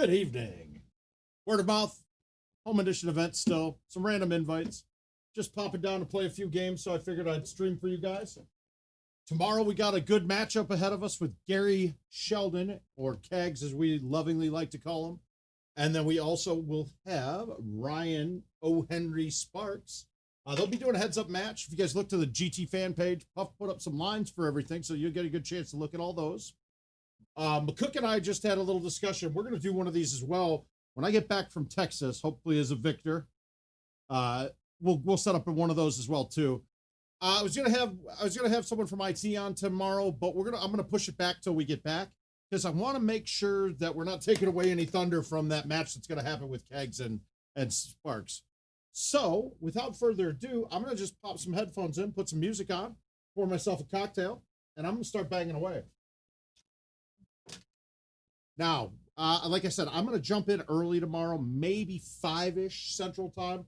Good evening. Word of mouth, home edition event still. Some random invites. Just popping down to play a few games, so I figured I'd stream for you guys. Tomorrow we got a good matchup ahead of us with Gary Sheldon, or Kegs as we lovingly like to call him. And then we also will have Ryan O. Henry Sparks. They'll be doing a heads-up match. If you guys look to the GT fan page, Puff put up some lines for everything, so you'll get a good chance to look at all those. McCook and I just had a little discussion. We're going to do one of these as well when I get back from Texas, hopefully as a victor. We'll set up one of those as well too. I was gonna have someone from IT on tomorrow, but I'm gonna push it back till we get back because I want to make sure that we're not taking away any thunder from that match that's gonna happen with Kegs and Sparks. So without further ado, I'm gonna just pop some headphones in, put some music on, pour myself a cocktail, and I'm gonna start banging away. Now, like I said, I'm gonna jump in early tomorrow, maybe 5-ish Central Time.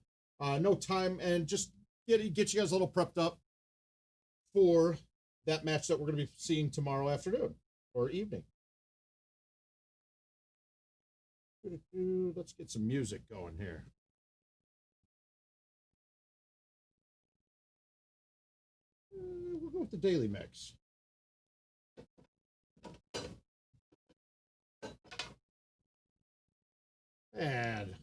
No time, and just get you guys a little prepped up for that match that we're going to be seeing tomorrow afternoon or evening. Let's get some music going here. We'll go with the daily mix. And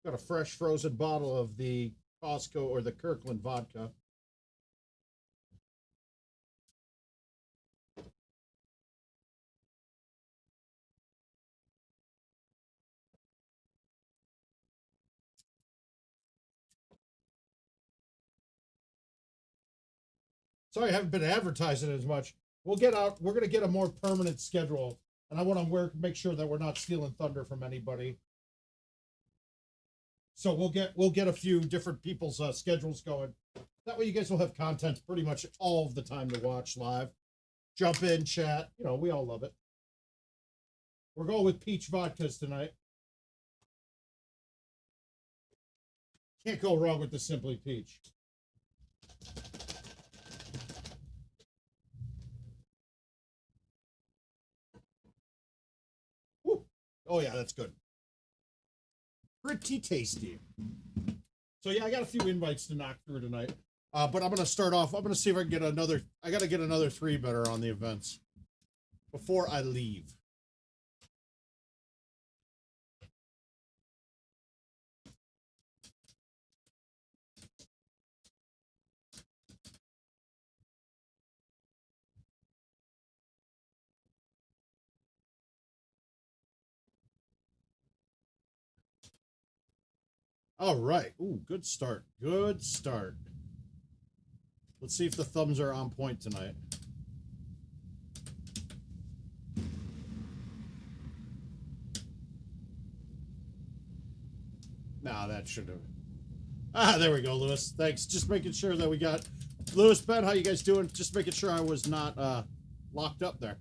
got a fresh frozen bottle of the Costco or the Kirkland vodka. Sorry, I haven't been advertising as much. We're going to get a more permanent schedule, and I want to make sure that we're not stealing thunder from anybody. So we'll get a few different people's schedules going. That way you guys will have content pretty much all of the time to watch live. Jump in, chat. You know, we all love it. We're going with peach vodkas tonight. Can't go wrong with the Simply Peach. Woo. Oh yeah, that's good. Pretty tasty. So yeah, I got a few invites to knock through tonight. But I'm gonna start off. I'm gonna see if I can get another. I gotta get another 3 better on the events before I leave. All right. Ooh, good start. Good start. Let's see if the thumbs are on point tonight. Nah, that should have. Ah, there we go, Lewis. Thanks. Just making sure that we got Lewis, Ben. How you guys doing? Just making sure I was not locked up there.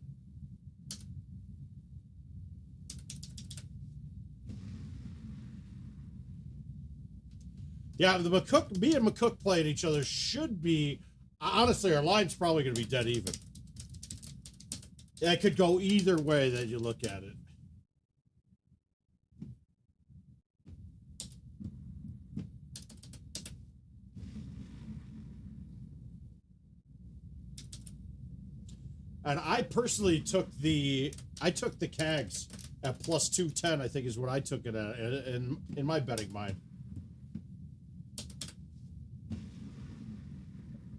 Yeah, me and McCook playing each other should be, honestly, our line's probably going to be dead even. Yeah, it could go either way that you look at it. And I personally took the CAGs at plus 210, I think is what I took it at in my betting mind.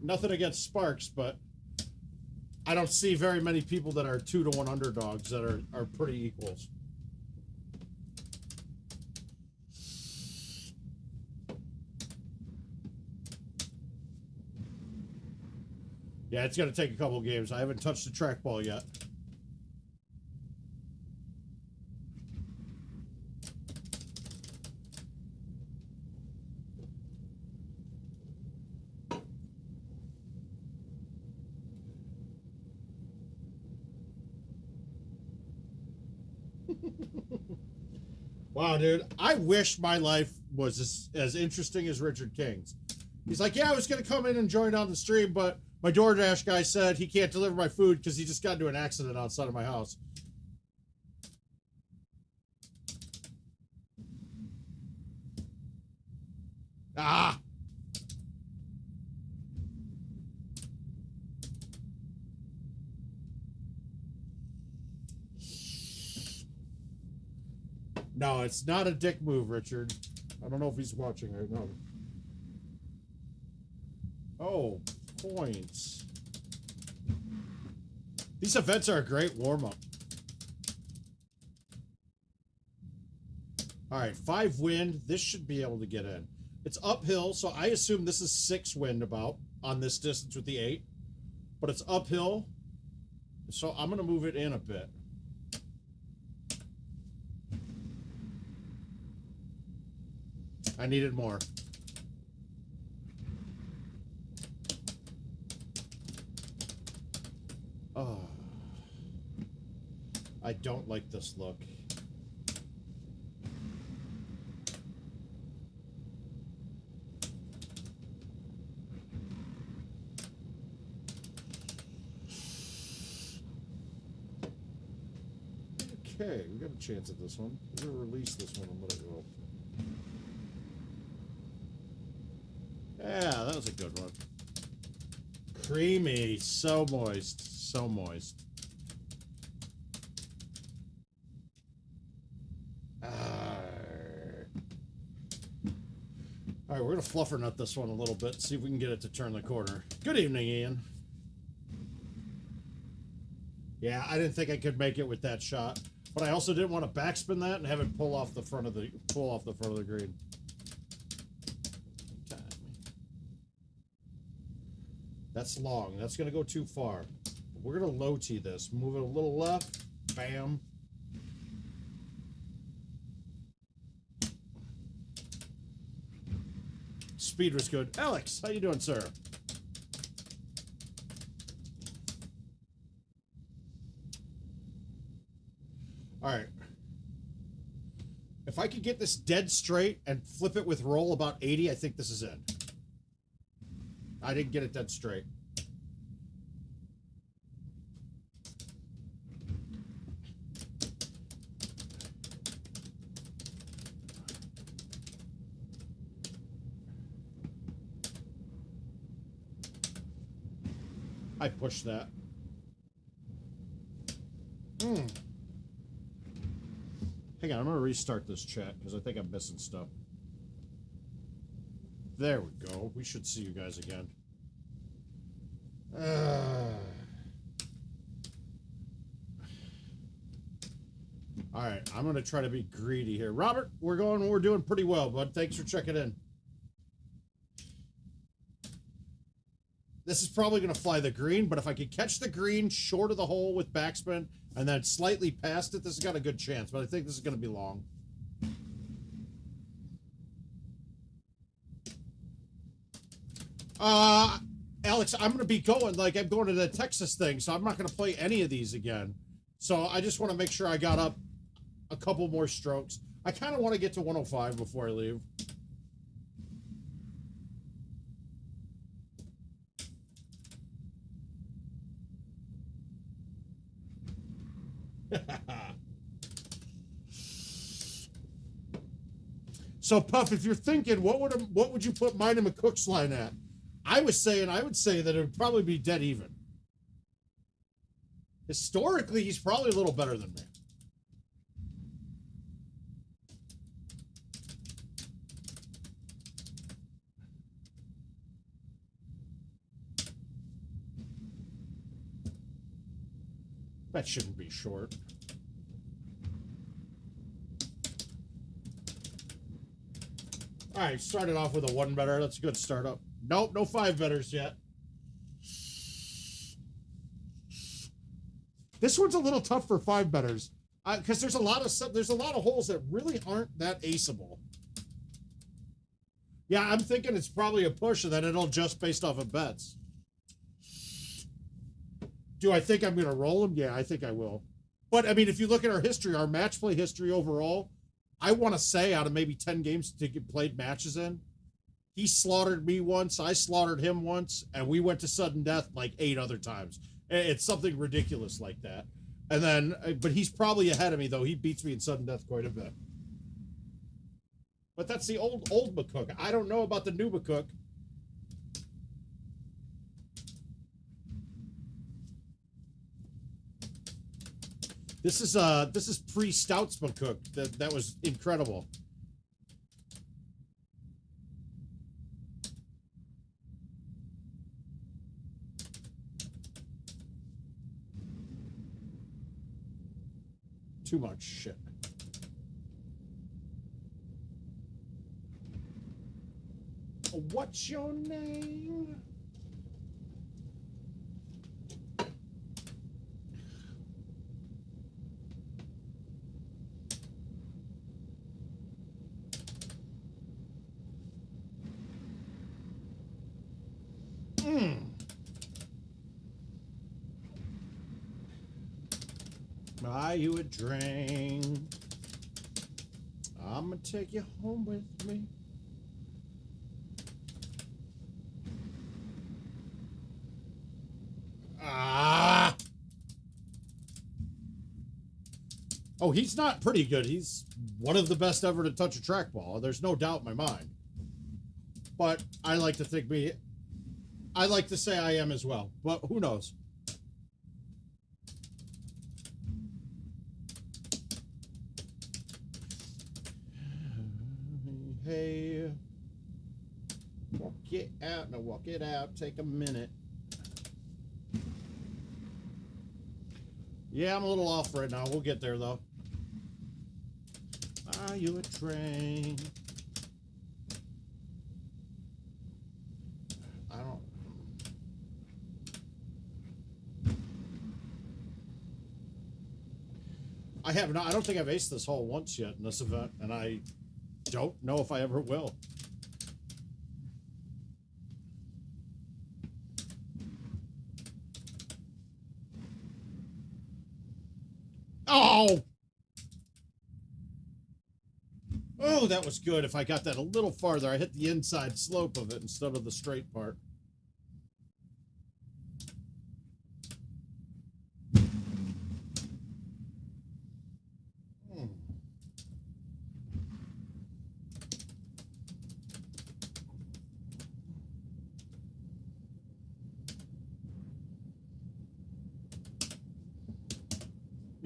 Nothing against Sparks, but I don't see very many people that are 2-to-1 underdogs that are pretty equals. Yeah, it's going to take a couple games. I haven't touched the trackball yet. Wow, dude. I wish my life was as interesting as Richard King's. He's like, yeah, I was going to come in and join on the stream, but my DoorDash guy said he can't deliver my food because he just got into an accident outside of my house. Ah! No, it's not a dick move, Richard. I don't know if he's watching right now. Oh, points. These events are a great warm-up. All right, 5 wind. This should be able to get in. It's uphill, so I assume this is 6 wind about on this distance with the 8. But it's uphill, so I'm going to move it in a bit. I needed more. Oh. I don't like this look. Okay, we got a chance at this one. We're going to release this one and let it roll. Yeah, that was a good one. Creamy. So moist. So moist. All right, we're going to fluffer nut this one a little bit, see if we can get it to turn the corner. Good evening, Ian. Yeah, I didn't think I could make it with that shot, but I also didn't want to backspin that and have it pull off the front of the green. Okay. That's long. That's going to go too far. We're going to low tee this. Move it a little left. Bam. Speed was good. Alex, how you doing, sir? All right. If I could get this dead straight and flip it with roll about 80, I think this is it. I didn't get it dead straight. I pushed that. Hang on, I'm going to restart this chat because I think I'm missing stuff. There we go. We should see you guys again. All right, I'm going to try to be greedy here. Robert, we're doing pretty well, bud. Thanks for checking in. This is probably going to fly the green, but if I could catch the green short of the hole with backspin and then slightly past it, this has got a good chance, but I think this is going to be long. Alex, I'm going to be going, like, I'm going to the Texas thing, so I'm not going to play any of these again. So I just want to make sure I got up a couple more strokes. I kind of want to get to 105 before I leave. So Puff, if you're thinking, what would you put mine and McCook's line at? I would say that it would probably be dead even. Historically, he's probably a little better than me. That shouldn't be short. All right, started off with a 1 better. That's a good startup. Nope, no 5 betters yet. This one's a little tough for 5 betters because there's a lot of holes that really aren't that aceable. Yeah, I'm thinking it's probably a push and then it'll adjust based off of bets. Do I think I'm going to roll them? Yeah, I think I will. But, I mean, if you look at our history, our match play history overall, I want to say out of maybe 10 games to get played matches in, he slaughtered me once, I slaughtered him once, and we went to sudden death like 8 other times. It's something ridiculous like that. And then, but he's probably ahead of me, though. He beats me in sudden death quite a bit. But that's the old McCook. I don't know about the new McCook. This is pre-Stouts McCook. That was incredible. Too much shit. What's your name? Buy you a drink. I'm gonna take you home with me. Ah! Oh, he's not pretty good. He's one of the best ever to touch a trackball. There's no doubt in my mind. But I like to think I like to say I am as well. But who knows? Hey, walk it out. Now walk it out. Take a minute. Yeah, I'm a little off right now. We'll get there, though. Buy you a train. I don't think I've aced this hole once yet in this event, and I don't know if I ever will. Oh! Oh, that was good. If I got that a little farther, I hit the inside slope of it instead of the straight part.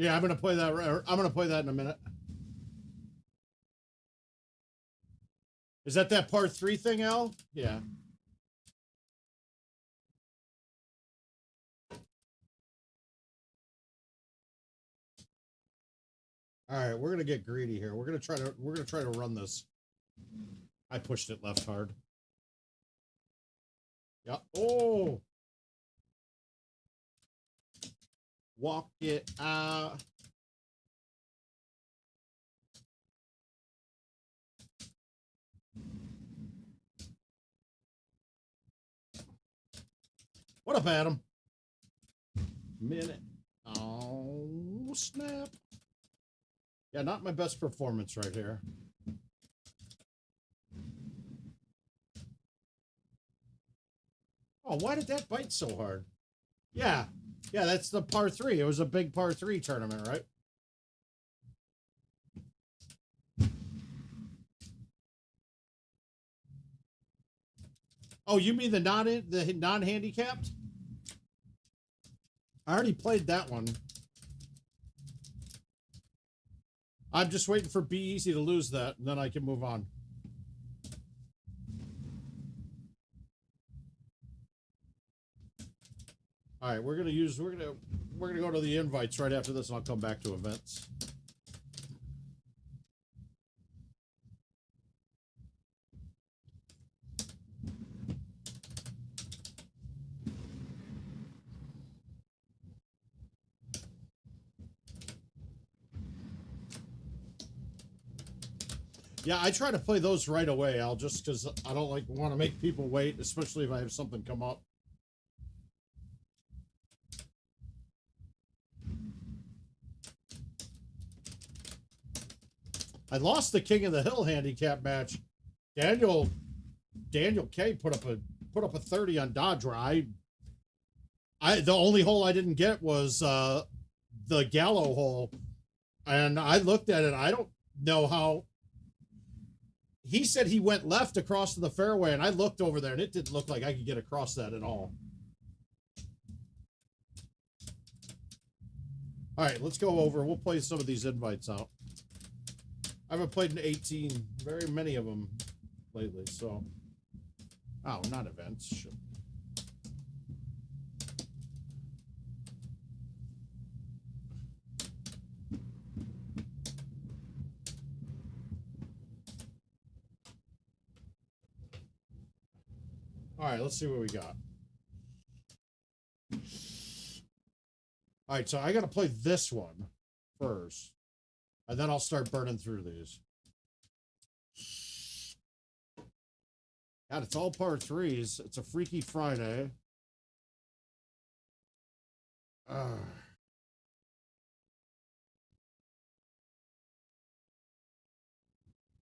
Yeah, I'm gonna play that. I'm gonna play that in a minute. Is that part 3 thing, Al? Yeah. All right, we're gonna get greedy here. We're gonna try to run this. I pushed it left hard. Yeah. Oh. Walk it out. What up, Adam? Minute. Oh, snap. Yeah, not my best performance right here. Oh, why did that bite so hard? Yeah. Yeah, that's the par 3. It was a big par 3 tournament, right? Oh, you mean the non-handicapped? I already played that one. I'm just waiting for Be Easy to lose that, and then I can move on. All right, we're gonna go to the invites right after this, and I'll come back to events. Yeah, I try to play those right away, Al, just because I don't want to make people wait, especially if I have something come up. I lost the King of the Hill handicap match. Daniel K put up a 30 on Dodger. The only hole I didn't get was the Gallo hole, and I looked at it. I don't know how he said he went left across to the fairway, and I looked over there, and it didn't look like I could get across that at all. All right, let's go over. We'll play some of these invites out. I haven't played in 18, very many of them lately, so. Oh, not events. Shit. All right, let's see what we got. All right, so I got to play this one first, and then I'll start burning through these. God, it's all par threes. It's a Freaky Friday.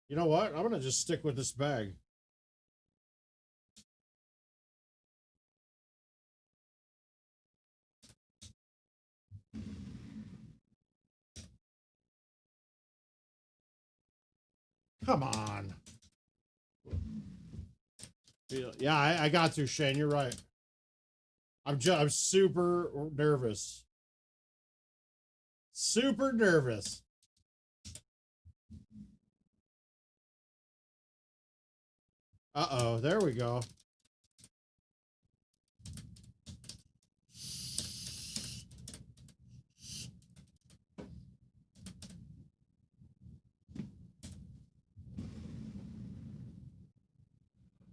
You know what? I'm going to just stick with this bag. Come on. Yeah, I got to, Shane. You're right. I'm super nervous. Super nervous. Uh-oh, there we go.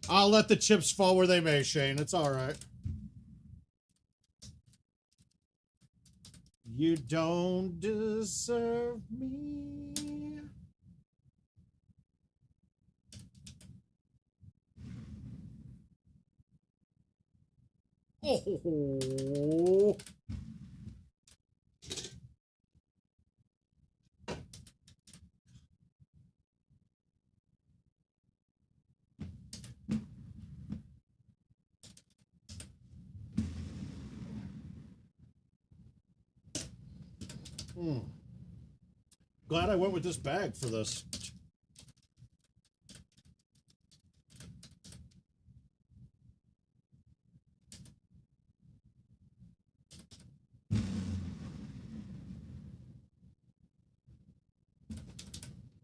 I'll let the chips fall where they may, Shane. It's all right. You don't deserve me. Oh. Glad I went with this bag for this.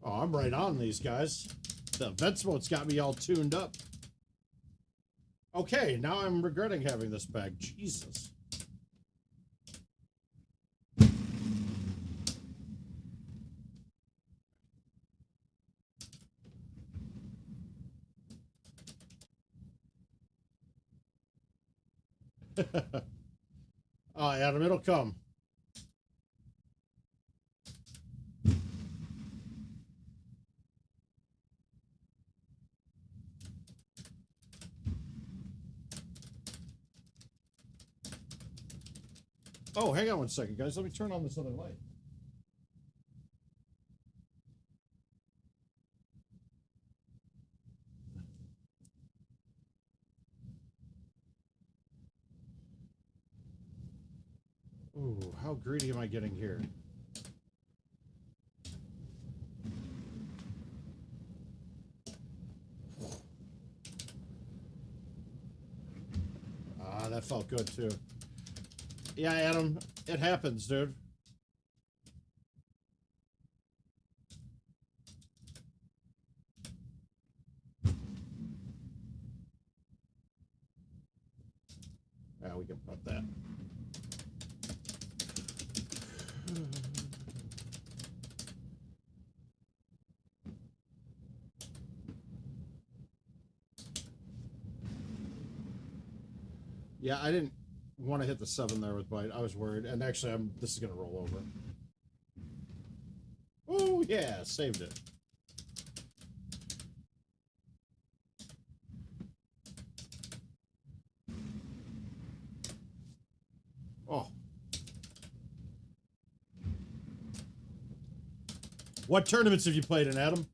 Oh, I'm right on these guys. The event mode's got me all tuned up. Okay, now I'm regretting having this bag. Jesus. Oh, Adam, it'll come. Oh, hang on one second, guys. Let me turn on this other light. Ooh, how greedy am I getting here? Ah, that felt good too. Yeah, Adam, it happens, dude. Yeah, we can put that. Yeah, I didn't want to hit the 7 there with bite. I was worried. And actually, this is going to roll over. Oh, yeah, saved it. Oh. What tournaments have you played in, Adam?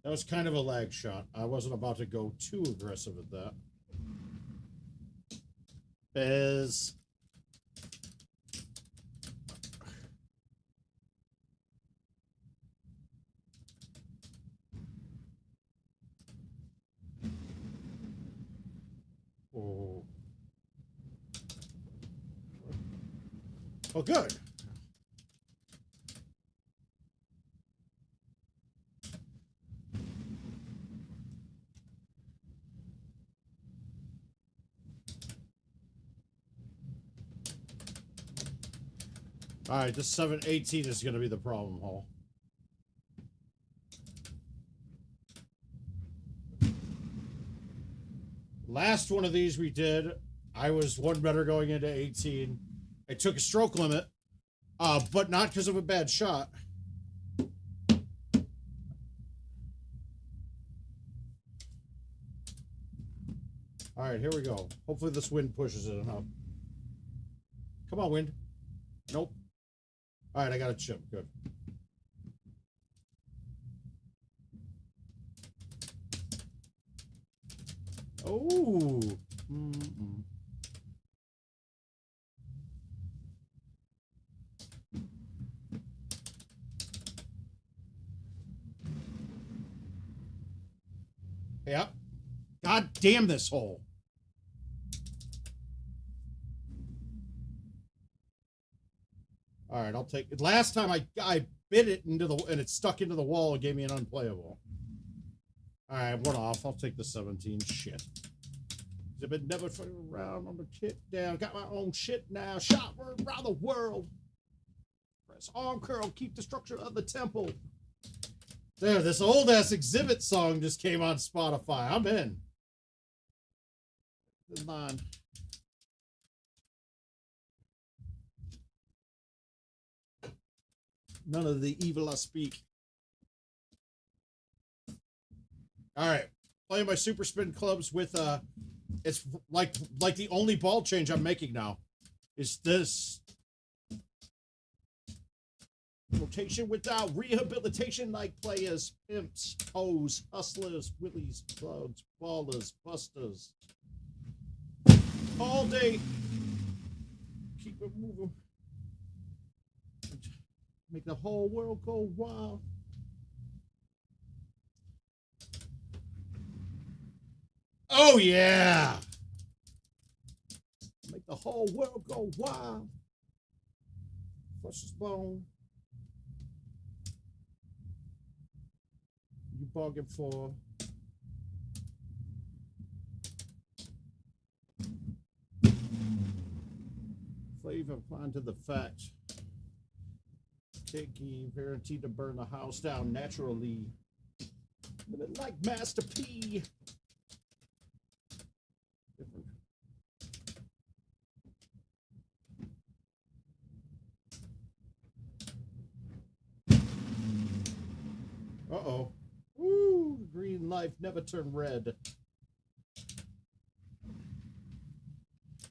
That was kind of a lag shot. I wasn't about to go too aggressive at that. Biz. Oh. Oh, good. All right, this 718 is going to be the problem hole. Last one of these we did, I was one better going into 18. I took a stroke limit, but not because of a bad shot. All right, here we go. Hopefully this wind pushes it enough. Come on, wind. Nope. All right, I got a chip. Good. Oh. Mm-mm. Yeah. God damn this hole. All right, I'll take it. Last time I bit it into the and it stuck into the wall and gave me an unplayable. All right, one off. I'll take the 17. Shit. Exhibit never around on the kit down. Got my own shit now. Shot word around the world. Press arm curl. Keep the structure of the temple. There, this old ass Exhibit song just came on Spotify. I'm in. This line. None of the evil I speak. All right, playing my super spin clubs with it's like the only ball change I'm making now is this rotation without rehabilitation, like players, pimps, hoes, hustlers, willies, plugs, ballers, busters. All day, keep it moving. Make the whole world go wild. Oh, yeah. Make the whole world go wild. Flesh is bone. You bargain for. Flavor applying to the facts. Sticky, guaranteed to burn the house down naturally. Like Master P. Different. Uh-oh. Woo! Green life never turn red.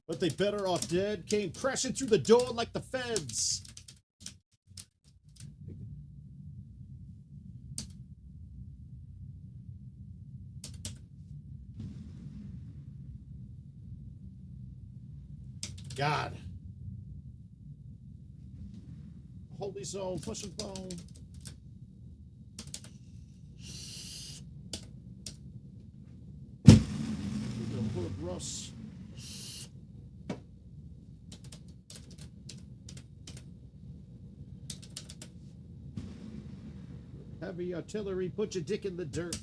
But they better off dead. Came crashing through the door like the feds. God. Holy zone, flesh and bone. Hood Russ. Heavy artillery, put your dick in the dirt.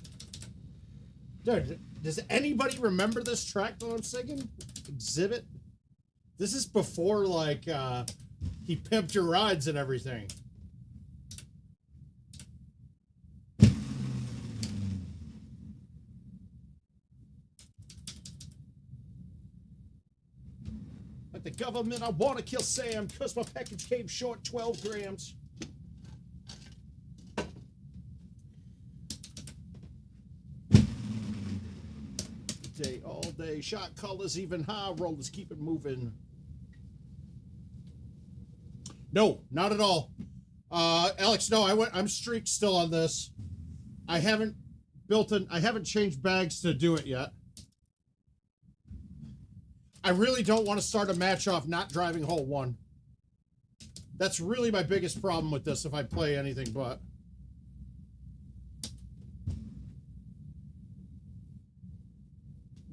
Dude, does anybody remember this track that I'm singing? Exhibit? This is before, like, he pimped your rides and everything. Like the government, I want to kill Sam because my package came short 12 grams. Day, all day. Shot colors, even high rollers, keep it moving. No, not at all. Alex, no, I'm streaked still on this. I haven't changed bags to do it yet. I really don't want to start a match off not driving hole one. That's really my biggest problem with this if I play anything but.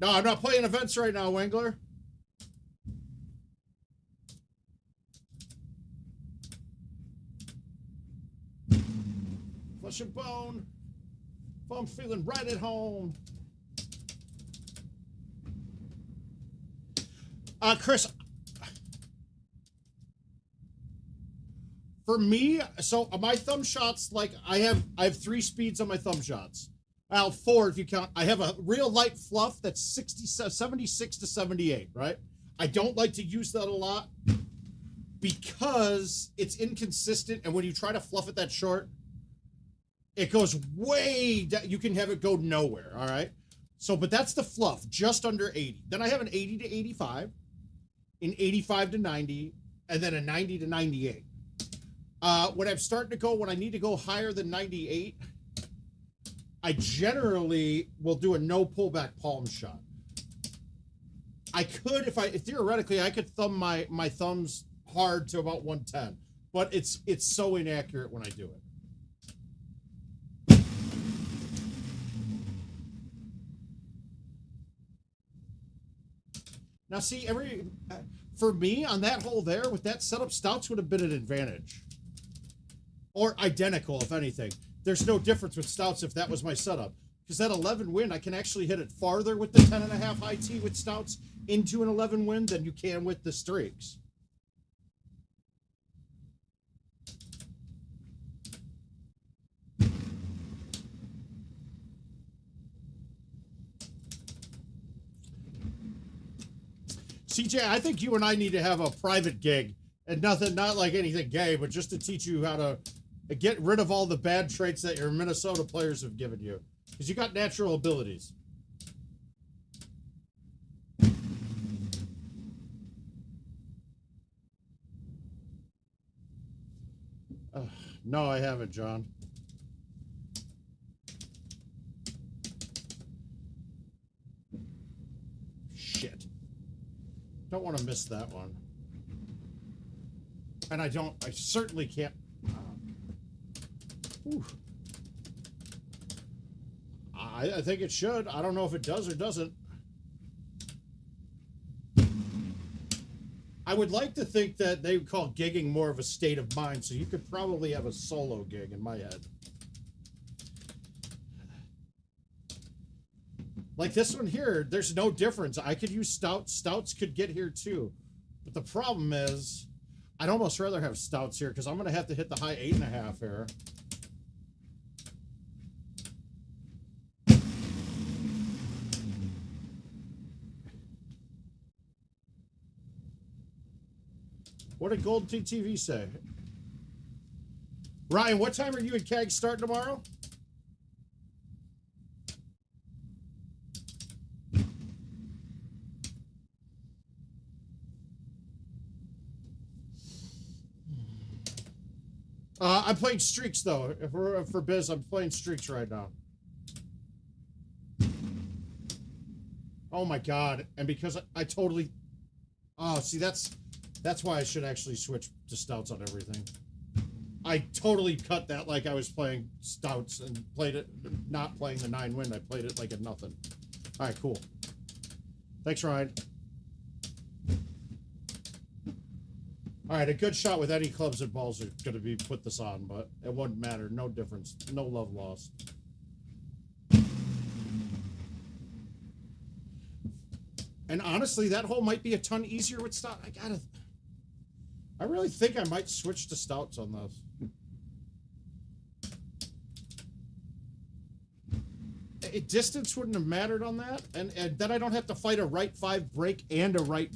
No, I'm not playing events right now, Wangler. Flesh and bone. If I'm feeling right at home. Chris, for me, so my thumb shots, like I have 3 speeds on my thumb shots. Well, 4 if you count. I have a real light fluff that's 76 to 78, right? I don't like to use that a lot because it's inconsistent, and when you try to fluff it that short, it goes way down. You can have it go nowhere, all right? So, but that's the fluff, just under 80. Then I have an 80 to 85, an 85 to 90, and then a 90 to 98. When I'm starting to go, when I need to go higher than 98, I generally will do a no pullback palm shot. I could, theoretically, I could thumb my thumbs hard to about 110, but it's so inaccurate when I do it. Now, see, for me on that hole there with that setup, stouts would have been an advantage, or identical, if anything. There's no difference with stouts if that was my setup, because that 11 win, I can actually hit it farther with the 10.5 IT with stouts into an 11 win than you can with the streaks. CJ, I think you and I need to have a private gig, and not like anything gay, but just to teach you how to get rid of all the bad traits that your Minnesota players have given you, because you got natural abilities. No, I haven't, John. Shit. Don't want to miss that one. And I certainly can't. I think it should. I don't know if it does or doesn't. I would like to think that they would call gigging more of a state of mind, so you could probably have a solo gig in my head. Like this one here, there's no difference. I could use stouts. Stouts could get here too. But the problem is, I'd almost rather have stouts here because I'm going to have to hit the high 8.5 here. What did Gold TTV say? Ryan, what time are you and Keg starting tomorrow? I'm playing streaks, though. For Biz, I'm playing streaks right now. Oh, my God. And because I totally... Oh, see, that's why I should actually switch to stouts on everything. I totally cut that like I was playing stouts and played it, not playing the 9 win. I played it like a nothing. All right, cool. Thanks, Ryan. All right, a good shot with any clubs and balls are going to be put this on, but it wouldn't matter. No difference. No love lost. And honestly, that hole might be a ton easier with stout. I really think I might switch to stouts on this. Distance wouldn't have mattered on that, and then I don't have to fight a right 5 break and a right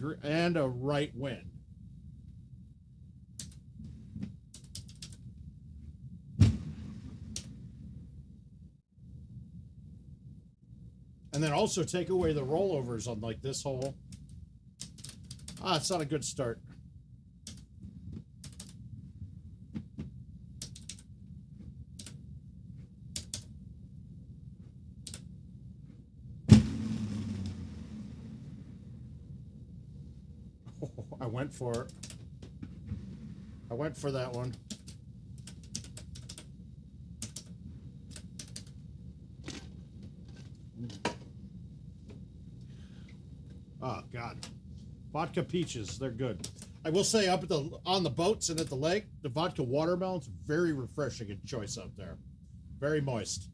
win. And then also take away the rollovers on like this hole. It's not a good start. I went for it. I went for that one. Oh, God. Vodka peaches, they're good. I will say up at on the boats and at the lake, the vodka watermelon's very refreshing and choice up there. Very moist.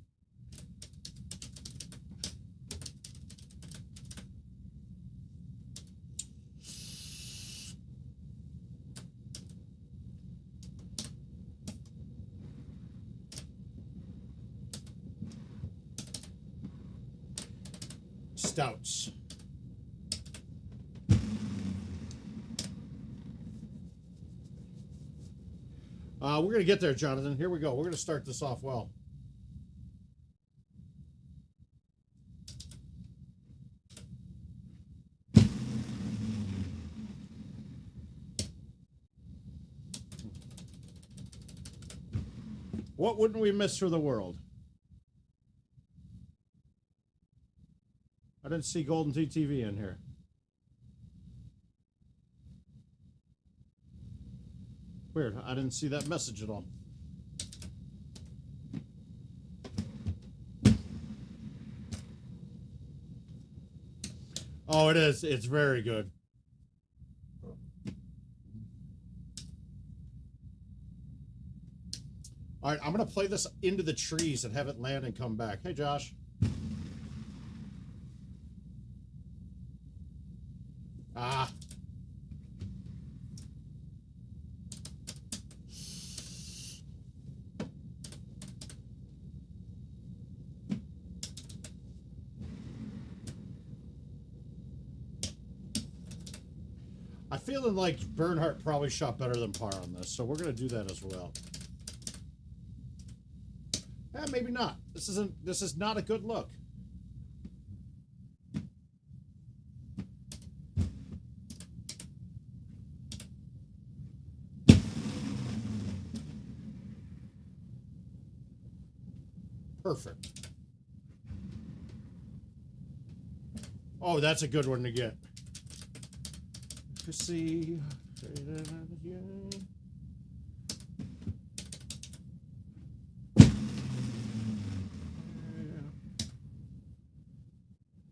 Stouts. We're going to get there, Jonathan. Here we go. We're going to start this off well. What wouldn't we miss for the world? I didn't see Golden TTV in here. Weird. I didn't see that message at all. Oh, it is. It's very good. All right, I'm going to play this into the trees and have it land and come back. Hey, Josh. Ah. I'm feeling like Bernhardt probably shot better than par on this, so we're going to do that as well. Maybe not. This is not a good look. Perfect. Oh, that's a good one to get. Let's see.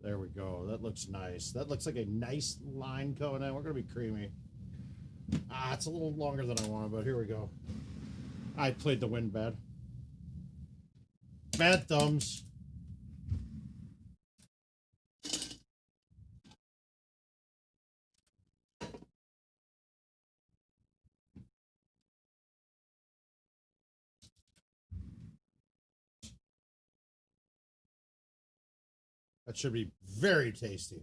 There we go. That looks nice. That looks like a nice line coming in. We're going to be creamy. Ah, it's a little longer than I wanted, but here we go. I played the wind bad. Bad thumbs. That should be very tasty.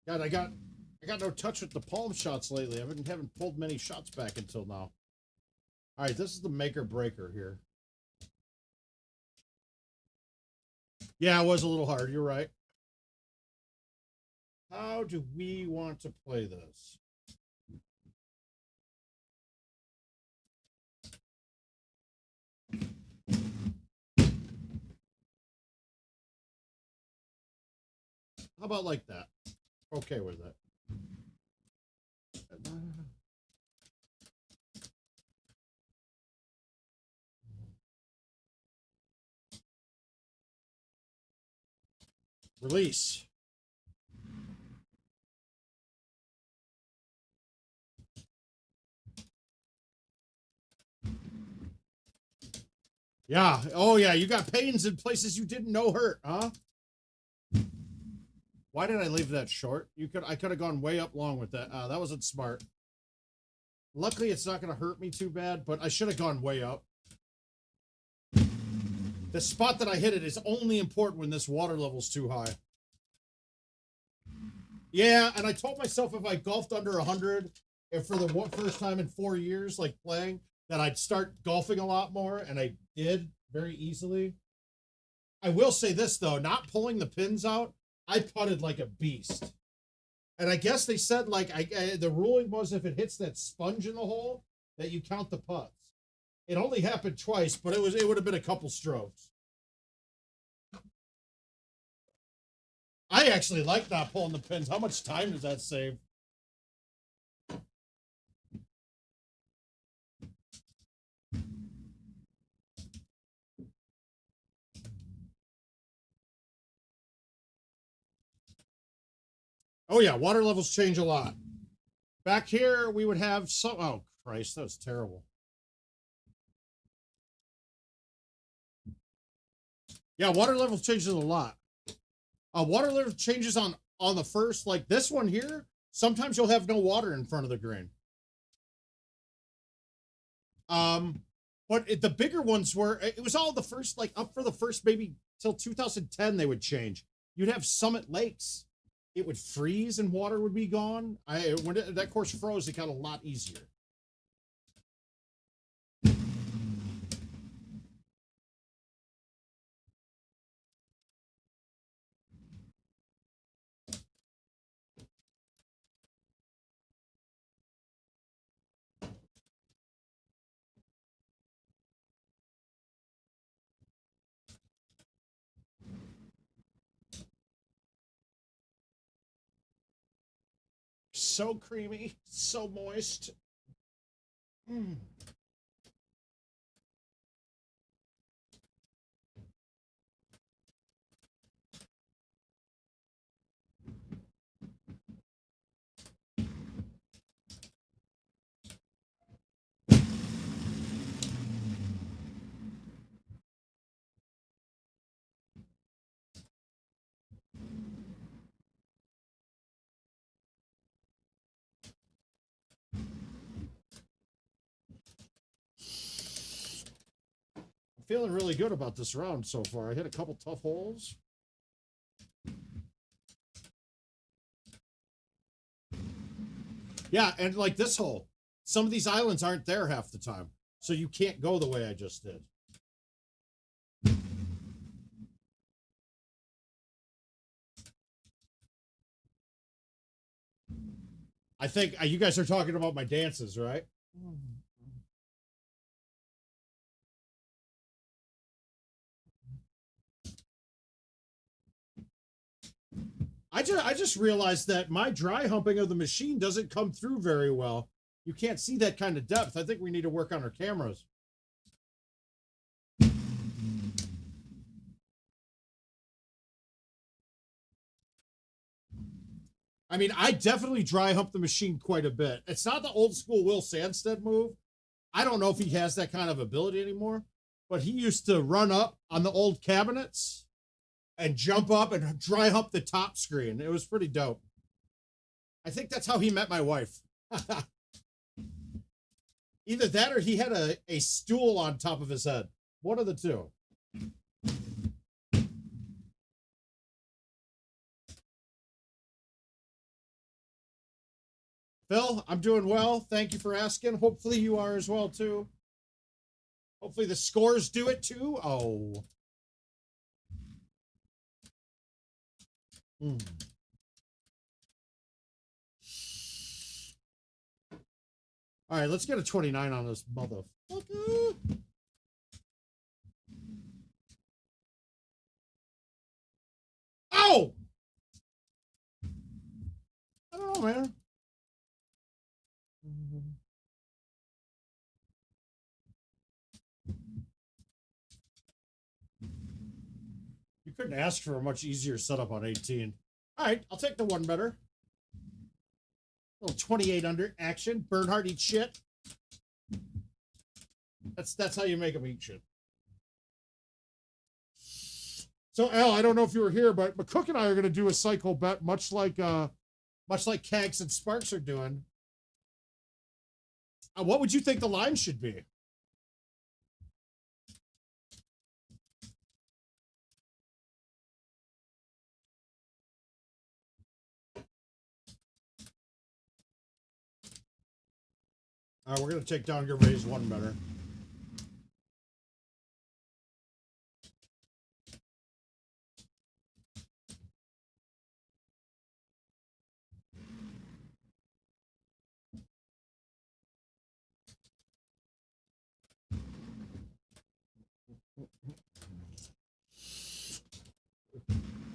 God, I got no touch with the palm shots lately. I haven't pulled many shots back until now. All right, this is the make or breaker here. Yeah, it was a little hard. You're right. How do we want to play this? How about like that? Okay with it. Release. Yeah. Oh, yeah. You got pains in places you didn't know hurt, huh? Why did I leave that short? I could have gone way up long with that. That wasn't smart. Luckily, it's not going to hurt me too bad, but I should have gone way up. The spot that I hit it is only important when this water level's too high. Yeah, and I told myself if I golfed under 100, and for the first time in 4 years, like playing, that I'd start golfing a lot more, and I did very easily. I will say this, though, not pulling the pins out, I putted like a beast. And I guess they said, like, the ruling was if it hits that sponge in the hole, that you count the putts. It only happened twice, but it would have been a couple strokes. I actually like not pulling the pins. How much time does that save? Oh yeah, water levels change a lot. Back here, we would have some. Oh Christ, that was terrible. Yeah, water level changes a lot. Water level changes on the first, like this one here. Sometimes you'll have no water in front of the green. But the bigger ones were. It was all the first, like up for the first maybe till 2010 they would change. You'd have Summit Lakes. It would freeze and water would be gone. When that course froze, it got a lot easier. So creamy, so moist. Mm. I'm feeling really good about this round so far. I hit a couple tough holes. Yeah, and like this hole, some of these islands aren't there half the time, so you can't go the way I just did. I think you guys are talking about my dances, right? I just realized that my dry humping of the machine doesn't come through very well. You can't see that kind of depth. I think we need to work on our cameras. I mean, I definitely dry hump the machine quite a bit. It's not the old school Will Sandstead move. I don't know if he has that kind of ability anymore, but he used to run up on the old cabinets and jump up and dry hump the top screen. It was pretty dope. I think that's how he met my wife. Either that or he had a stool on top of his head. One of the two. Phil, I'm doing well. Thank you for asking. Hopefully you are as well, too. Hopefully the scores do it, too. Oh. Mm. All right, let's get a 29 on this motherfucker. Oh! I don't know, man. You couldn't ask for a much easier setup on 18. All right, I'll take the one better. Little 28 under action. Bernhardt eat shit. That's how you make them eat shit. So Al, I don't know if you were here, but McCook and I are going to do a cycle bet, much like Kags and Sparks are doing. What would you think the line should be? All right, we're going to take down your raise one better.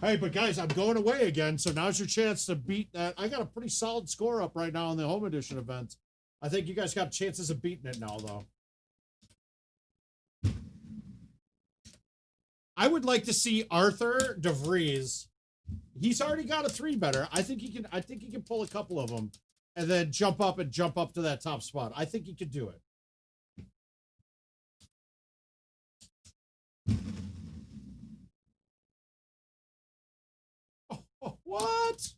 Hey, but guys, I'm going away again, so now's your chance to beat that. I got a pretty solid score up right now in the home edition event. I think you guys got chances of beating it now, though. I would like to see Arthur DeVries He's already got a 3-better. I think he can. I think he can pull a couple of them, and then jump up to that top spot. I think he could do it. Oh, what?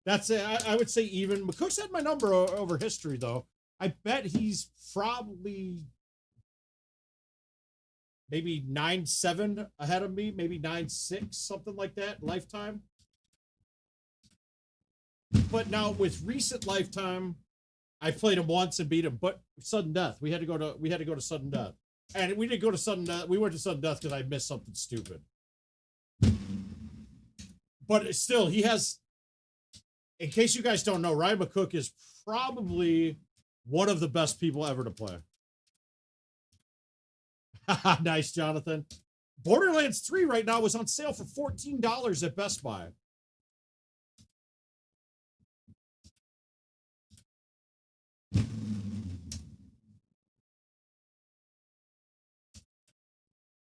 That's it. I would say even. McCook's had my number over history, though. I bet he's probably maybe 9-7 ahead of me, maybe 9-6, something like that, lifetime. But now with recent lifetime, I played him once and beat him, but sudden death. We had to go to sudden death. And we didn't go to sudden death. We went to sudden death because I missed something stupid. But still, he has, in case you guys don't know, Ryan McCook is probably one of the best people ever to play. Nice, Jonathan. Borderlands 3 right now is on sale for $14 at Best Buy.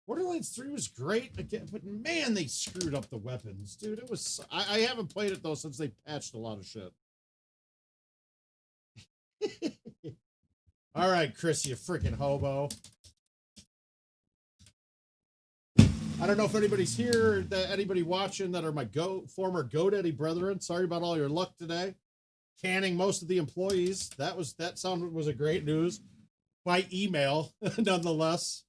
Borderlands 3 was great again, but man, they screwed up the weapons, dude. It was. I haven't played it though since they patched a lot of shit. All right, Chris, you freaking hobo. I don't know if anybody's here, that anybody watching that are my former GoDaddy brethren. Sorry about all your luck today. Canning most of the employees. That was a great news by email, nonetheless.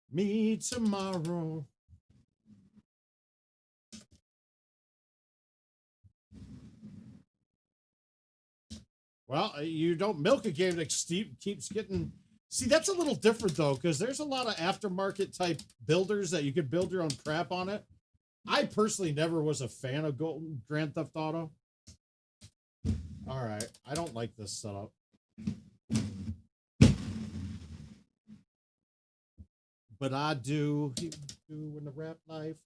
Me tomorrow. Well, you don't milk a game that keeps getting. See, that's a little different though, because there's a lot of aftermarket type builders that you could build your own crap on it. I personally never was a fan of Grand Theft Auto. All right, I don't like this setup. But I do in the rap life.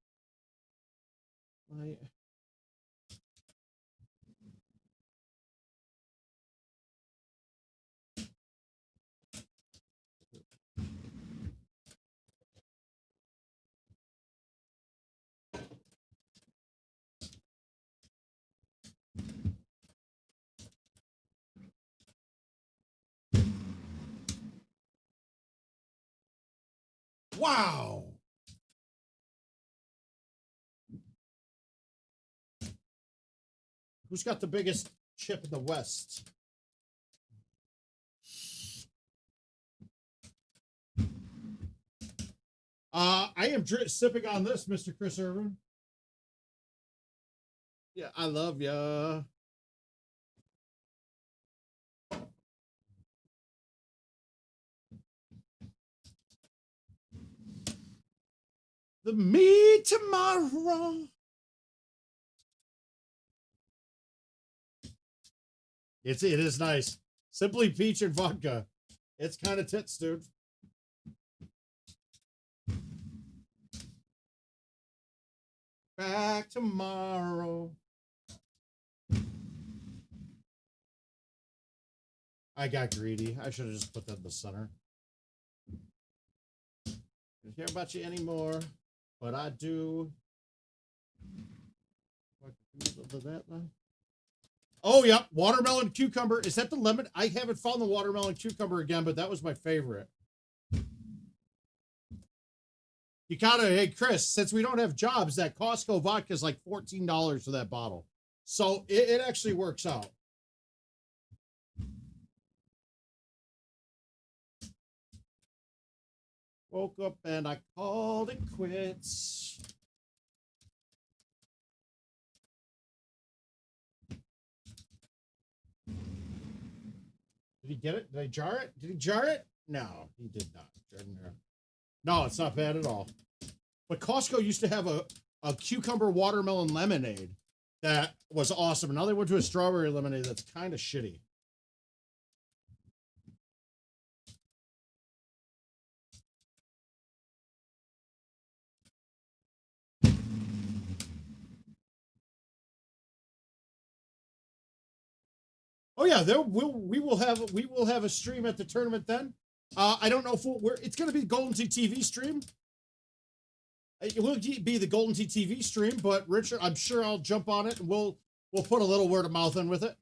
Wow. Who's got the biggest chip in the West? I am sipping on this, Mr. Chris Irvin. Yeah, I love ya. The me tomorrow. It is nice. Simply peach and vodka. It's kind of tits, dude. Back tomorrow. I got greedy. I should have just put that in the center. Don't care about you anymore, but I do. Oh, yeah. Watermelon cucumber. Is that the lemon? I haven't found the watermelon cucumber again, but that was my favorite. You gotta, hey, Chris, since we don't have jobs, that Costco vodka is like $14 for that bottle. So it actually works out. Woke up and I called it quits. Did he get it? Did I jar it? Did he jar it? No, he did not. No, it's not bad at all. But Costco used to have a cucumber watermelon lemonade that was awesome. And now they went to a strawberry lemonade that's kind of shitty. Oh yeah, we will have a stream at the tournament then. I don't know if it's going to be Golden Tee TV stream. It will be the Golden Tee TV stream, but Richard, I'm sure I'll jump on it and we'll put a little word of mouth in with it.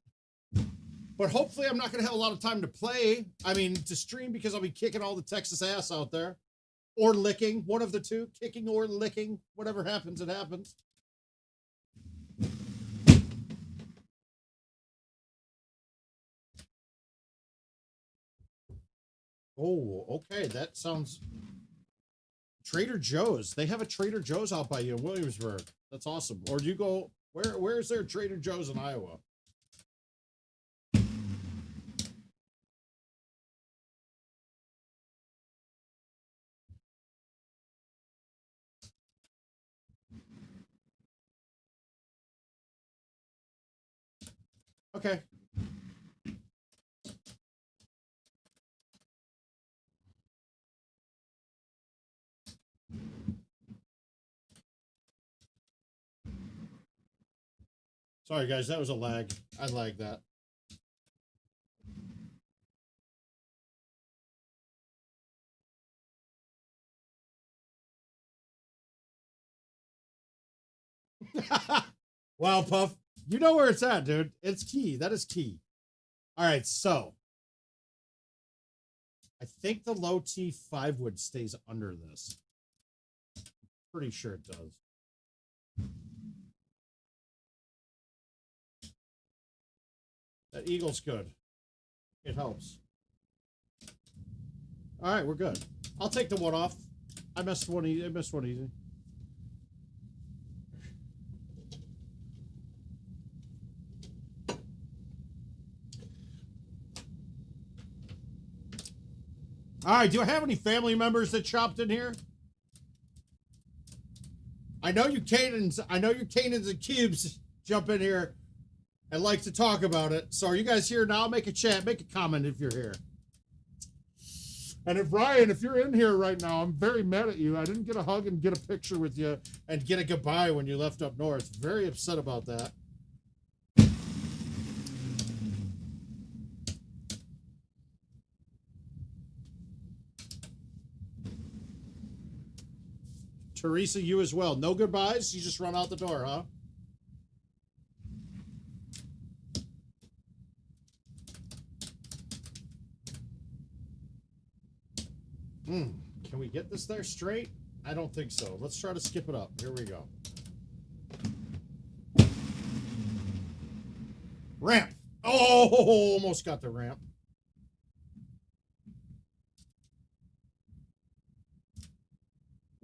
But hopefully I'm not going to have a lot of time to play. I mean, to stream, because I'll be kicking all the Texas ass out there. Or licking, one of the two. Kicking or licking. Whatever happens, it happens. Oh, okay. That sounds... Trader Joe's. They have a Trader Joe's out by you in Williamsburg. That's awesome. Or do you go... Where is there Trader Joe's in Iowa? Okay. Sorry, guys. That was a lag. I lagged that. Wow, Puff. You know where it's at, dude. It's key. That is key. All right, so I think the low T 5-wood stays under this. Pretty sure it does. That eagle's good. It helps. All right, we're good. I'll take the one off. I missed one easy. All right, do I have any family members that chopped in here? I know you Canaans and Cubes jump in here and like to talk about it. So are you guys here now? Make a chat, make a comment if you're here. And if Ryan, if you're in here right now, I'm very mad at you. I didn't get a hug and get a picture with you and get a goodbye when you left up north. Very upset about that. Teresa, you as well. No goodbyes? You just run out the door, huh? Can we get this there straight? I don't think so. Let's try to skip it up. Here we go. Ramp. Oh, almost got the ramp.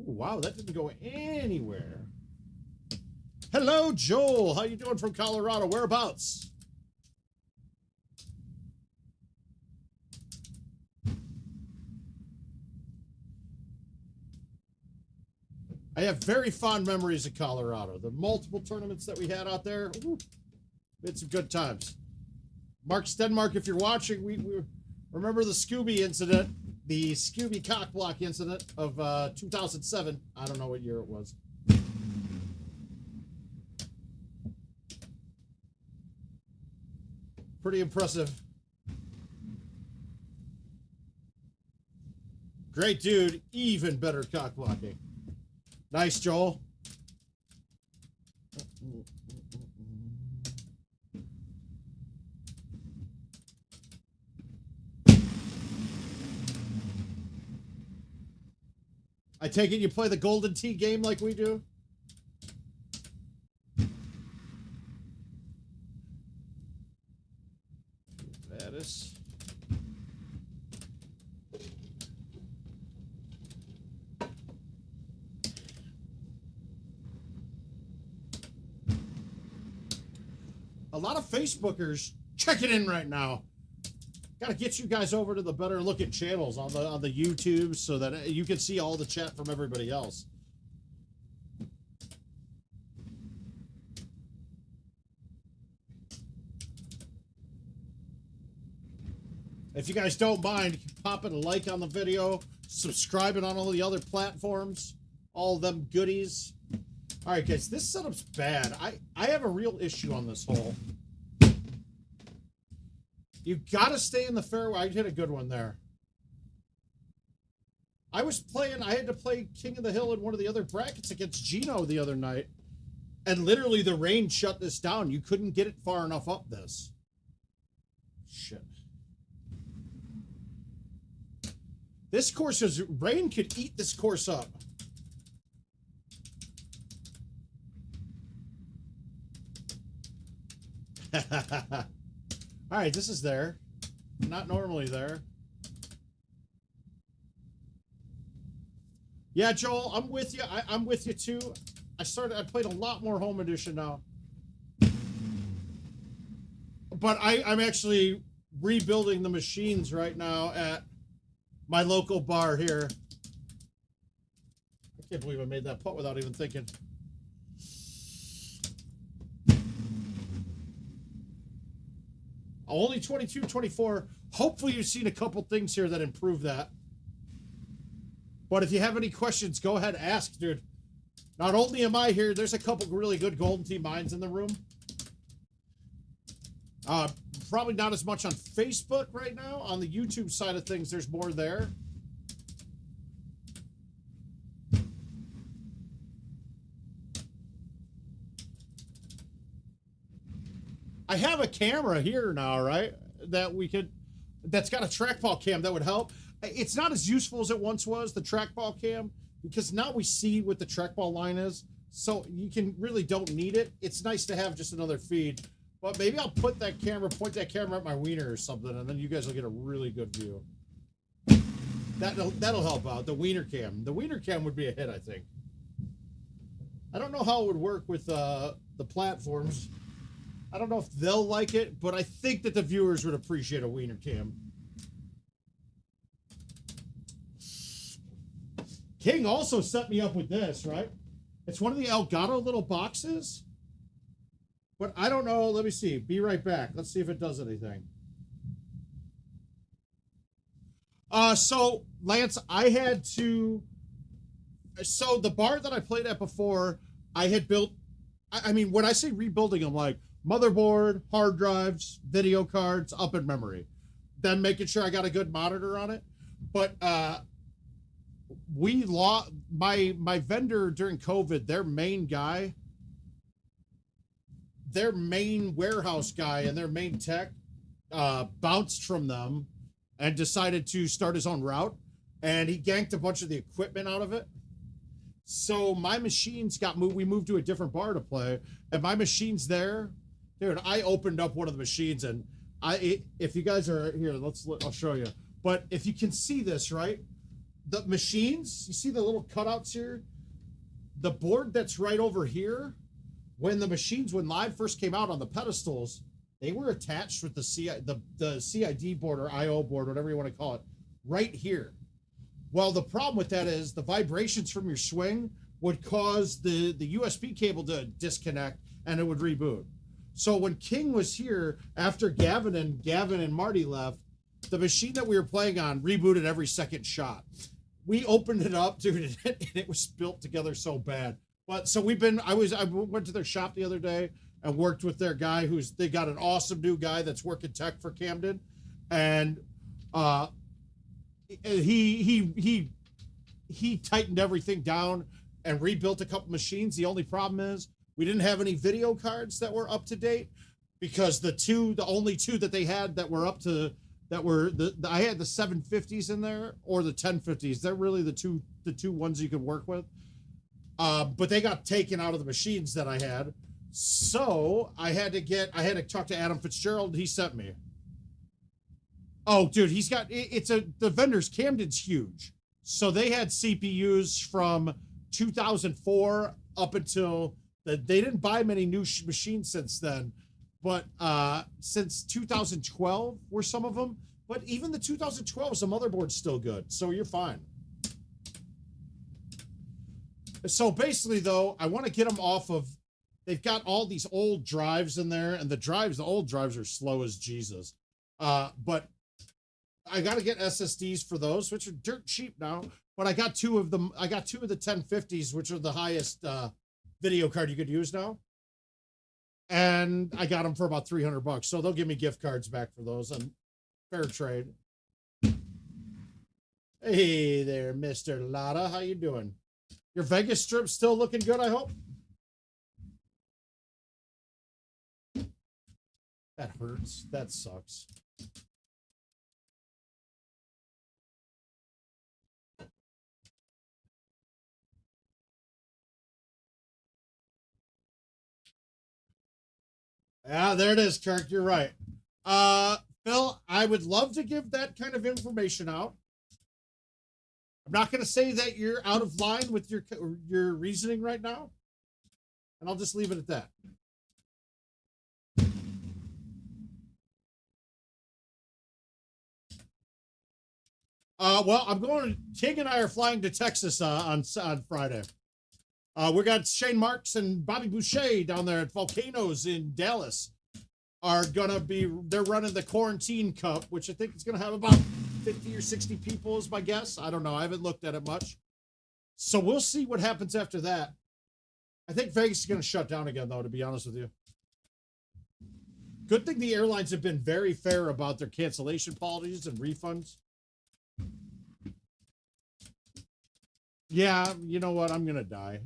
Ooh, wow, that didn't go anywhere. Hello, Joel. How you doing from Colorado? Whereabouts? I have very fond memories of Colorado. The multiple tournaments that we had out there. Ooh, it's some good times. Mark Stenmark, if you're watching, we remember the Scooby incident, the Scooby cockblock incident of 2007. I don't know what year it was. Pretty impressive. Great dude, even better cockblocking. Nice, Joel. I take it you play the Golden Tee game like we do? That is... A lot of Facebookers checking in right now. Got to get you guys over to the better looking channels on the YouTube so that you can see all the chat from everybody else. If you guys don't mind, popping a like on the video, subscribing on all the other platforms, all them goodies. All right, guys, this setup's bad. I have a real issue on this hole. You gotta stay in the fairway. I hit a good one there. I had to play King of the Hill in one of the other brackets against Gino the other night. And literally the rain shut this down. You couldn't get it far enough up this. Shit. This course rain could eat this course up. All right, this is there. Not normally there. Yeah, Joel, I'm with you. I'm with you too. I played a lot more home edition now. But I'm actually rebuilding the machines right now at my local bar here. I can't believe I made that putt without even thinking. Only 22, 24. Hopefully you've seen a couple things here that improve that. But if you have any questions, go ahead and ask, dude. Not only am I here, there's a couple really good Golden Tee minds in the room. Probably not as much on Facebook right now. On the YouTube side of things, there's more there. I have a camera here now, right? That's got a trackball cam that would help. It's not as useful as it once was, the trackball cam, because now we see what the trackball line is. So you really don't need it. It's nice to have just another feed. But maybe I'll point that camera at my wiener or something, and then you guys will get a really good view. That'll help out. The wiener cam. The wiener cam would be a hit, I think. I don't know how it would work with the platforms. I don't know if they'll like it, but I think that the viewers would appreciate a wiener cam. King also set me up with this, right? It's one of the Elgato little boxes. But I don't know. Let me see. Be right back. Let's see if it does anything. So, Lance, so the bar that I played at before, I had built, I mean, when I say rebuilding, I'm like, motherboard, hard drives, video cards, up in memory. Then making sure I got a good monitor on it. But we lost my vendor during COVID, their main warehouse guy and their main tech bounced from them and decided to start his own route, and he ganked a bunch of the equipment out of it. So my machines got moved. We moved to a different bar to play, and my machines there, dude, I opened up one of the machines, and if you guys are here, I'll show you. But if you can see this, right? The machines, you see the little cutouts here? The board that's right over here, when live first came out on the pedestals, they were attached with the CID board or IO board, whatever you want to call it, right here. Well, the problem with that is the vibrations from your swing would cause the USB cable to disconnect and it would reboot. So when King was here, after Gavin and Marty left, the machine that we were playing on rebooted every second shot. We opened it up, dude, and it was built together so bad. But so I went to their shop the other day and worked with their guy they got an awesome new guy that's working tech for Camden. And he tightened everything down and rebuilt a couple machines. The only problem is we didn't have any video cards that were up to date, because the only two that they had that were up to I had the 750s in there or the 1050s. They're really the two ones you could work with. But they got taken out of the machines that I had. So I had to talk to Adam Fitzgerald. He sent me. Oh, dude, the vendor's Camden's huge. So they had CPUs from 2004 up until they didn't buy many new machines since then. But since 2012 were some of them. But even the 2012, the motherboard's still good. So you're fine. So basically, though, I want to get them off of, they've got all these old drives in there, and the old drives are slow as Jesus. But I got to get SSDs for those, which are dirt cheap now. But I got two of them. I got two of the 1050s, which are the highest video card you could use now. And I got them for about $300. So they'll give me gift cards back for those, and fair trade. Hey there, Mr. Lotta. How you doing? Your Vegas strip still looking good, I hope? That hurts. That sucks. Yeah, there it is, Kirk. You're right. Phil, I would love to give that kind of information out. I'm not going to say that you're out of line with your reasoning right now, and I'll just leave it at that. Well, I'm going. King and I are flying to Texas on Friday. We got Shane Marks and Bobby Boucher down there at Volcanoes in Dallas. Are gonna be. They're running the Quarantine Cup, which I think is gonna have about 50 or 60 people, is my guess. I don't know. I haven't looked at it much. So we'll see what happens after that. I think Vegas is gonna shut down again, though. To be honest with you. Good thing the airlines have been very fair about their cancellation policies and refunds. Yeah, you know what? I'm gonna die.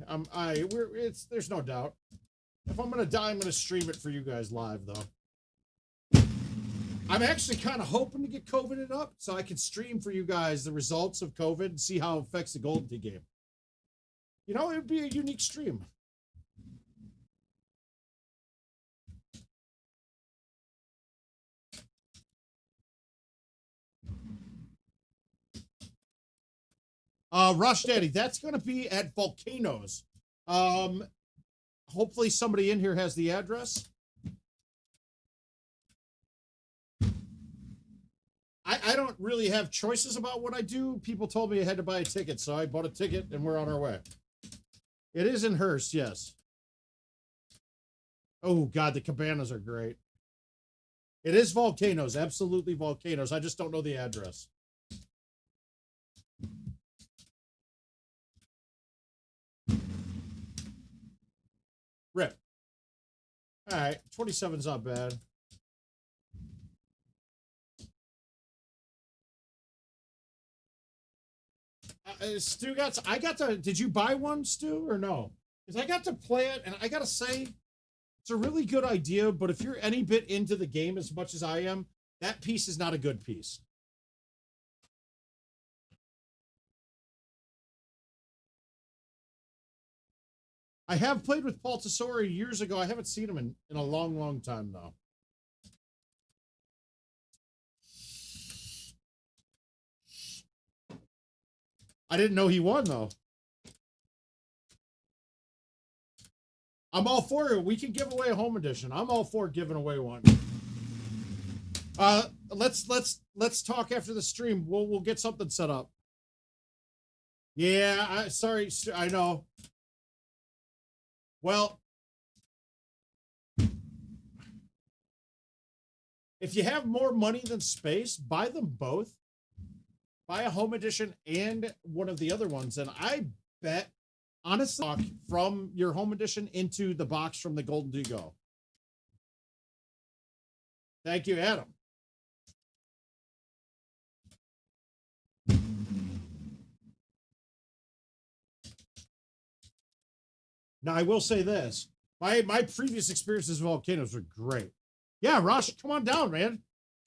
There's no doubt. If I'm gonna die, I'm gonna stream it for you guys live, though. I'm actually kind of hoping to get COVIDed up so I can stream for you guys the results of COVID and see how it affects the Golden Tee game. You know, it would be a unique stream. Rush Daddy, that's going to be at Volcanoes. Hopefully somebody in here has the address. I don't really have choices about what I do. People told me I had to buy a ticket, so I bought a ticket and we're on our way. It is in Hearst, yes. Oh, God, the cabanas are great. It is Volcanoes, absolutely Volcanoes. I just don't know the address. Rip. All right, 27's not bad. Stu I got to, did you buy one, Stu, or no? Because I got to play it, and I got to say, it's a really good idea, but if you're any bit into the game as much as I am, that piece is not a good piece. I have played with Paul Tesori years ago. I haven't seen him in a long, long time, though. I didn't know he won, though. I'm all for it. We can give away a home edition. I'm all for giving away one. Let's talk after the stream. We'll get something set up. Yeah, sorry, I know. Well, if you have more money than space, buy them both. Buy a home edition and one of the other ones, and I bet, honestly, from your home edition into the box from the Golden Tee Go. Thank you, Adam. Now, I will say this. My previous experiences with Volcanoes were great. Yeah, Rosh, come on down, man.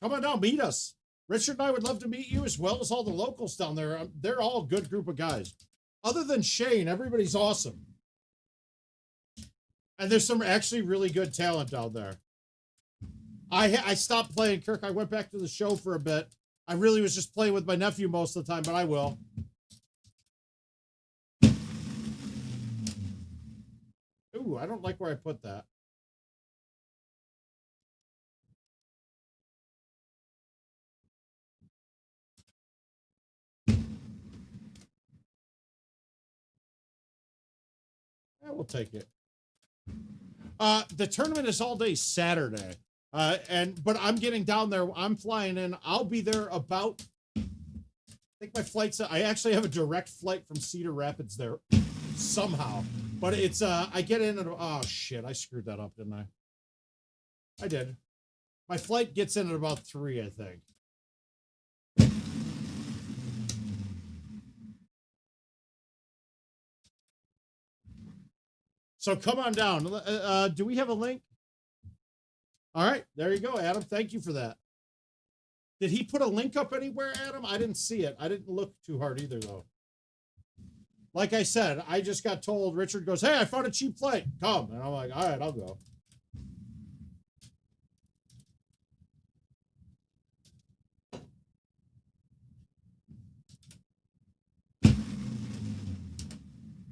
Come on down, meet us. Richard and I would love to meet you, as well as all the locals down there. They're all a good group of guys. Other than Shane, everybody's awesome. And there's some actually really good talent down there. I stopped playing, Kirk. I went back to the show for a bit. I really was just playing with my nephew most of the time, but I will. Ooh, I don't like where I put that. Yeah, we'll take it. The tournament is all day Saturday. But I'm getting down there. I'm flying in. I'll be there about, I think my flight's, I actually have a direct flight from Cedar Rapids there somehow. But it's, I get in and, oh shit, I screwed that up, didn't I? I did. My flight gets in at about 3, I think. So come on down. Do we have a link? All right, there you go, Adam. Thank you for that. Did he put a link up anywhere, Adam? I didn't see it. I didn't look too hard either, though. Like I said, I just got told, Richard goes, hey, I found a cheap flight. Come. And I'm like, all right, I'll go.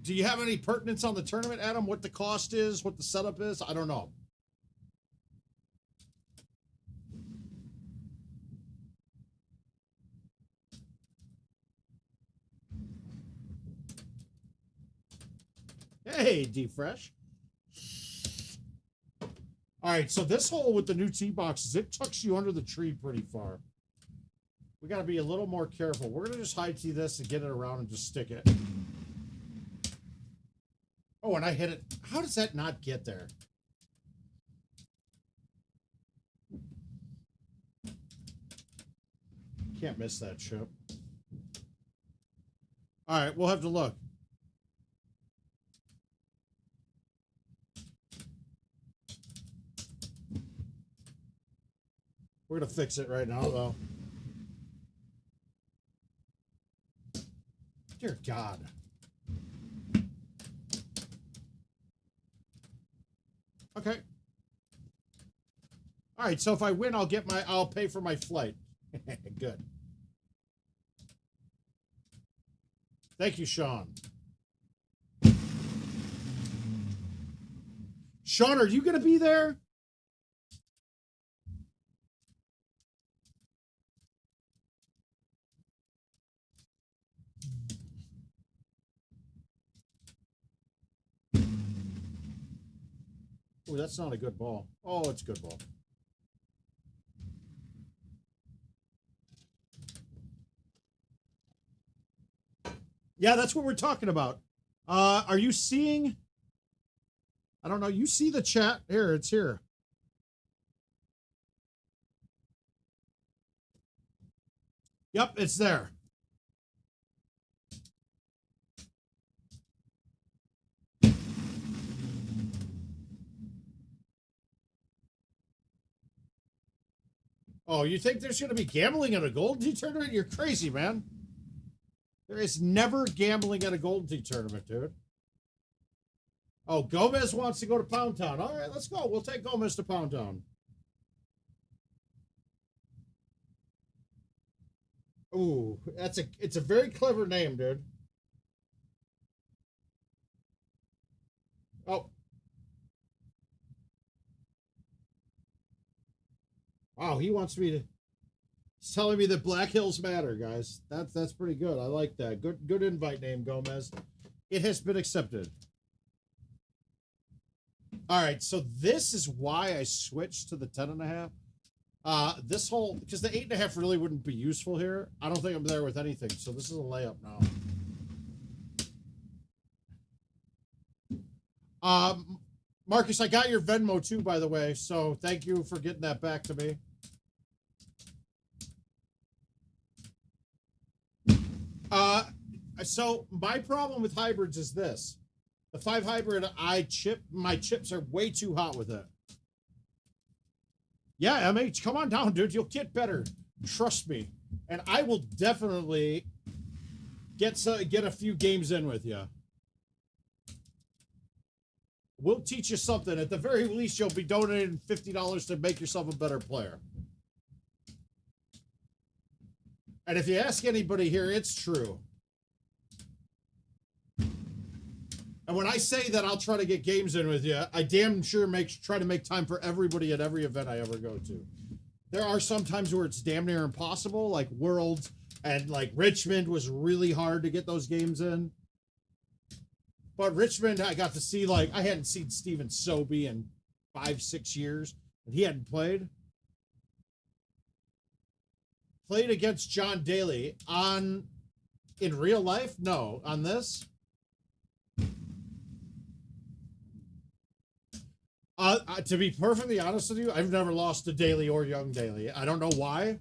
Do you have any pertinence on the tournament, Adam? What the cost is, what the setup is? I don't know. Hey, D-Fresh. All right, so this hole with the new tee boxes, it tucks you under the tree pretty far. We got to be a little more careful. We're going to just high tee this and get it around and just stick it. Oh, and I hit it. How does that not get there? Can't miss that chip. All right, we'll have to look. We're going to fix it right now, though. Dear God. Okay. All right, so if I win, I'll pay for my flight. Good. Thank you, Sean. Sean, are you going to be there? Oh, that's not a good ball. Oh, it's a good ball. Yeah, that's what we're talking about. Are you seeing? I don't know. You see the chat? Here, it's here. Yep, it's there. Oh, you think there's going to be gambling at a Golden Tee tournament? You're crazy, man. There is never gambling at a Golden Tee tournament, dude. Oh, Gomez wants to go to Pound Town. All right, let's go. We'll take Gomez to Pound Town. Ooh, it's a very clever name, dude. Oh. Wow, he wants me to. He's telling me that Black Hills matter, guys. That's pretty good. I like that. Good invite name, Gomez. It has been accepted. All right, so this is why I switched to the 10.5. This whole because the 8.5 really wouldn't be useful here. I don't think I'm there with anything, so this is a layup now. Marcus, I got your Venmo too, by the way. So thank you for getting that back to me. So my problem with hybrids is this. The 5 hybrid, my chips are way too hot with it. Yeah, MH, come on down, dude. You'll get better. Trust me. And I will definitely get a few games in with you. We'll teach you something. At the very least, you'll be donating $50 to make yourself a better player. And if you ask anybody here, it's true. And when I say that I'll try to get games in with you, I damn sure try to make time for everybody at every event I ever go to. There are some times where it's damn near impossible, like Worlds and like Richmond was really hard to get those games in. But Richmond, I got to see, like, I hadn't seen Steven Sobey in 5-6 years, and he hadn't played. Played against John Daly in real life? No. On this? To be perfectly honest with you, I've never lost to Daily or Young Daily. I don't know why.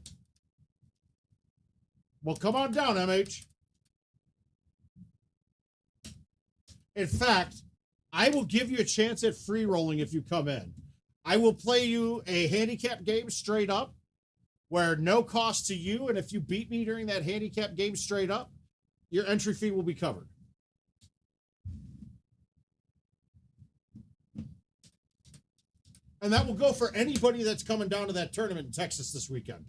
Well, come on down, MH. In fact, I will give you a chance at free rolling if you come in. I will play you a handicap game straight up where no cost to you, and if you beat me during that handicap game straight up, your entry fee will be covered. And that will go for anybody that's coming down to that tournament in Texas this weekend.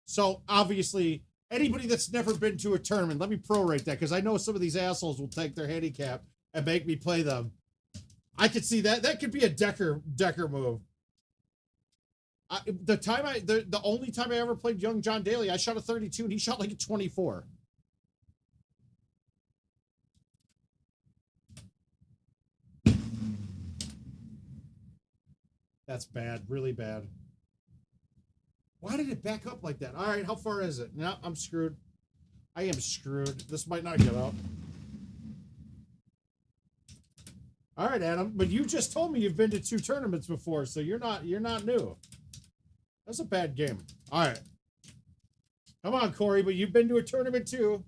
So, obviously, anybody that's never been to a tournament, let me prorate that, because I know some of these assholes will take their handicap and make me play them. I could see that. That could be a Decker move. The only time I ever played Young John Daly, I shot a 32 and he shot like a 24. That's bad, really bad. Why did it back up like that? All right, how far is it? No, I'm screwed. I am screwed. This might not get out. All right, Adam, but you just told me you've been to 2 tournaments before, so you're not new. That's a bad game. All right. Come on, Corey, but you've been to a tournament too.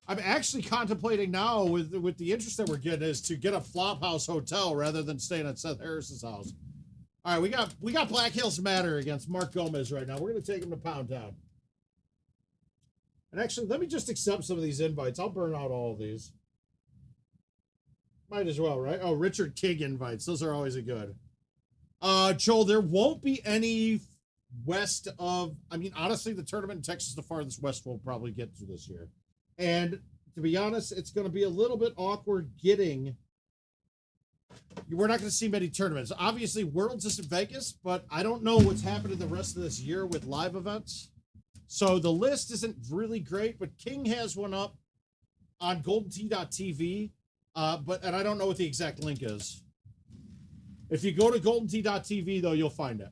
I'm actually contemplating now with the interest that we're getting is to get a Flophouse hotel rather than staying at Seth Harris's house. All right, we got Black Hills Matter against Mark Gomez right now. We're going to take him to Pound Town. And actually, let me just accept some of these invites. I'll burn out all of these. Might as well, right? Oh, Richard King invites. Those are always a good. Joel, there won't be any west of... I mean, honestly, the tournament in Texas, the farthest west we'll probably get to this year. And to be honest, it's going to be a little bit awkward getting... We're not going to see many tournaments. Obviously, Worlds is in Vegas, but I don't know what's happening the rest of this year with live events. So the list isn't really great, but King has one up on GoldenTee.tv. And I don't know what the exact link is. If you go to GoldenTee.tv, though, you'll find it.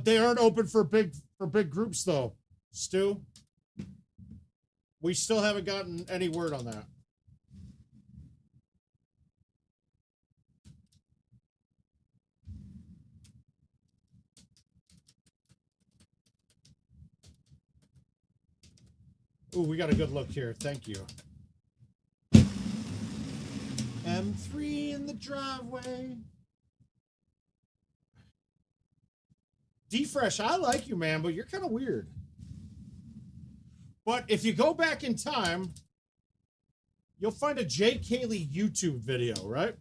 They aren't open for big groups though, Stu. We still haven't gotten any word on that. Ooh, we got a good look here. Thank you. M3 in the driveway. D-Fresh, I like you, man, but you're kind of weird. But if you go back in time, you'll find a Jay Cayley YouTube video, right?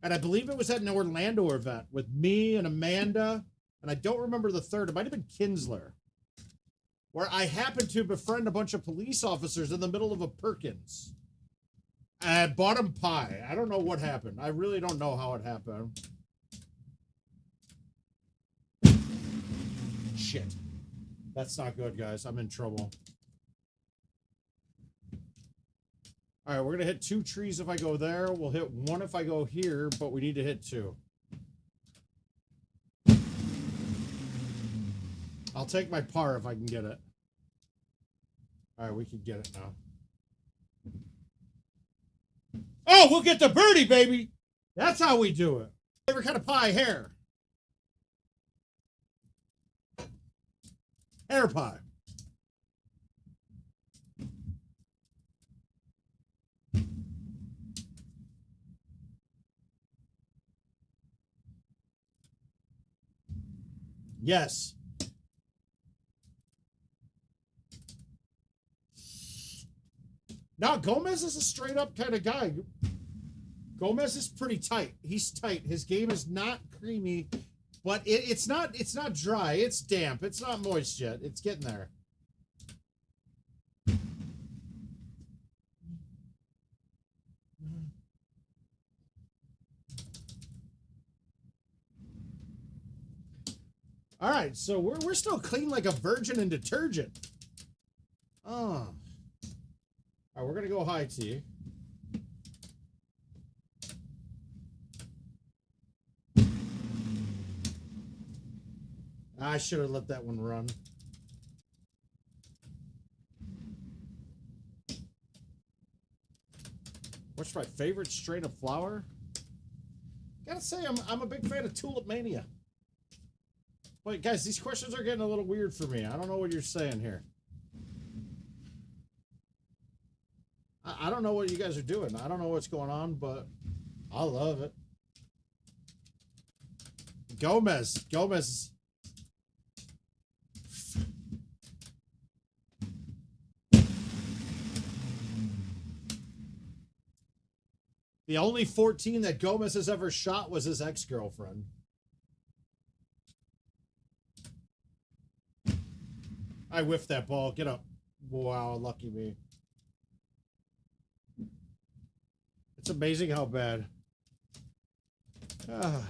And I believe it was at an Orlando event with me and Amanda, and I don't remember the third. It might have been Kinsler, where I happened to befriend a bunch of police officers in the middle of a Perkins. I bought them pie. I don't know what happened. I really don't know how it happened. Shit. That's not good, guys. I'm in trouble. All right, we're going to hit 2 trees if I go there. We'll hit 1 if I go here, but we need to hit 2. I'll take my par if I can get it. All right, we can get it now. Oh, we'll get the birdie, baby. That's how we do it. Favorite kind of pie, hair. Hair pie. Yes. Now, Gomez is a straight up kind of guy. Gomez is pretty tight. He's tight. His game is not creamy, but it's not dry. It's damp. It's not moist yet. It's getting there. All right, so we're still clean like a virgin in detergent. Oh. All right, we're gonna go high tea. I should have let that one run. What's my favorite strain of flower? Gotta say, I'm a big fan of Tulip Mania. Wait, guys, these questions are getting a little weird for me. I don't know what you're saying here. I don't know what you guys are doing. I don't know what's going on, but I love it. Gomez. The only 14 that Gomez has ever shot was his ex-girlfriend. I whiffed that ball. Get up. Wow, lucky me. It's amazing how bad. All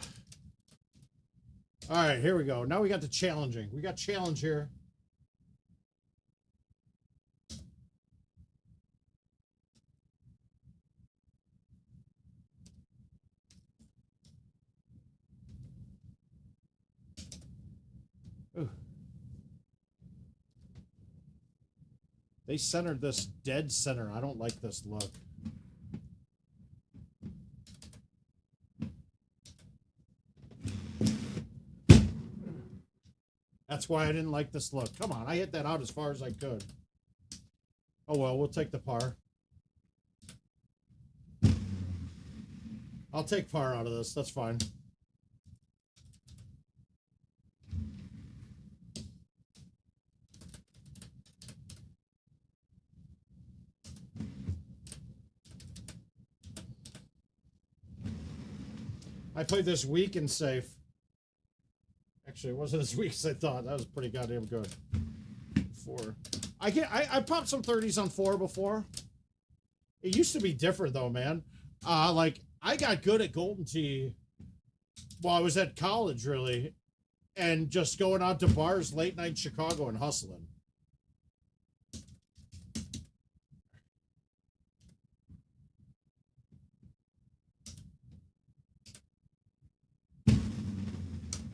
right, here we go. Now we got the challenging. We got challenge here. Ooh. They centered this dead center. I don't like this look. That's why I didn't like this look. Come on, I hit that out as far as I could. Oh well, we'll take the par. I'll take par out of this. That's fine. I played this weak and safe. Actually, it wasn't as weak as I thought. That was pretty goddamn good. 4. I popped some 30s on 4 before. It used to be different though, man. Like I got good at Golden Tee while I was at college, really, and just going out to bars late night in Chicago and hustling.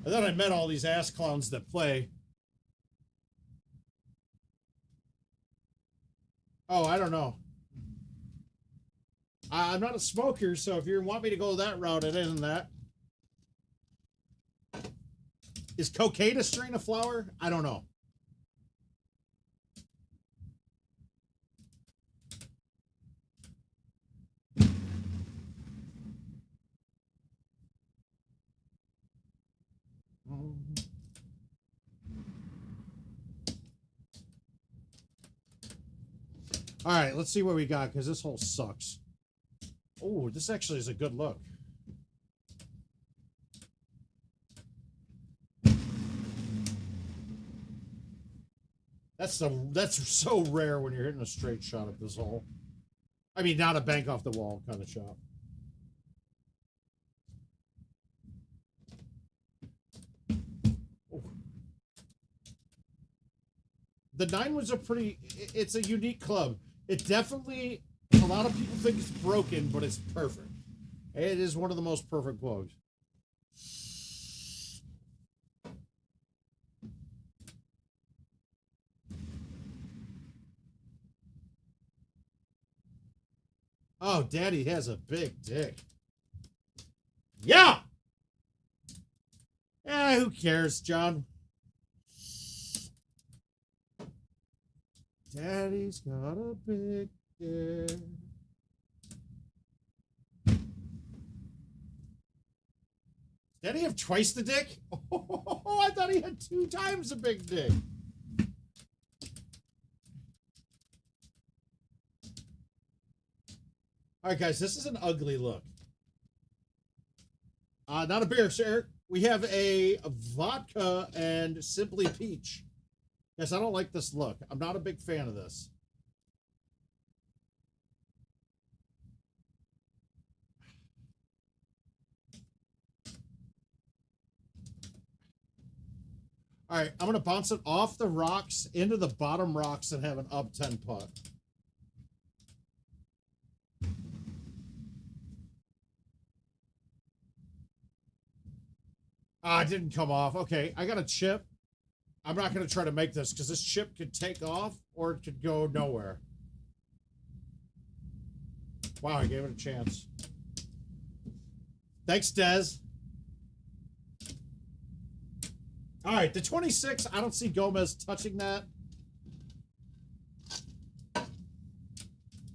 And then I met all these ass clowns that play. Oh, I don't know. I'm not a smoker, so if you want me to go that route, it isn't that. Is cocaine a strain of flower? I don't know. All right, let's see what we got, because this hole sucks. Oh, this actually is a good look. That's so rare when you're hitting a straight shot at this hole. I mean, not a bank off the wall kind of shot. Oh. The 9 was it's a unique club. It definitely, a lot of people think it's broken, but it's perfect. It is one of the most perfect clubs. Oh, Daddy has a big dick. Yeah! Who cares, John? Daddy's got a big dick. Daddy have twice the dick? Oh, I thought he had 2 times the big dick. All right, guys, this is an ugly look. Not a beer, sir. We have a vodka and Simply Peach. Yes, I don't like this look. I'm not a big fan of this. All right, I'm going to bounce it off the rocks into the bottom rocks and have an up 10 putt. Ah, it didn't come off. Okay, I got a chip. I'm not going to try to make this because this chip could take off or it could go nowhere. Wow, I gave it a chance. Thanks, Dez. All right, the 26, I don't see Gomez touching that.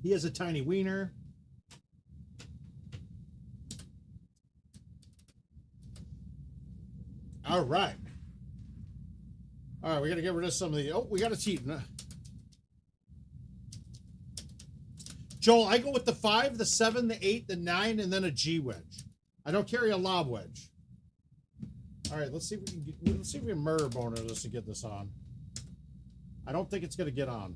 He has a tiny wiener. All right. All right, we got to get rid of some of the... Oh, we got a Teton. Joel, I go with the 5, the 7, the 8, the 9, and then a G wedge. I don't carry a lob wedge. All right, let's see if we can get, let's see if we can murder boner this to get this on. I don't think it's going to get on.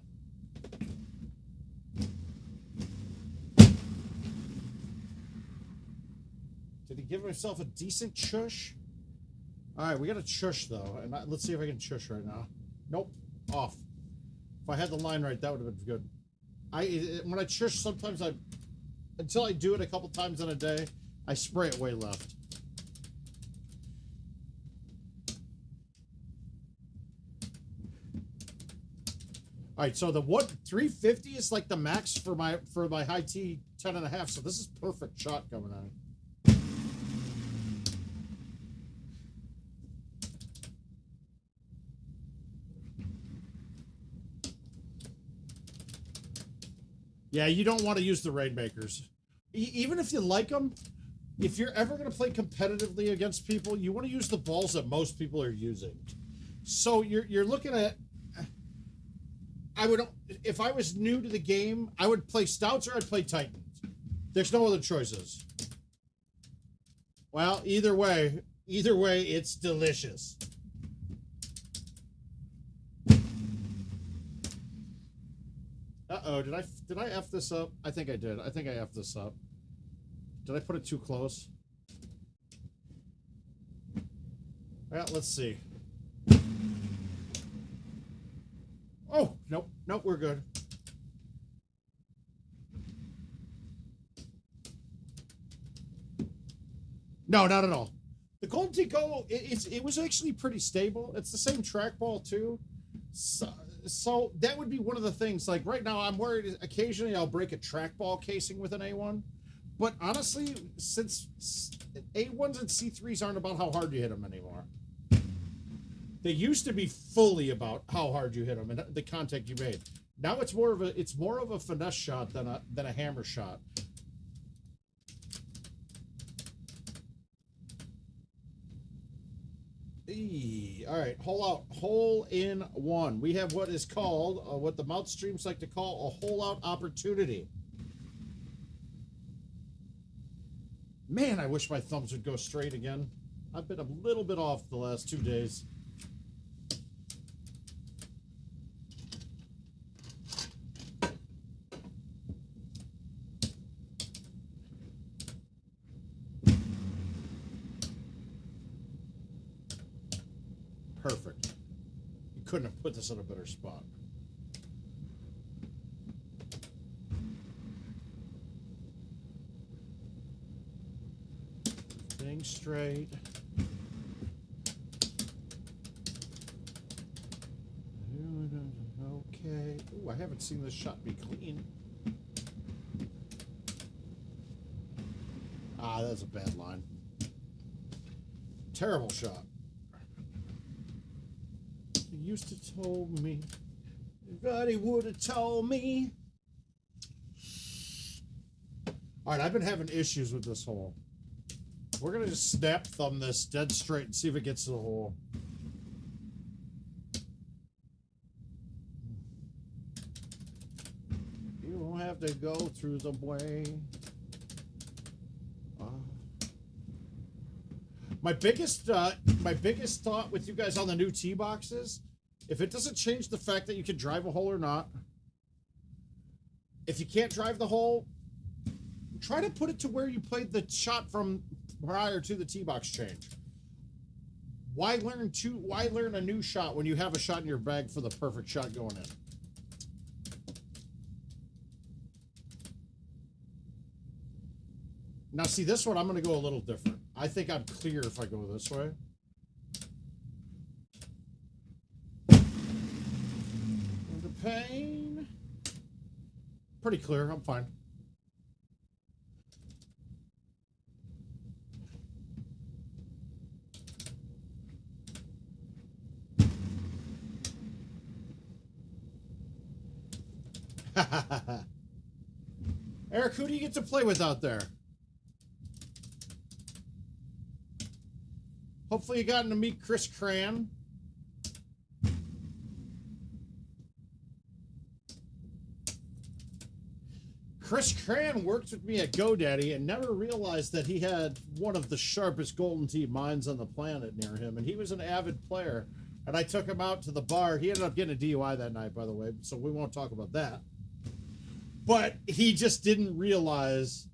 Did he give himself a decent chush? All right, we got a chush though, and let's see if I can chush right now. Nope, off. If I had the line right, that would have been good. When I chush, sometimes until I do it a couple times in a day, I spray it way left. All right, so the 350 is like the max for my high T 10.5. So this is perfect shot coming on. Yeah, you don't want to use the Rainmakers. Even if you like them, if you're ever going to play competitively against people, you want to use the balls that most people are using. So you're looking at... if I was new to the game, I would play Stouts or I'd play Titans. There's no other choices. Well, either way, it's delicious. Uh-oh, did I F this up? I think I did. I think I F this up. Did I put it too close? Well, let's see. Oh, nope, we're good. No, not at all. The Golden Tico, it was actually pretty stable. It's the same trackball too. So that would be one of the things. Like right now, I'm worried occasionally I'll break a trackball casing with an A1. But honestly, since A1s and C3s aren't about how hard you hit them anymore. They used to be fully about how hard you hit them and the contact you made. Now it's more of a finesse shot than a hammer shot. All right, hole in one. We have what is called, what the mouth streams like to call a hole out opportunity. Man, I wish my thumbs would go straight again. I've been a little bit off the last 2 days. Perfect. You couldn't have put this in a better spot. Thing straight. Okay. Ooh, I haven't seen this shot be clean. Ah, that's a bad line. Terrible shot. He used to told me, but he would have told me. All right, I've been having issues with this hole. We're going to just snap thumb this dead straight and see if it gets to the hole. You won't have to go through the way. My biggest thought with you guys on the new tee boxes, if it doesn't change the fact that you can drive a hole or not, if you can't drive the hole, try to put it to where you played the shot from prior to the tee box change. Why learn a new shot when you have a shot in your bag for the perfect shot going in? Now, see, this one, I'm going to go a little different. I think I'm clear if I go this way. The pain. Pretty clear. I'm fine. Eric, who do you get to play with out there? Hopefully you gotten to meet Chris Cran. Chris Cran worked with me at GoDaddy and never realized that he had one of the sharpest Golden Tee mines on the planet near him. And he was an avid player. And I took him out to the bar. He ended up getting a DUI that night, by the way, so we won't talk about that. But he just didn't realize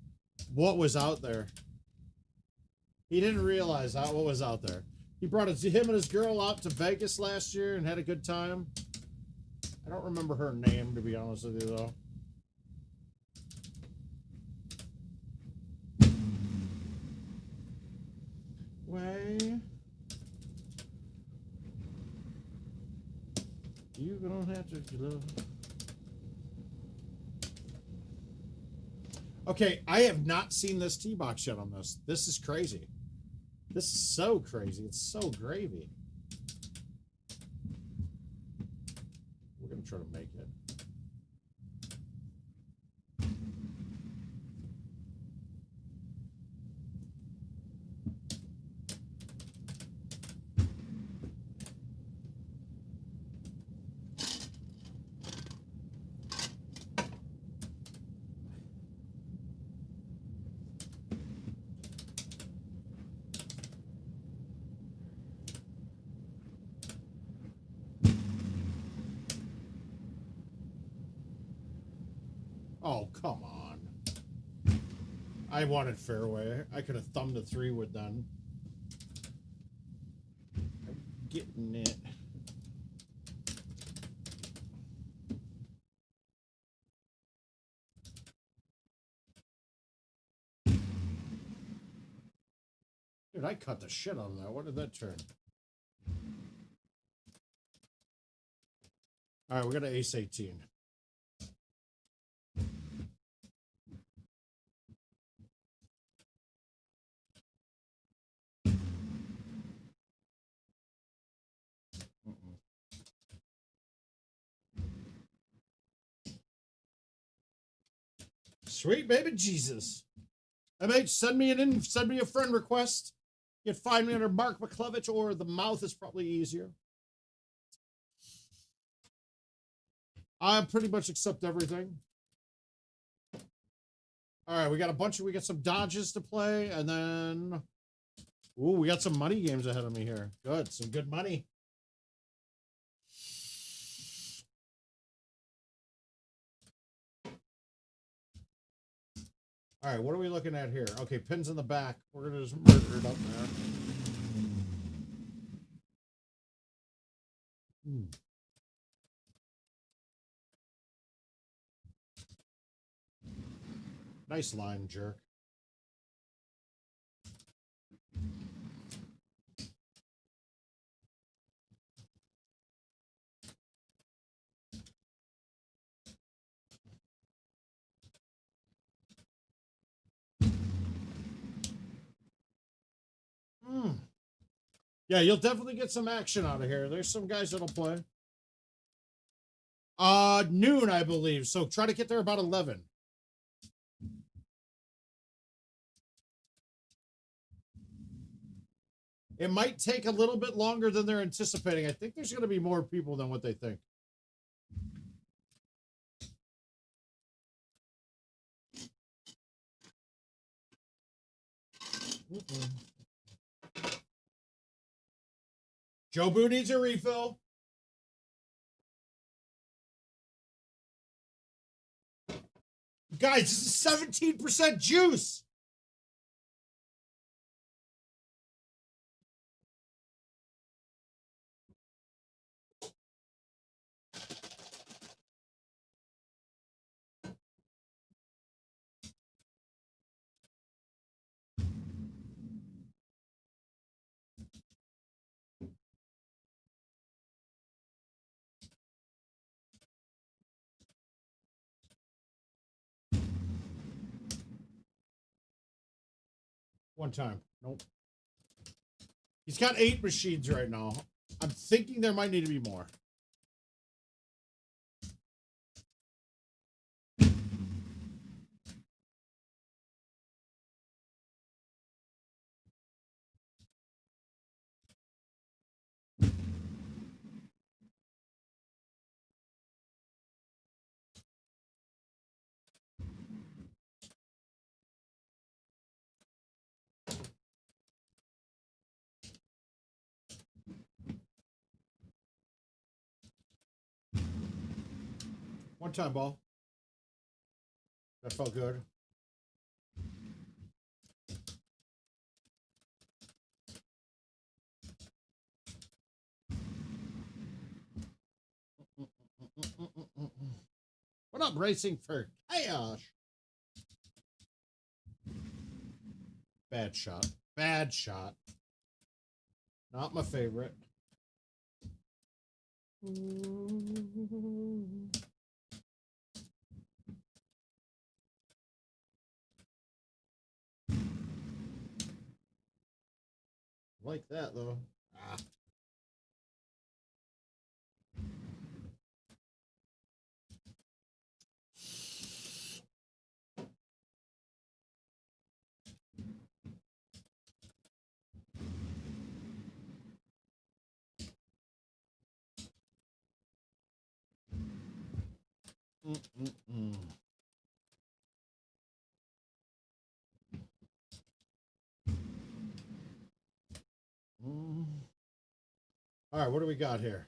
what was out there. He didn't realize what was out there. He brought him and his girl out to Vegas last year and had a good time. I don't remember her name, to be honest with you, though. Way. You don't have to love. Okay, I have not seen this tee box yet on this. This is crazy. This is so crazy. It's so gravy. We're going to try to make it. Oh, come on. I wanted fairway. I could have thumbed a 3-wood then. I'm getting it. Dude, I cut the shit out of that. What did that turn? All right, we got an ace 18. Sweet baby Jesus. MH, send me a friend request. You can find me under Mark McClevich, or the mouth is probably easier. I pretty much accept everything. All right, we got some dodges to play, and then ooh, we got some money games ahead of me here. Good, some good money. All right, what are we looking at here? Okay, pins in the back. We're going to just murder it up there. Nice line, jerk. Yeah, you'll definitely get some action out of here. There's some guys that'll play. Noon, I believe. So try to get there about 11. It might take a little bit longer than they're anticipating. I think there's going to be more people than what they think. Joe Boo needs a refill. Guys, this is 17% juice. One time. Nope. He's got 8 machines right now. I'm thinking there might need to be more. One time, ball. That felt good. What up, Racing for Chaos? Bad shot. Bad shot. Not my favorite. Like that, though. Ah. All right, what do we got here?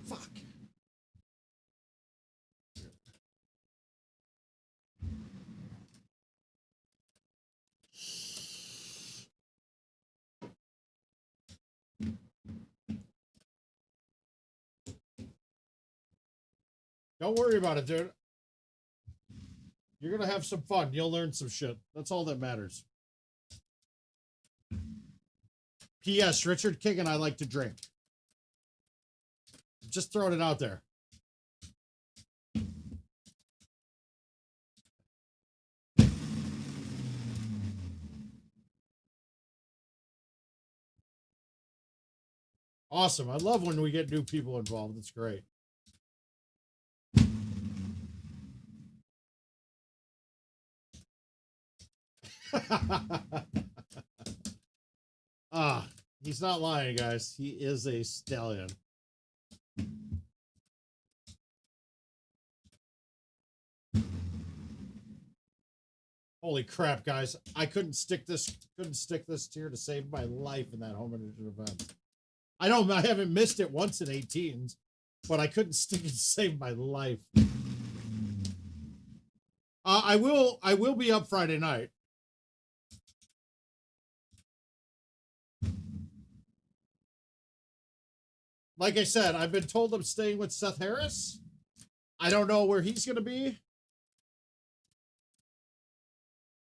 Fuck. Don't worry about it, dude. You're going to have some fun. You'll learn some shit. That's all that matters. P.S. Richard King and I like to drink. Just throwing it out there. Awesome. I love when we get new people involved. It's great. He's not lying, guys. He is a stallion. Holy crap, guys. I couldn't stick this tier to save my life in that home edition event. I know I haven't missed it once in 18s, but I couldn't stick it to save my life. I will be up Friday night. Like I said, I've been told I'm staying with Seth Harris. I don't know where he's going to be.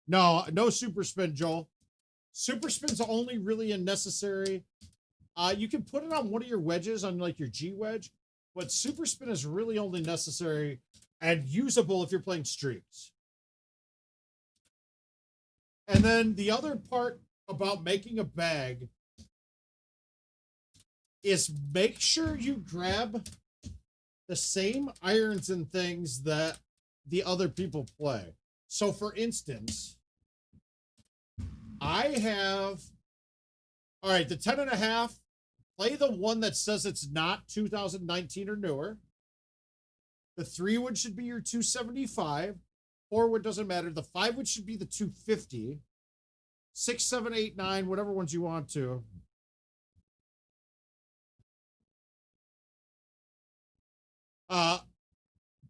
No super spin, Joel. Super spin's only really unnecessary. You can put it on one of your wedges, on like your G wedge, but super spin is really only necessary and usable if you're playing streaks. And then the other part about making a bag is make sure you grab the same irons and things that the other people play. So for instance, I have, all right, the 10.5, play the one that says it's not 2019 or newer. The 3 wood should be your 275. 4 wood doesn't matter. The 5 wood should be the 250. 6, 7, 8, 9, whatever ones you want to.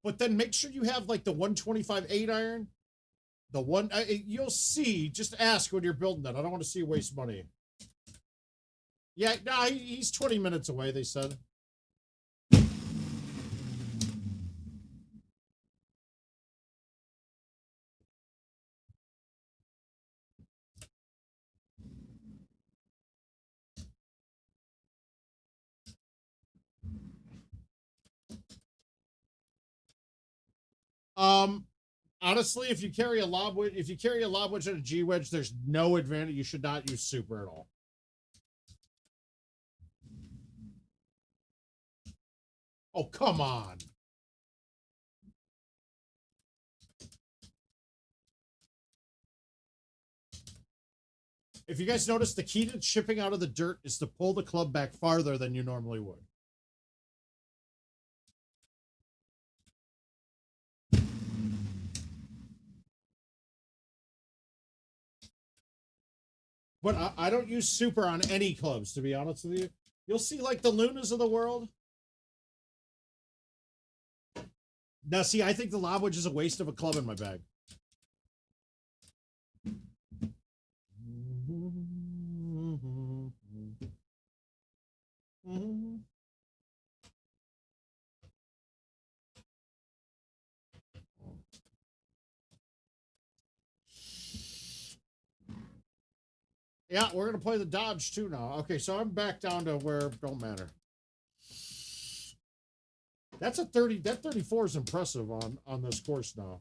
But then make sure you have like the 125 8 iron. The one, you'll see, just ask when you're building that. I don't want to see you waste money. Yeah, nah, he's 20 minutes away, they said. Honestly, if you carry a lob wedge, and a G wedge, there's no advantage. You should not use super at all. Oh, come on. If you guys notice, the key to chipping out of the dirt is to pull the club back farther than you normally would. But I don't use super on any clubs, to be honest with you. You'll see, like, the Lunas of the world. Now, see, I think the lob wedge is a waste of a club in my bag. Yeah, we're going to play the dodge, too, now. Okay, so I'm back down to where it don't matter. That's a 30. That 34 is impressive on this course now.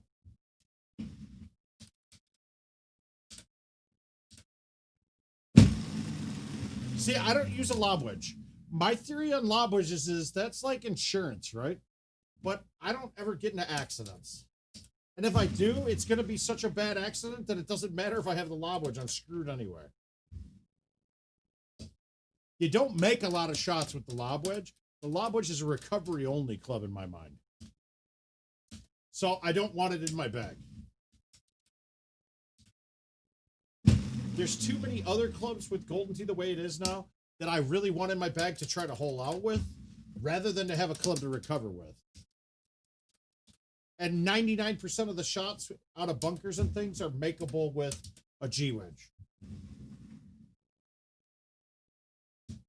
See, I don't use a lob wedge. My theory on lob wedges is that's like insurance, right? But I don't ever get into accidents. And if I do, it's going to be such a bad accident that it doesn't matter if I have the lob wedge. I'm screwed anyway. You don't make a lot of shots with the lob wedge. The lob wedge is a recovery-only club in my mind. So I don't want it in my bag. There's too many other clubs with Golden Tee the way it is now that I really want in my bag to try to hole out with, rather than to have a club to recover with. And 99% of the shots out of bunkers and things are makeable with a G wedge.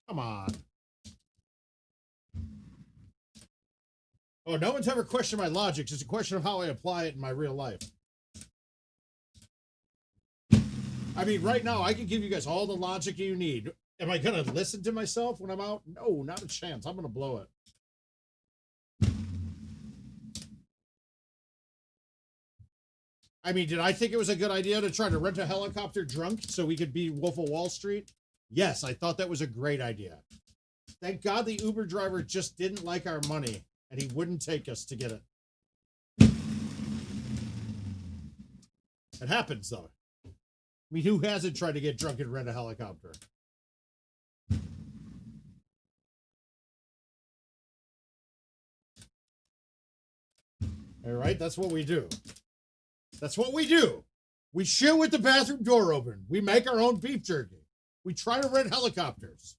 Come on. Oh, no one's ever questioned my logic. It's a question of how I apply it in my real life. I mean, right now, I can give you guys all the logic you need. Am I going to listen to myself when I'm out? No, not a chance. I'm going to blow it. I mean, did I think it was a good idea to try to rent a helicopter drunk so we could be Wolf of Wall Street? Yes, I thought that was a great idea. Thank God the Uber driver just didn't like our money, and he wouldn't take us to get it. It happens, though. I mean, who hasn't tried to get drunk and rent a helicopter? All right, that's what we do. That's what we do. We chill with the bathroom door open. We make our own beef jerky. We try to rent helicopters.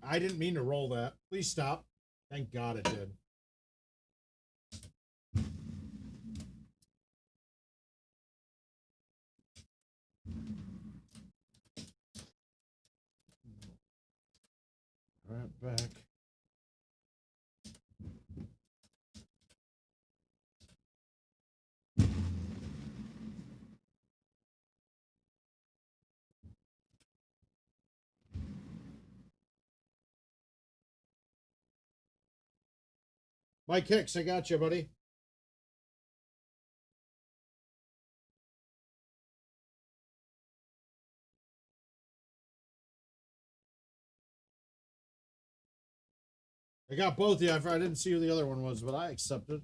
I didn't mean to roll that. Please stop. Thank God it did. Right back. Mike Hicks, I got you, buddy. I got both of you. I didn't see who the other one was, but I accepted.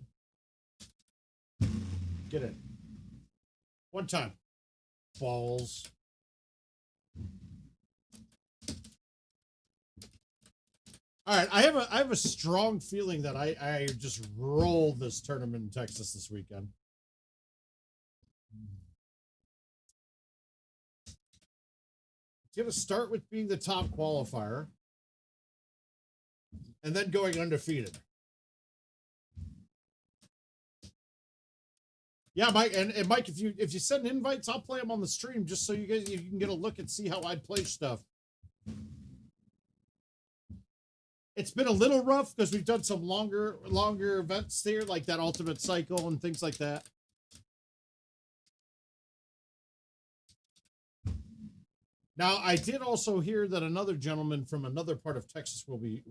Get it. One time. Balls. All right, I have a strong feeling that I just rolled this tournament in Texas this weekend. It's going to start with being the top qualifier, and then going undefeated. Yeah, Mike, and Mike, if you send invites, I'll play them on the stream just so you can get a look and see how I'd play stuff. It's been a little rough because we've done some longer events here, like that Ultimate Cycle and things like that. Now, I did also hear that another gentleman from another part of Texas will be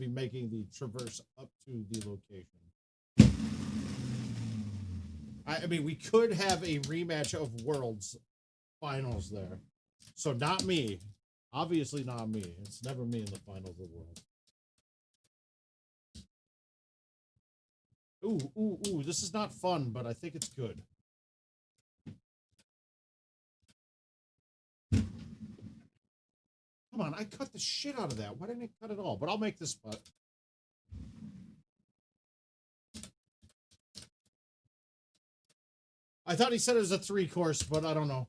making the traverse up to the location. I mean, we could have a rematch of Worlds finals there. So not me. Obviously not me. It's never me in the finals of the world. Ooh, this is not fun, but I think it's good. Come on, I cut the shit out of that. Why didn't I cut it all? But I'll make this putt. I thought he said it was a 3-course, but I don't know.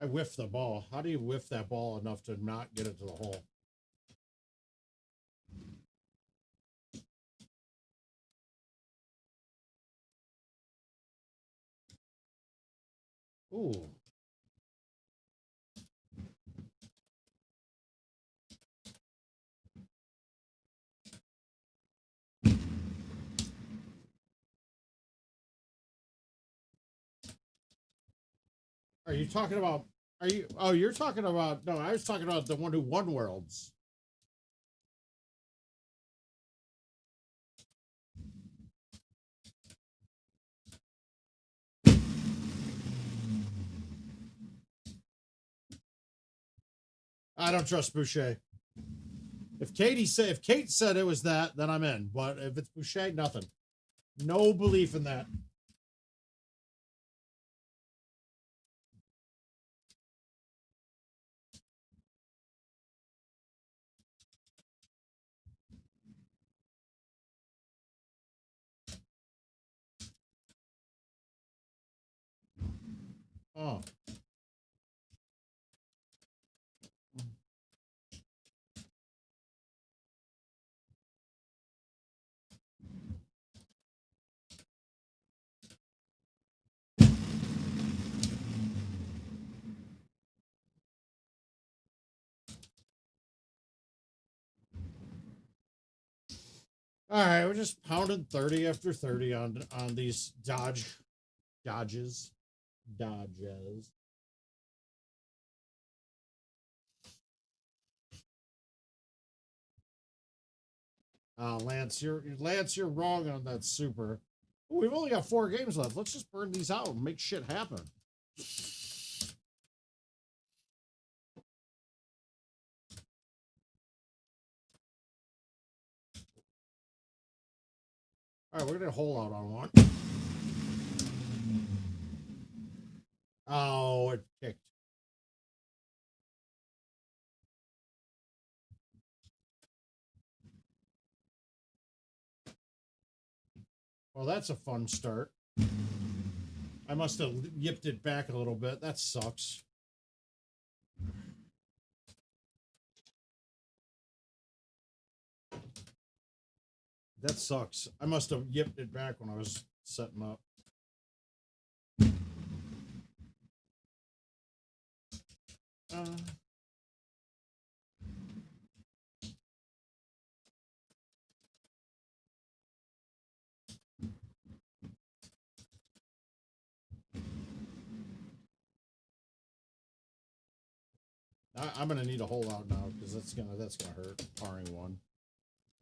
I whiffed the ball. How do you whiff that ball enough to not get it to the hole? Ooh. Are you talking about, you're talking about, no, I was talking about the one who won Worlds. I don't trust Boucher. If Kate said it was that, then I'm in. But if it's Boucher, nothing. No belief in that. Oh. All right, we're just pounding 30 after 30 on these dodges. Lance, you're wrong on that super. Ooh, we've only got 4 games left. Let's just burn these out and make shit happen. All right, we're gonna hole out on one. Oh, it kicked. Well, that's a fun start. I must have yipped it back a little bit. That sucks. That sucks. I must have yipped it back when I was setting up. I'm gonna need a hole out now because that's gonna hurt. Parring one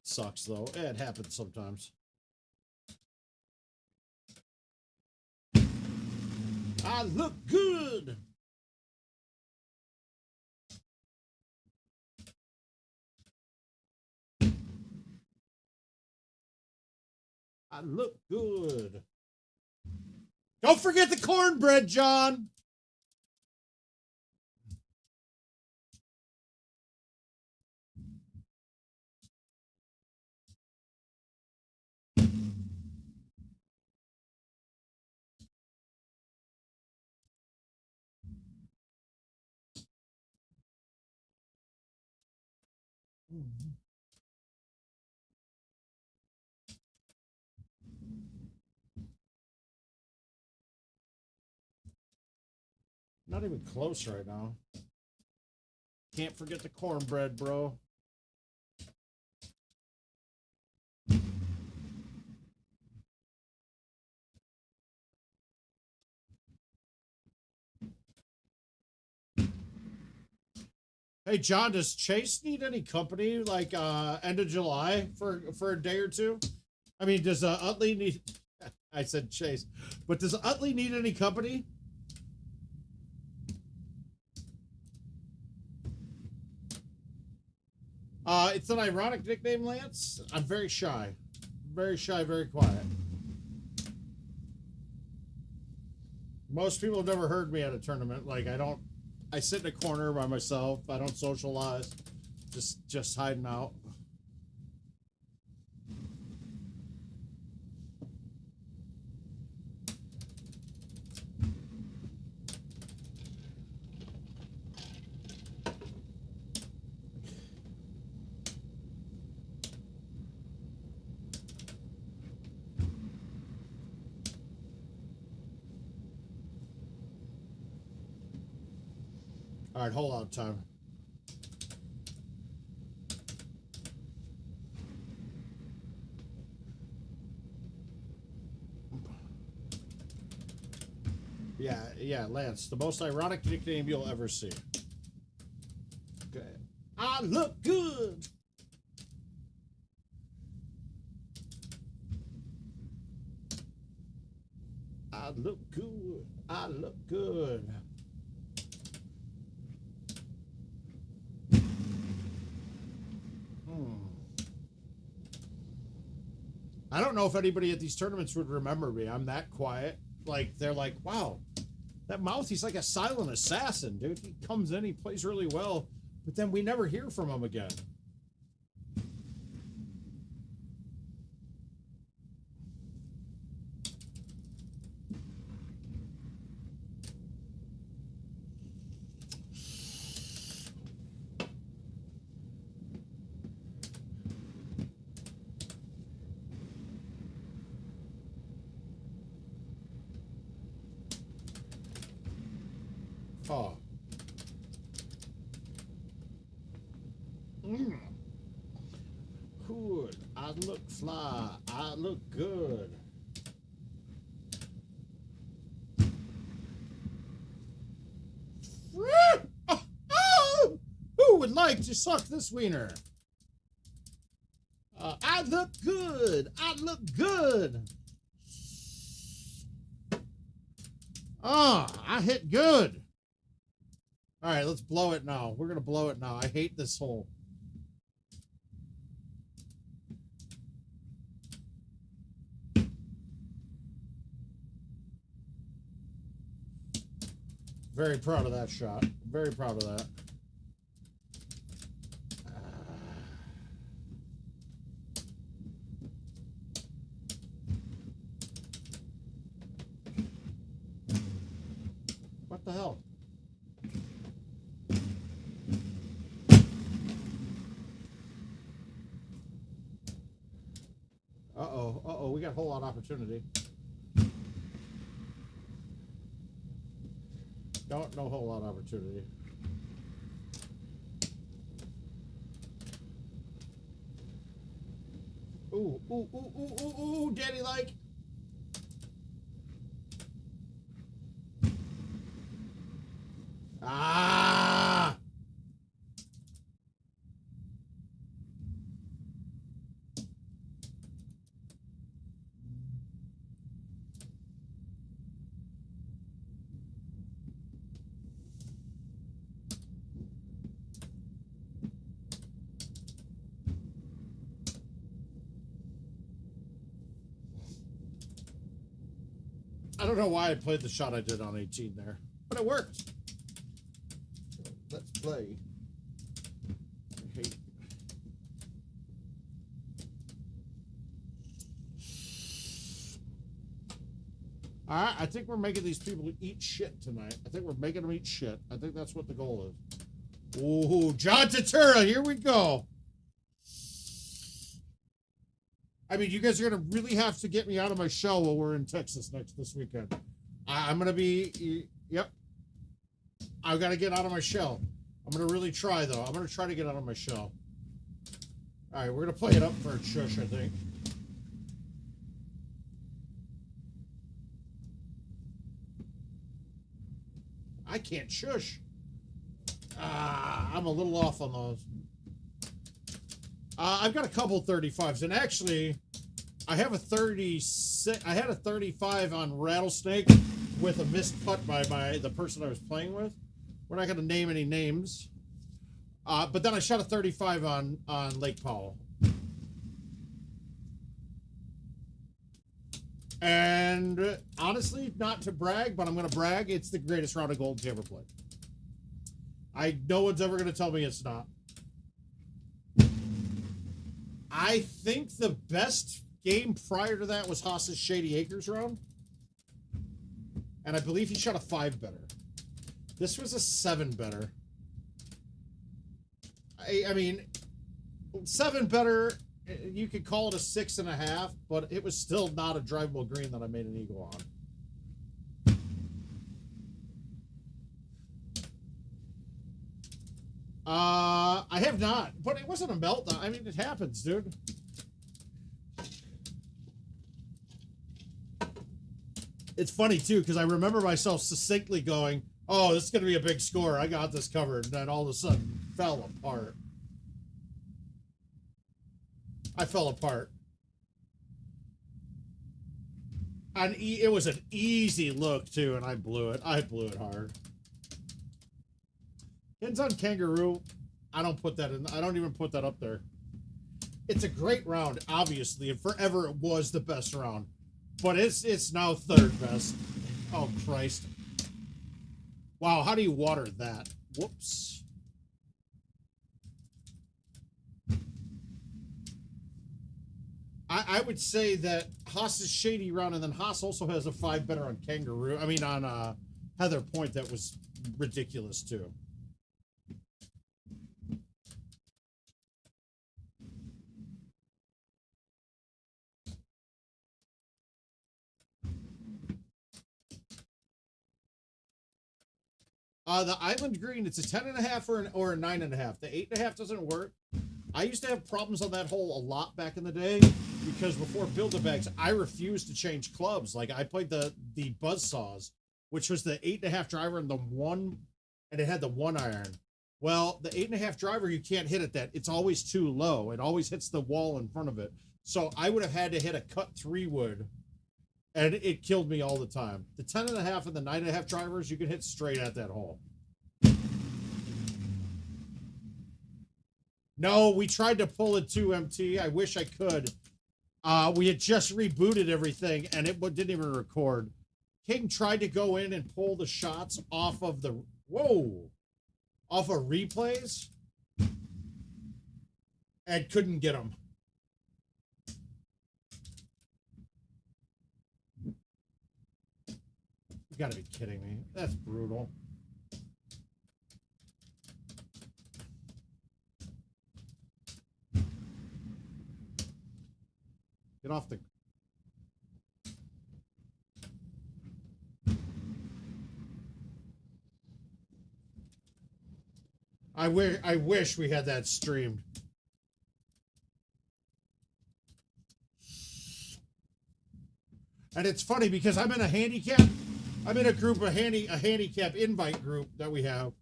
sucks though. It happens sometimes. I look good. I look good. Don't forget the cornbread, John. Not even close right now. Can't forget the cornbread, bro. Hey John, does Chase need any company like end of July for a day or two? I mean, does Utley need? I said Chase, but does Utley need any company? It's an ironic nickname, Lance. I'm very shy, very quiet. Most people have never heard me at a tournament. Like I sit in a corner by myself. I don't socialize. Just hiding out. All right, hold on, time. Yeah, Lance, the most ironic nickname you'll ever see. Okay. I look good. I look good. I look good. I don't know if anybody at these tournaments would remember me. I'm that quiet. Like, they're like, wow, that mouth, he's like a silent assassin, dude. He comes in, he plays really well, but then we never hear from him again. Oh. Good. I look fly. I look good. Who would like to suck this wiener? I look good. I look good. I hit good. All right, let's blow it now. We're going to blow it now. I hate this hole. Very proud of that shot. Very proud of that. What the hell? Uh-oh, we got a whole lot of opportunity. No whole lot of opportunity. Ooh, daddy like. Ah! I don't know why I played the shot I did on 18 there, but it worked. Let's play. I hate. All right, I think we're making these people eat shit tonight. I think we're making them eat shit. I think that's what the goal is. Ooh, John Tatura, here we go. I mean, you guys are going to really have to get me out of my shell while we're in Texas this weekend. I'm going to be, yep. I've got to get out of my shell. I'm going to really try, though. I'm going to try to get out of my shell. All right, we're going to play it up for a shush, I think. I can't shush. I'm a little off on those. I've got a couple 35s, and actually, I have a 36. I had a 35 on Rattlesnake with a missed putt by the person I was playing with. We're not going to name any names. But then I shot a 35 on Lake Powell. And honestly, not to brag, but I'm going to brag. It's the greatest round of golds ever played. No one's ever going to tell me it's not. I think the best game prior to that was Haas's Shady Acres round. And I believe he shot a 5 better. This was a 7 better. I mean, 7 better, you could call it a 6.5, but it was still not a drivable green that I made an eagle on. I have not, but it wasn't a meltdown. I mean, it happens, dude. It's funny, too, because I remember myself succinctly going, oh, this is going to be a big score. I got this covered. And then all of a sudden, fell apart. I fell apart. And it was an easy look, too, and I blew it. I blew it hard. Hens on Kangaroo, I don't put that in. I don't even put that up there. It's a great round, obviously, and forever it was the best round. But it's now 3rd best. Oh, Christ. Wow, how do you water that? Whoops. I would say that Haas is Shady round, and then Haas also has a 5 better on Kangaroo. I mean, on Heather Point, that was ridiculous, too. The Island Green, it's a 10.5 or a 9.5. The 8.5 doesn't work. I used to have problems on that hole a lot back in the day because before Build-A-Bags, I refused to change clubs. Like, I played the Buzzsaws, which was the 8.5 driver and and it had the 1 iron. Well, the 8.5 driver, you can't hit it that. It's always too low. It always hits the wall in front of it. So I would have had to hit a cut 3 wood, and it killed me all the time. The 10.5 and the 9.5 drivers, you can hit straight at that hole. No, we tried to pull it 2MT. I wish I could. We had just rebooted everything, and it didn't even record. King tried to go in and pull the shots off of the... Whoa! Off of replays. And couldn't get them. You gotta be kidding me. That's brutal. Get off the... I wish we had that streamed. And it's funny because I'm in a handicap. I'm in a group of a handicap invite group that we have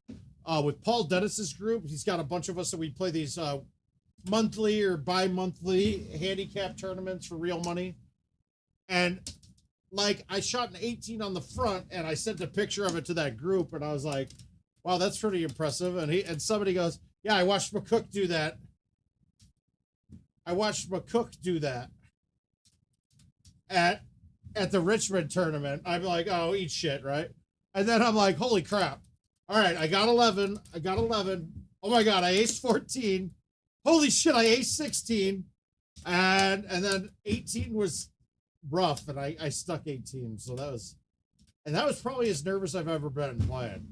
with Paul Dennis's group. He's got a bunch of us that we play these monthly or bi-monthly handicap tournaments for real money. And like I shot an 18 on the front and I sent a picture of it to that group and I was like, wow, that's pretty impressive. And somebody goes, yeah, I watched McCook do that. I watched McCook do that at the Richmond tournament. I'm like, oh, eat shit, right? And then I'm like, holy crap. All right, I got 11. Oh my God, I aced 14. Holy shit, I aced 16. And then 18 was rough, and I stuck 18. So that was probably as nervous I've ever been playing.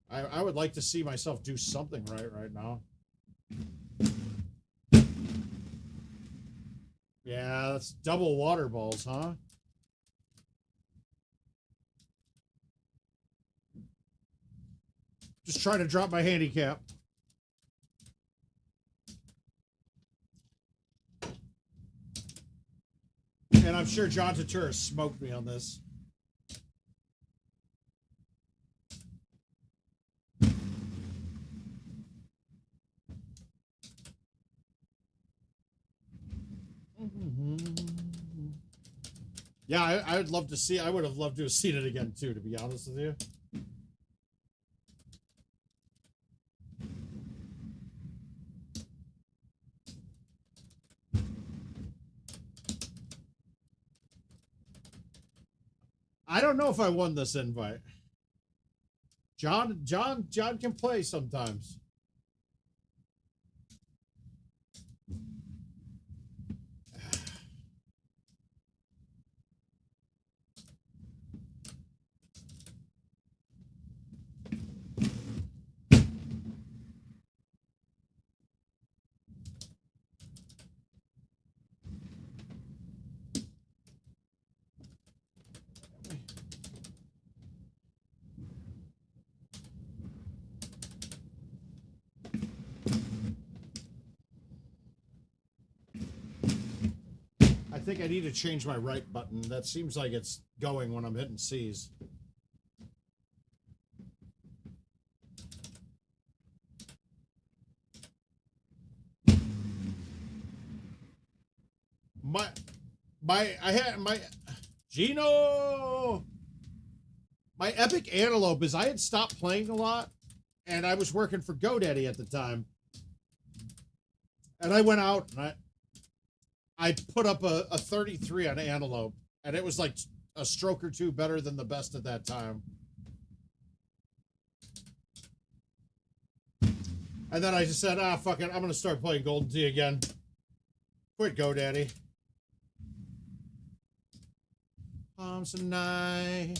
I would like to see myself do something right now. Yeah, that's double water balls, huh? Just trying to drop my handicap. And I'm sure John Turturro smoked me on this. Yeah, I would love to see. I would have loved to have seen it again too, to be honest with you. I don't know if I won this invite. John can play sometimes. I think I need to change my right button. That seems like it's going when I'm hitting C's. My Gino. My epic antelope is I had stopped playing a lot, and I was working for GoDaddy at the time, and I went out and I put up a 33 on antelope, and it was like a stroke or two better than the best at that time. And then I just said, fuck it, I'm gonna start playing Golden Tee again. Quit GoDaddy. Tonight,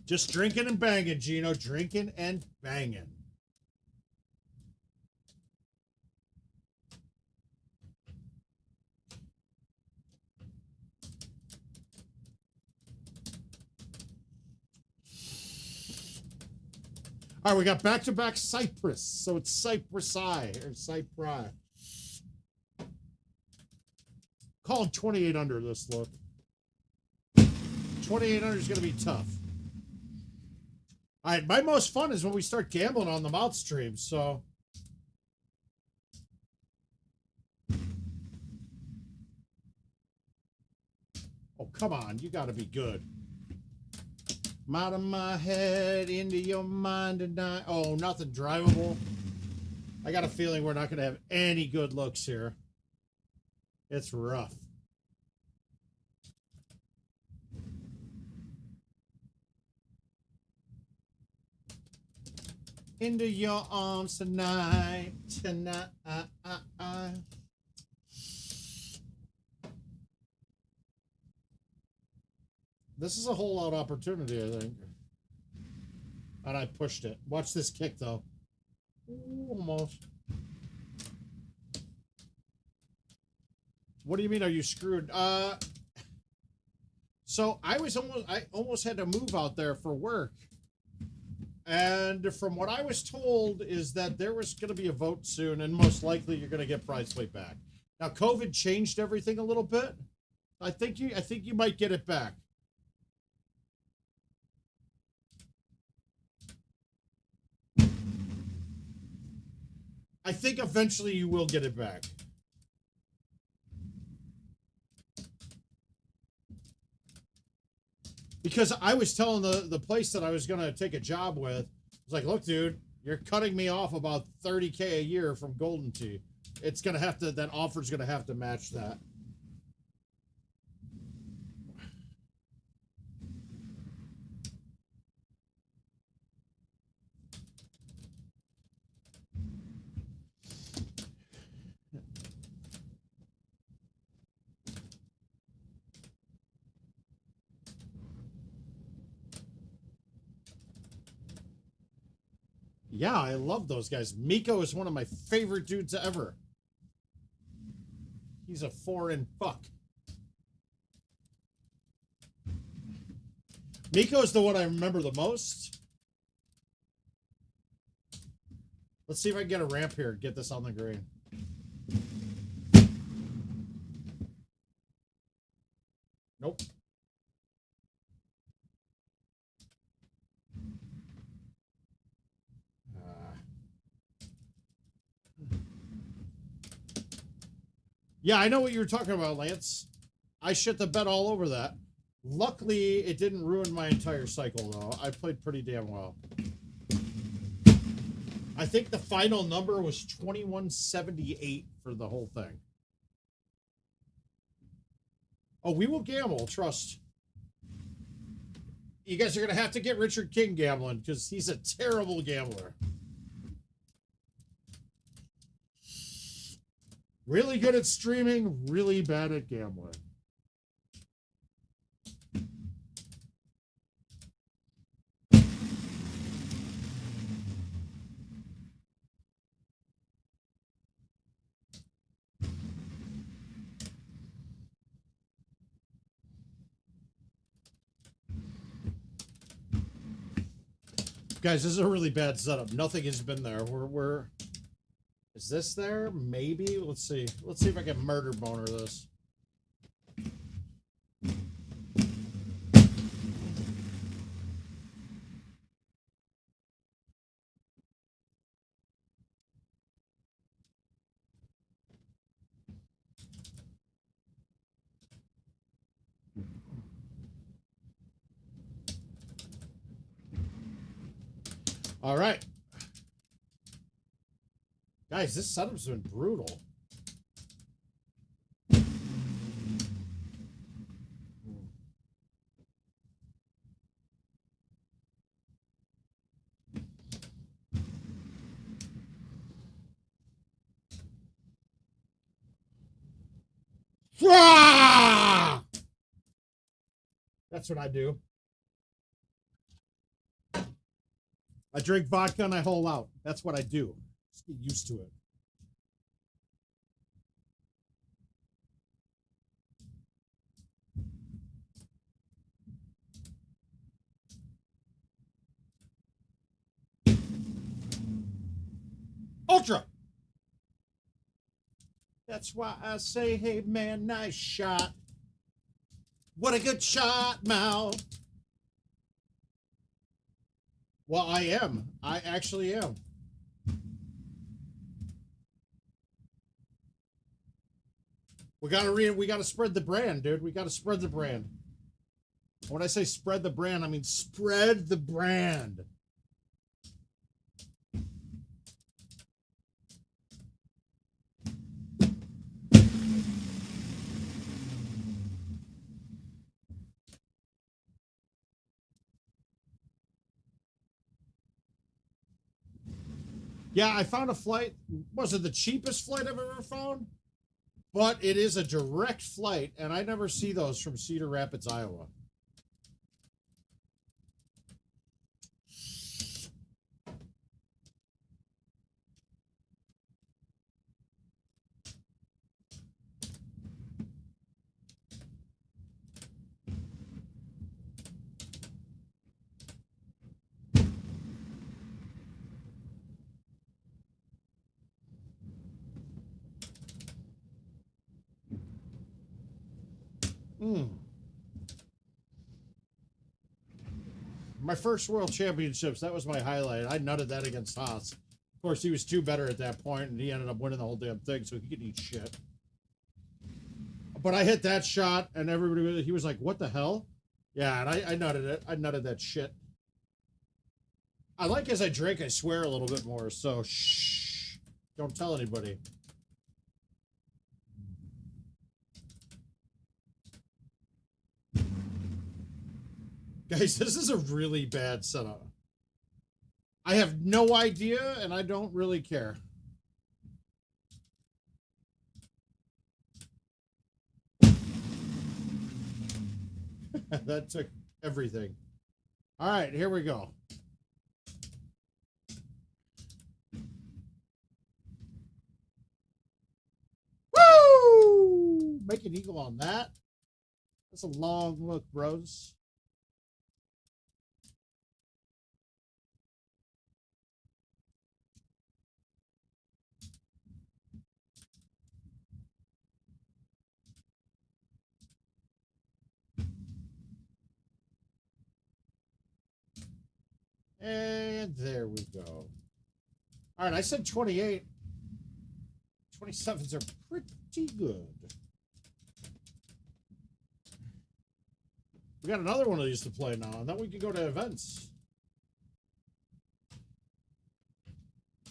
just drinking and banging, Gino. Drinking and banging. All right, we got back-to-back Cypress, so it's Cypress-I, or Cypri. Calling 28 under this look. 28 under is going to be tough. All right, my most fun is when we start gambling on the mouth streams, so... Oh, come on, you got to be good. I'm out of my head, into your mind tonight. Oh, nothing drivable. I got a feeling we're not going to have any good looks here. It's rough. Into your arms tonight, tonight. This is a whole lot of opportunity, I think. And I pushed it. Watch this kick, though. Ooh, almost. What do you mean, are you screwed? So I almost had to move out there for work. And from what I was told is that there was going to be a vote soon, and most likely you're going to get prize plate back. Now, COVID changed everything a little bit. I think you might get it back. I think eventually you will get it back. Because I was telling the place that I was going to take a job with, I was like, look, dude, you're cutting me off about $30K a year from Golden Tee. It's going to have to, that offer's going to have to match that. Yeah, I love those guys. Miko is one of my favorite dudes ever. He's a foreign fuck. Miko is the one I remember the most. Let's see if I can get a ramp here and get this on the green. Nope. Yeah, I know what you were talking about, Lance. I shit the bed all over that. Luckily, it didn't ruin my entire cycle, though. I played pretty damn well. I think the final number was 2178 for the whole thing. Oh, we will gamble, trust. You guys are going to have to get Richard King gambling because he's a terrible gambler. Really good at streaming, really bad at gambling. Guys, this is a really bad setup. Nothing has been there. We're is this there? Maybe. Let's see. Let's see if I can murder boner this. All right. Guys, this setup's been brutal. That's what I do. I drink vodka and I hole out. That's what I do. Just get used to it. Ultra. That's why I say, hey man, nice shot. What a good shot, Mal. Well, I am. I actually am. We gotta spread the brand, dude. We gotta spread the brand. When I say spread the brand, I mean spread the brand. Yeah, I found a flight. Wasn't the cheapest flight I've ever found, but it is a direct flight, and I never see those from Cedar Rapids, Iowa. My first World Championships, that was my highlight. I nutted that against Haas. Of course, he was too better at that point, and he ended up winning the whole damn thing, so he could eat shit. But I hit that shot, and everybody, he was like, what the hell? Yeah, and I nutted it. I nutted that shit. I like as I drink, I swear a little bit more, so shh. Don't tell anybody. Guys, this is a really bad setup. I have no idea, and I don't really care. That took everything. All right, here we go. make an eagle on that. That's a long look, bros. And there we go. All right, I said 28. 27s are pretty good. We got another one of these to play now, and then we can go to events.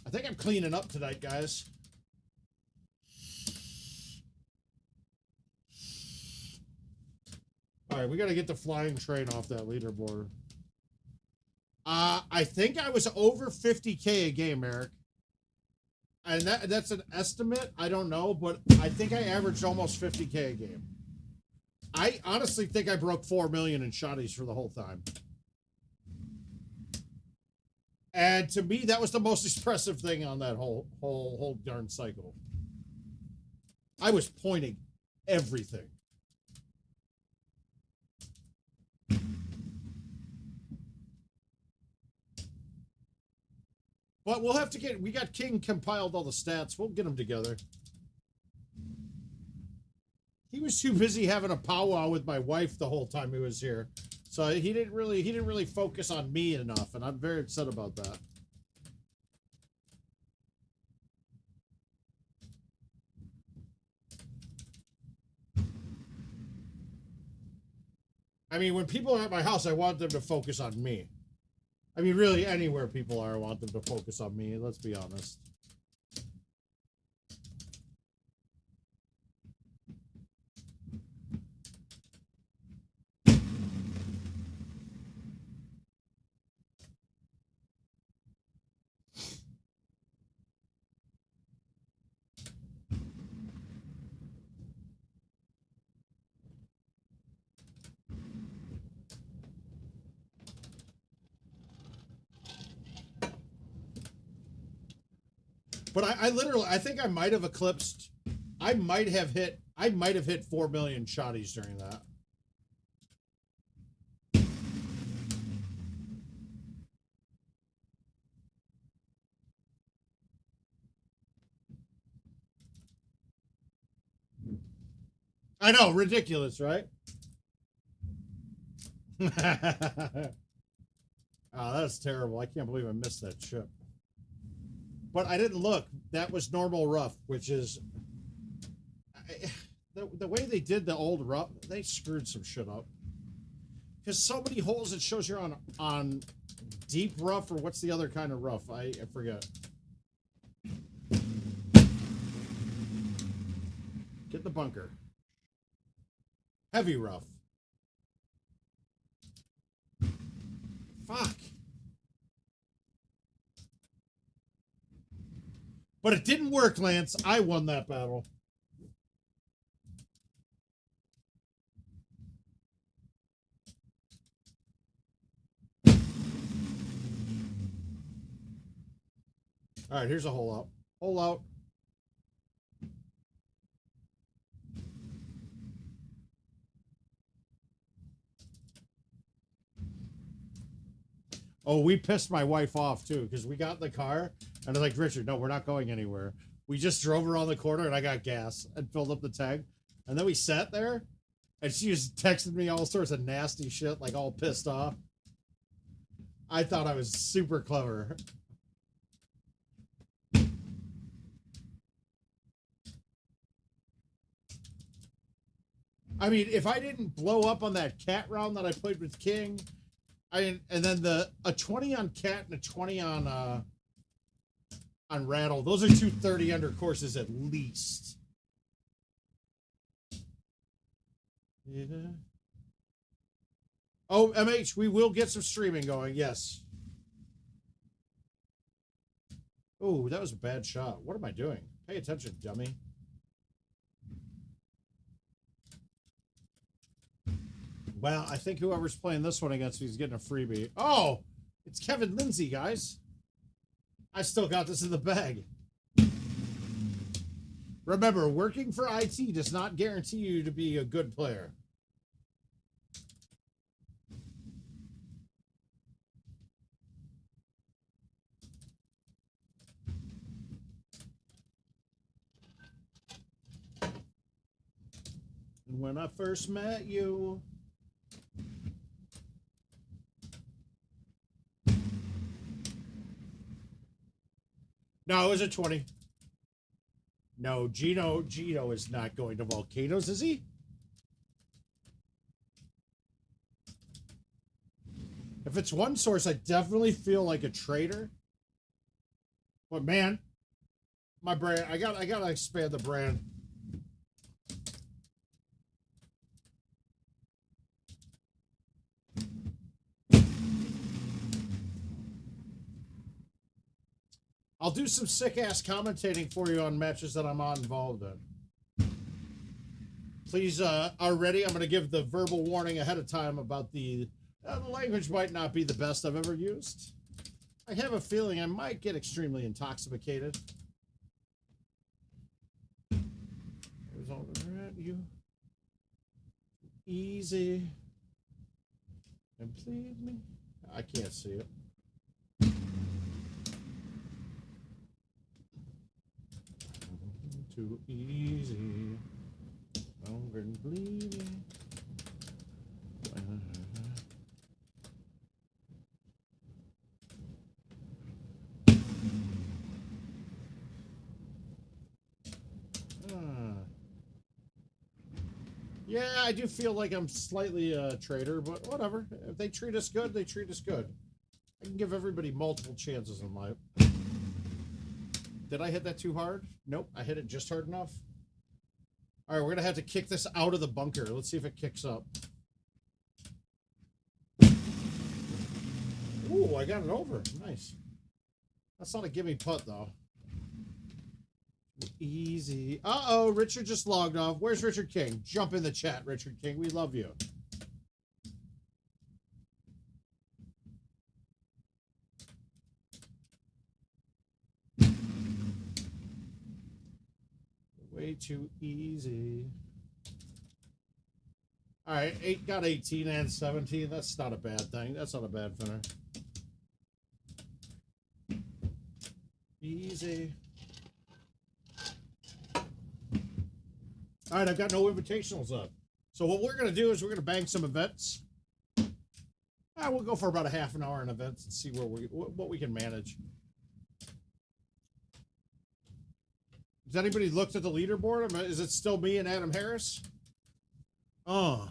I think I'm cleaning up tonight, guys. All right, we got to get the flying train off that leaderboard. I think I was over 50K a game, Eric. And that's an estimate. I don't know, but I think I averaged almost 50K a game. I honestly think I broke 4 million in shotties for the whole time. And to me, that was the most expressive thing on that whole darn cycle. I was pointing everything. But we'll have to get, we got King compiled all the stats. We'll get them together. He was too busy having a powwow with my wife the whole time he was here. So he didn't really focus on me enough, and I'm very upset about that. I mean, when people are at my house, I want them to focus on me. I mean, really, anywhere people are, I want them to focus on me. Let's be honest. But I think I might have eclipsed, I might have hit 4 million shotties during that. I know, ridiculous, right? Oh, that's terrible. I can't believe I missed that chip. But I didn't look. That was normal rough, which is... the way they did the old rough, they screwed some shit up. Because so many holes, it shows you're on deep rough, or what's the other kind of rough? I forget. Get the bunker. Heavy rough. Fuck. But it didn't work, Lance. I won that battle. All right, here's a hole out. Hole out. Oh, we pissed my wife off, too, because we got in the car, and I was like, Richard, no, we're not going anywhere. We just drove around the corner, and I got gas and filled up the tank. And then we sat there, and she just texted me all sorts of nasty shit, like all pissed off. I thought I was super clever. I mean, if I didn't blow up on that cat round that I played with King... and then a 20 on cat and a 20 on rattle. Those are 230 under courses at least. Yeah. Oh, MH, we will get some streaming going. Yes. Oh, that was a bad shot. What am I doing? Pay attention, dummy. Well, I think whoever's playing this one against me is getting a freebie. Oh, it's Kevin Lindsay, guys. I still got this in the bag. Remember, working for IT does not guarantee you to be a good player. And when I first met you... No, it was a 20. No, Gino is not going to volcanoes, is he? If it's one source, I definitely feel like a traitor. But man, my brand, I gotta expand the brand. I'll do some sick-ass commentating for you on matches that I'm not involved in. Please, already, I'm going to give the verbal warning ahead of time about the language might not be the best I've ever used. I have a feeling I might get extremely intoxicated. There's all around you. Easy. And please me. I can't see it. Too easy. Longer and bleeding. Yeah, I do feel like I'm slightly a traitor, but whatever. If they treat us good, they treat us good. I can give everybody multiple chances in life. Did I hit that too hard? Nope, I hit it just hard enough. All right, we're going to have to kick this out of the bunker. Let's see if it kicks up. Ooh, I got it over. Nice. That's not a gimme putt, though. Easy. Uh-oh, Richard just logged off. Where's Richard King? Jump in the chat, Richard King. We love you. Way too easy. All right, got 18 and 17. That's not a bad thing. That's not a bad finish. Easy. All right, I've got no invitationals up. So what we're going to do is we're going to bang some events. We'll go for about a half an hour in events and see what we can manage. Has anybody looked at the leaderboard? Is it still me and Adam Harris? You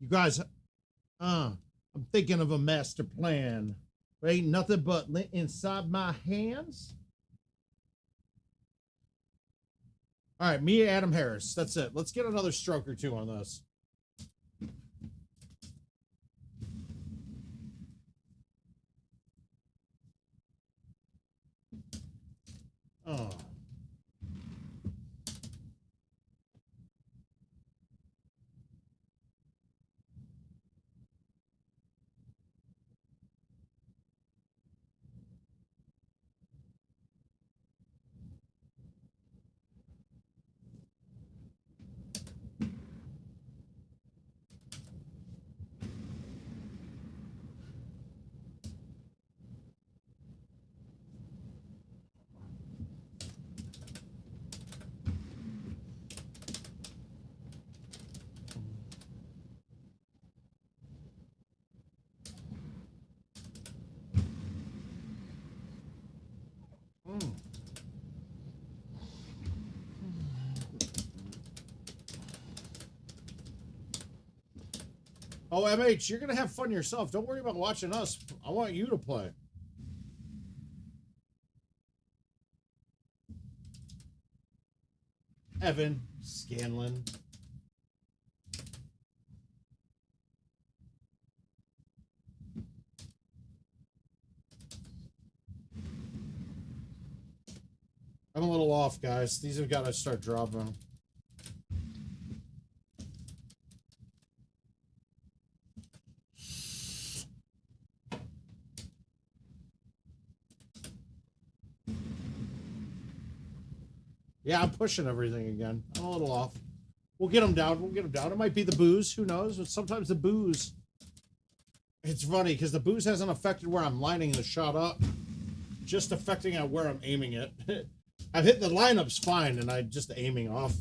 guys, I'm thinking of a master plan. There ain't nothing but lint inside my hands. All right, me and Adam Harris. That's it. Let's get another stroke or two on this. Oh. Oh, MH, you're going to have fun yourself. Don't worry about watching us. I want you to play. Evan Scanlon. I'm a little off, guys. These have got to start dropping. Yeah, I'm pushing everything again. I'm a little off. We'll get them down. We'll get them down. It might be the booze. Who knows? But sometimes the booze. It's funny because the booze hasn't affected where I'm lining the shot up. Just affecting at where I'm aiming it. I've hit the lineups fine, and I'm just aiming off.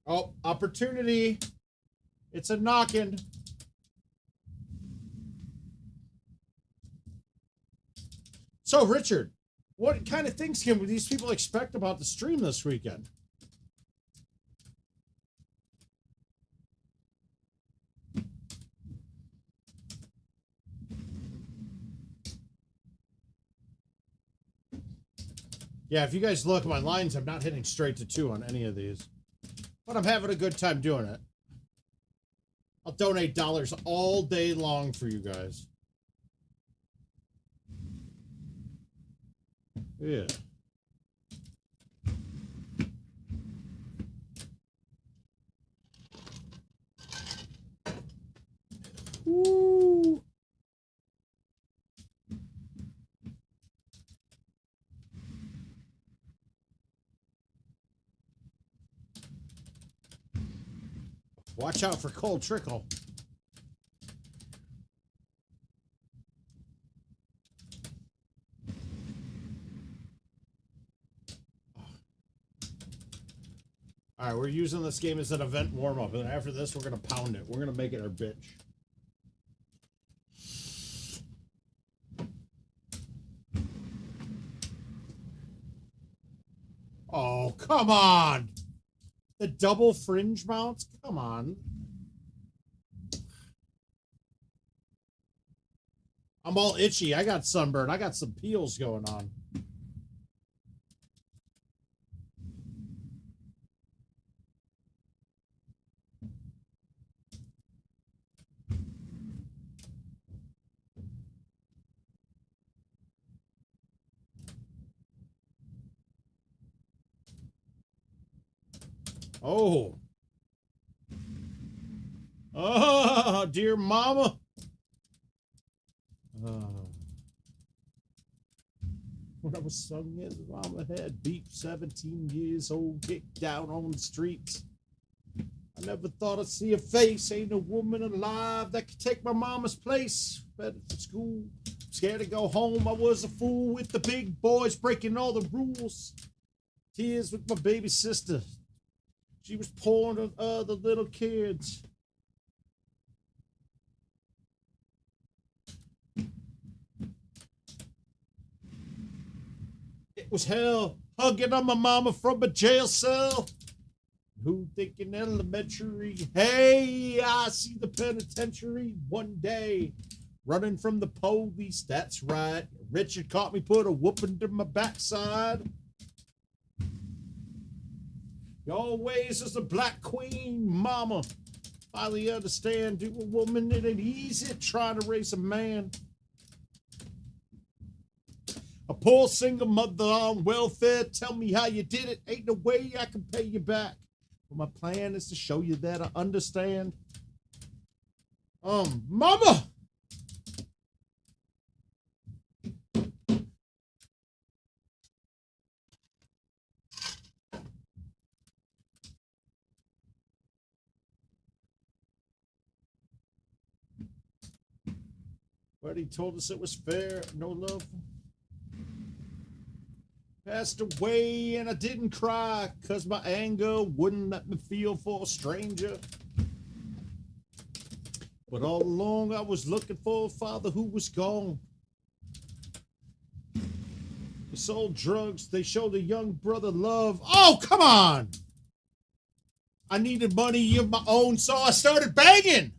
Oh, opportunity. It's a knocking. So, Richard, what kind of things can these people expect about the stream this weekend? Yeah, if you guys look at my lines, I'm not hitting straight to 2 on any of these. But I'm having a good time doing it. I'll donate dollars all day long for you guys. Yeah. Woo. Watch out for cold trickle. All right, we're using this game as an event warm-up, and after this, we're going to pound it. We're going to make it our bitch. Oh, come on! The double fringe mounts? Come on. I'm all itchy. I got sunburn. I got some peels going on. Oh. Oh, dear mama. When I was sung as mama had beef, 17 years old, kicked down on the streets. I never thought I'd see a face. Ain't a woman alive that could take my mama's place. Better to school, scared to go home. I was a fool with the big boys breaking all the rules. Tears with my baby sister. She was pouring on other little kids. It was hell, hugging on my mama from a jail cell. Who thinking elementary? Hey, I see the penitentiary one day. Running from the police, that's right. Richard caught me, put a whooping to my backside. You always is a black queen, mama. Finally understand, to a woman, it ain't easy trying to raise a man. A poor single mother on welfare, tell me how you did it. Ain't no way I can pay you back. But my plan is to show you that I understand. Mama! But he told us it was fair, no love. Passed away and I didn't cry, 'cause my anger wouldn't let me feel for a stranger. But all along I was looking for a father who was gone. They sold drugs, they showed a young brother love. Oh, come on! I needed money of my own, so I started banging!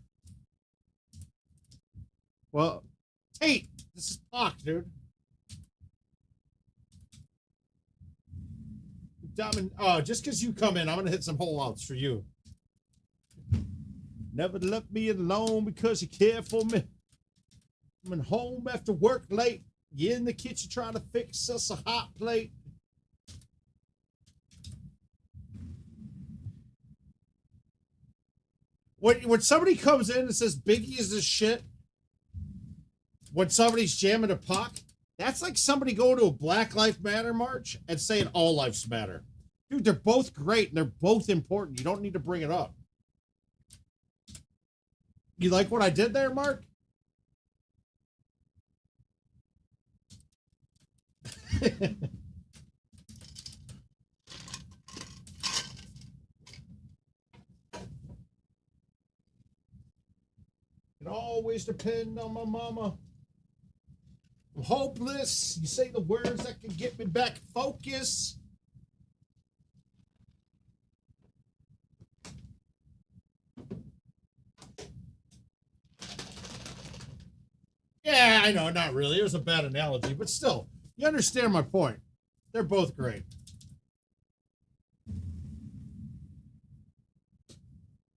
Well, Tate, this is Hawk, dude. Diamond, just because you come in, I'm going to hit some hole outs for you. Never left me alone because you care for me. I'm home after work late. You're in the kitchen trying to fix us a hot plate. When somebody comes in and says Biggie is this shit, when somebody's jamming a puck, that's like somebody going to a Black Lives Matter march and saying all lives matter. Dude, they're both great and they're both important. You don't need to bring it up. You like what I did there, Mark? It always depend on my mama. I'm hopeless. You say the words that can get me back focus. Yeah, I know, not really. It was a bad analogy, but still, you understand my point. They're both great.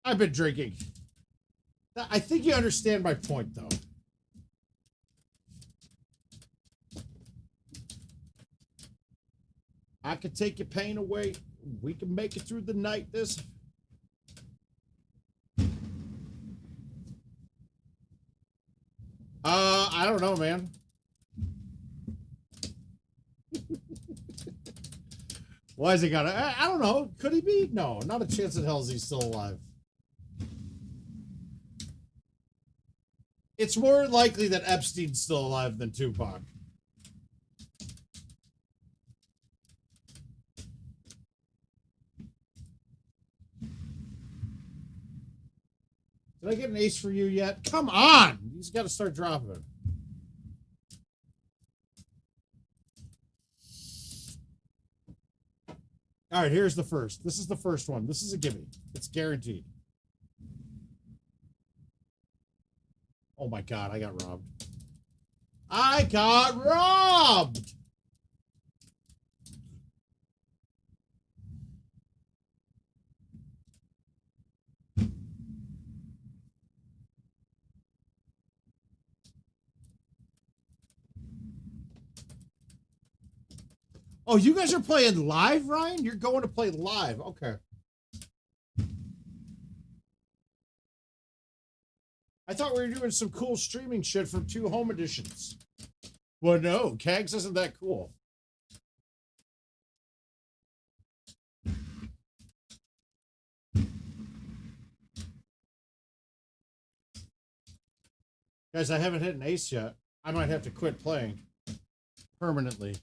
I've been drinking. I think you understand my point, though. I can take your pain away. We can make it through the night. This. I don't know, man. Why is he got to? I don't know. Could he be? No, not a chance in hell is he still alive. It's more likely that Epstein's still alive than Tupac. Did I get an ace for you yet? Come on! He's got to start dropping it. All right, here's the first. This is the first one. This is a gimme. It's guaranteed. Oh my God, I got robbed. I got robbed! Oh, you guys are playing live, Ryan? You're going to play live. Okay. I thought we were doing some cool streaming shit from 2 home editions. Well, no, Kags isn't that cool. Guys, I haven't hit an ace yet. I might have to quit playing permanently.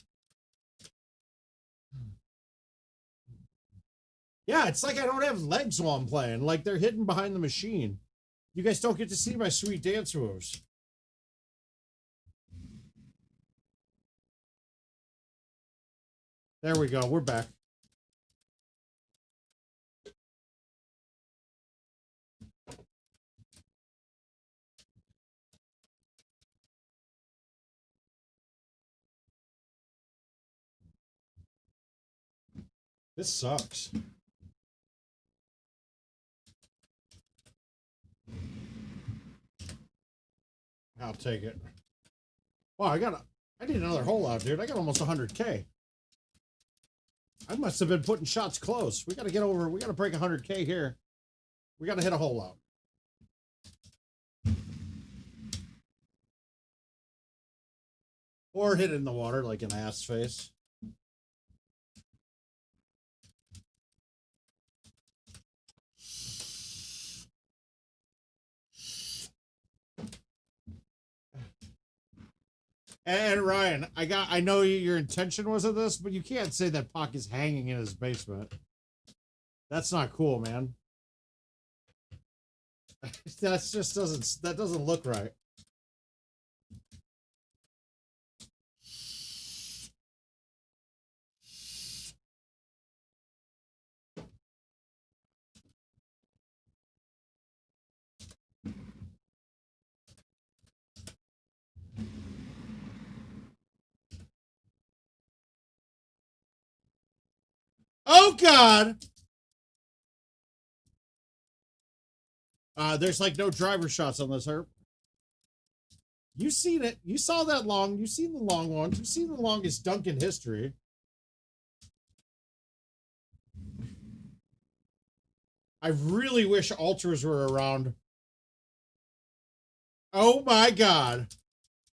Yeah, it's like I don't have legs while I'm playing. Like they're hidden behind the machine. You guys don't get to see my sweet dance moves. There we go. We're back. This sucks. I'll take it. Wow, I need another hole out, dude. I got almost 100K. I must have been putting shots close. We got to break 100K here. We got to hit a hole out. Or hit it in the water like an ass face. And Ryan, I know your intention wasn't this, but you can't say that Pac is hanging in his basement. That's not cool, man. That doesn't look right. Oh God! There's like no driver shots on this, Herb. You've seen it. You saw that long. You've seen the long ones. You've seen the longest dunk in history. I really wish ultras were around. Oh my God.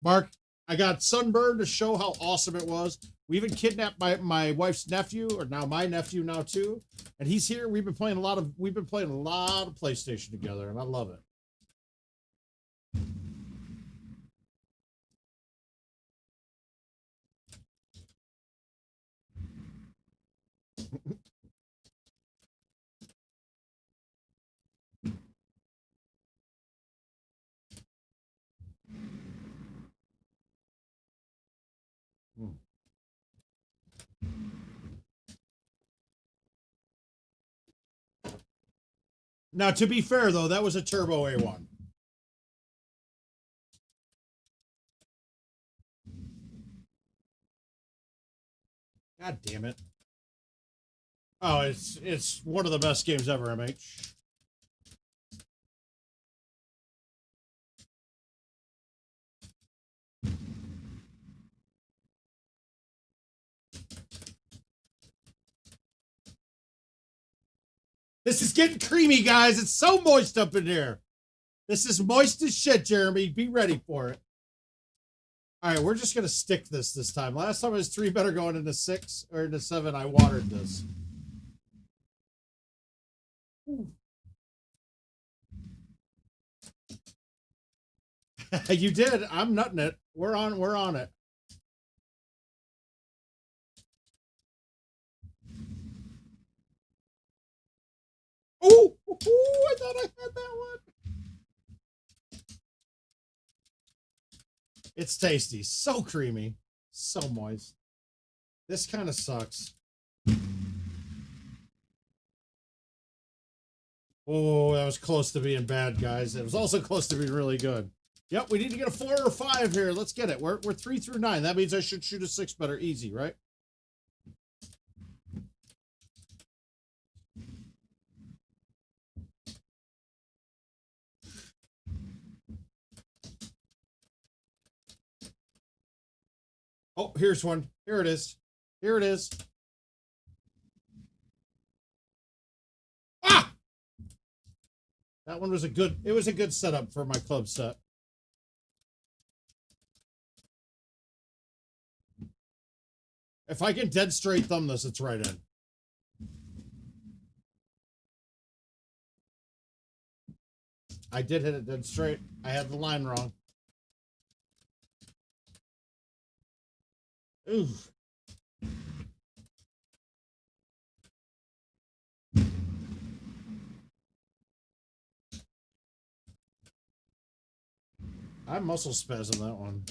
Mark, I got sunburned to show how awesome it was. We even kidnapped my wife's nephew, or now my nephew now too, and he's here. We've been playing a lot of PlayStation together, and I love it. Now, to be fair though, that was a turbo A1. God damn it. Oh, it's one of the best games ever, MH. This is getting creamy, guys. It's so moist up in here. This is moist as shit, Jeremy. Be ready for it. All right, we're just going to stick this time. Last time it was 3 better going into 6 or into 7. I watered this. You did. I'm nutting it. We're on it. Oh, I thought I had that one. It's tasty. So creamy. So moist. This kind of sucks. Oh, that was close to being bad, guys. It was also close to being really good. Yep, we need to get a 4 or 5 here. Let's get it. We're 3 through 9. That means I should shoot a 6 better easy, right? Oh, here's one. Here it is. Here it is. Ah! That one was a good setup for my club set. If I can dead straight thumb this, it's right in. I did hit it dead straight. I had the line wrong. Ooh. I muscle spasm that one.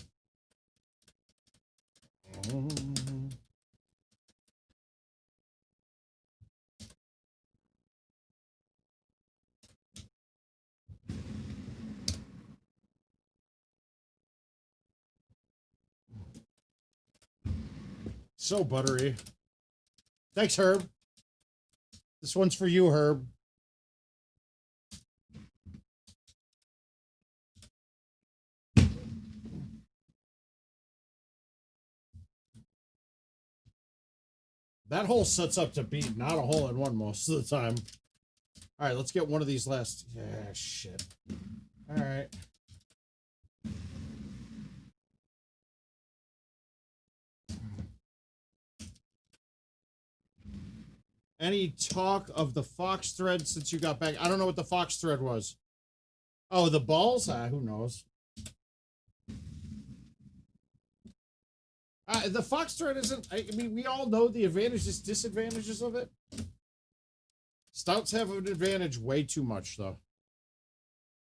So buttery. Thanks, Herb. This one's for you, Herb. That hole sets up to beat not a hole in one most of the time. All right, let's get one of these last. Yeah, shit. All right. Any talk of the Fox thread since you got back? I don't know what the Fox thread was. Oh, the balls? Who knows? The Fox thread isn't. I mean, we all know the advantages, disadvantages of it. Stouts have an advantage way too much, though.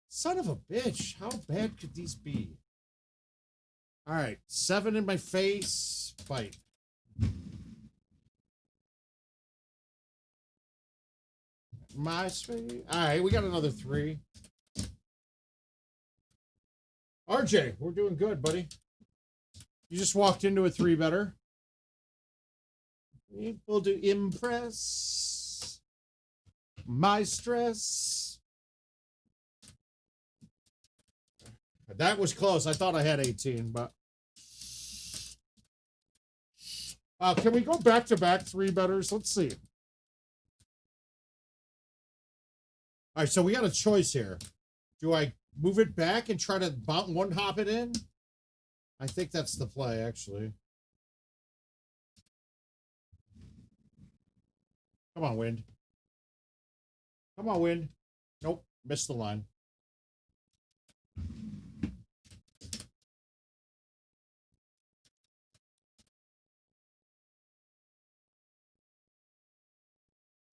Son of a bitch. How bad could these be? All right. 7 in my face. Fight. My space. All right. We got another 3. RJ, we're doing good, buddy. You just walked into a 3 better. People to impress. My stress. That was close. I thought I had 18, but. Can we go back to back 3 betters? Let's see. All right, so we got a choice here. Do I move it back and try to one hop it in? I think that's the play, actually. Come on, wind. Come on, wind. Nope, missed the line.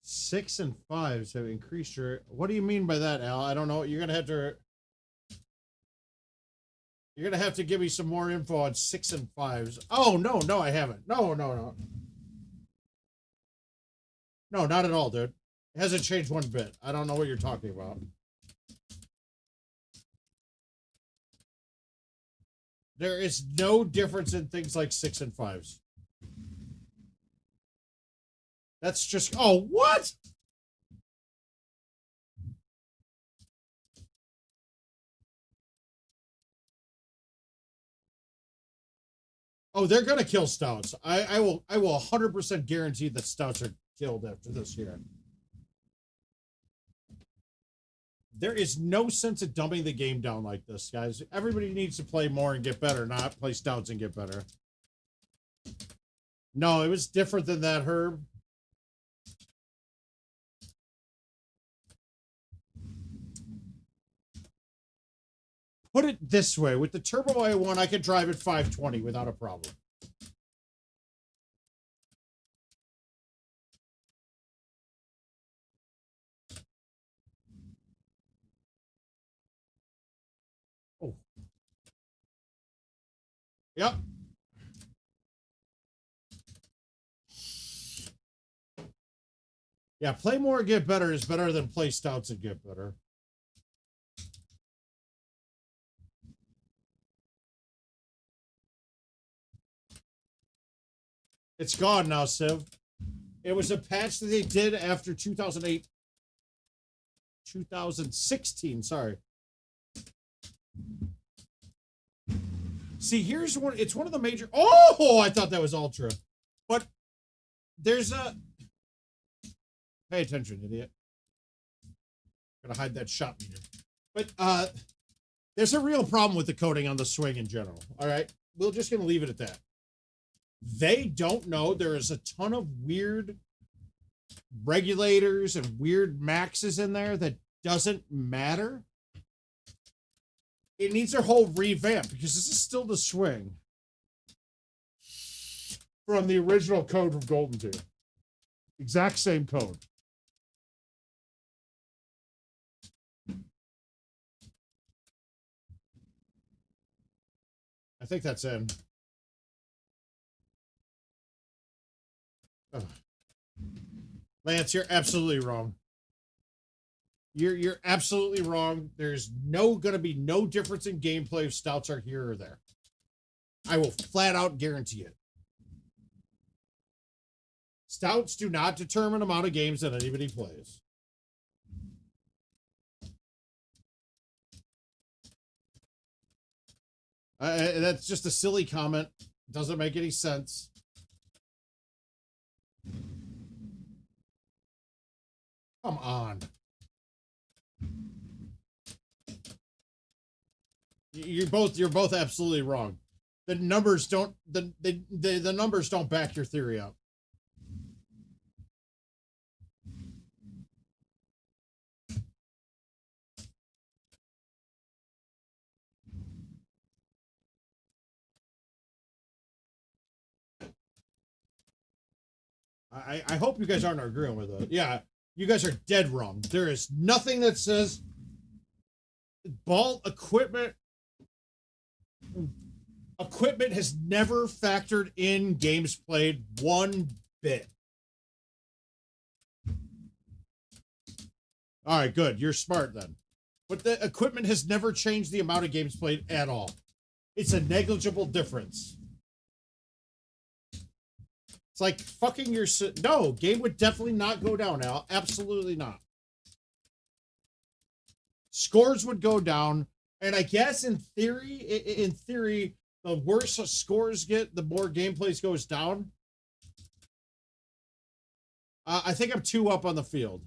Six and fives have increased your... What do you mean by that, Al? I don't know. You're gonna have to... You're gonna have to give me some more info on 6 and 5s. Oh, no, I haven't. No. No, not at all, dude. It hasn't changed one bit. I don't know what you're talking about. There is no difference in things like 6 and 5s. That's just... Oh, what? Oh, they're gonna kill stouts. I will 100% guarantee that stouts are killed after this year. There is no sense of dumbing the game down like this, guys. Everybody needs to play more and get better, not play stouts and get better. No, it was different than that, Herb. Put it this way. With the Turbo A1, I could drive at 520 without a problem. Oh. Yep. Yeah, play more and get better is better than play stouts and get better. It's gone now, Civ. It was a patch that they did after 2008. 2016, sorry. See, here's one. It's one of the major... Oh, I thought that was Ultra. But there's a... Pay attention, idiot. Gotta hide that shot meter. But there's a real problem with the coding on the swing in general. All right? We're just gonna leave it at that. They don't know there is a ton of weird regulators and weird maxes in there that doesn't matter. It needs a whole revamp because this is still the swing from the original code from Golden Tee. Exact same code. I think that's in. Ugh. Lance, you're absolutely wrong. You're absolutely wrong. There's gonna be no difference in gameplay if stouts are here or there. I will flat out guarantee it. Stouts do not determine the amount of games that anybody plays. That's just a silly comment. Doesn't make any sense. Come on. You're both absolutely wrong. The numbers don't the numbers don't back your theory up. I hope you guys aren't agreeing with it. Yeah, you guys are dead wrong. There is nothing that says ball equipment has never factored in games played one bit. All right, good. You're smart then. But the equipment has never changed the amount of games played at all. It's a negligible difference. It's like fucking your... No, game would definitely not go down, Al. Absolutely not. Scores would go down. And I guess in theory, the worse scores get, the more gameplays goes down. I think I'm 2 up on the field.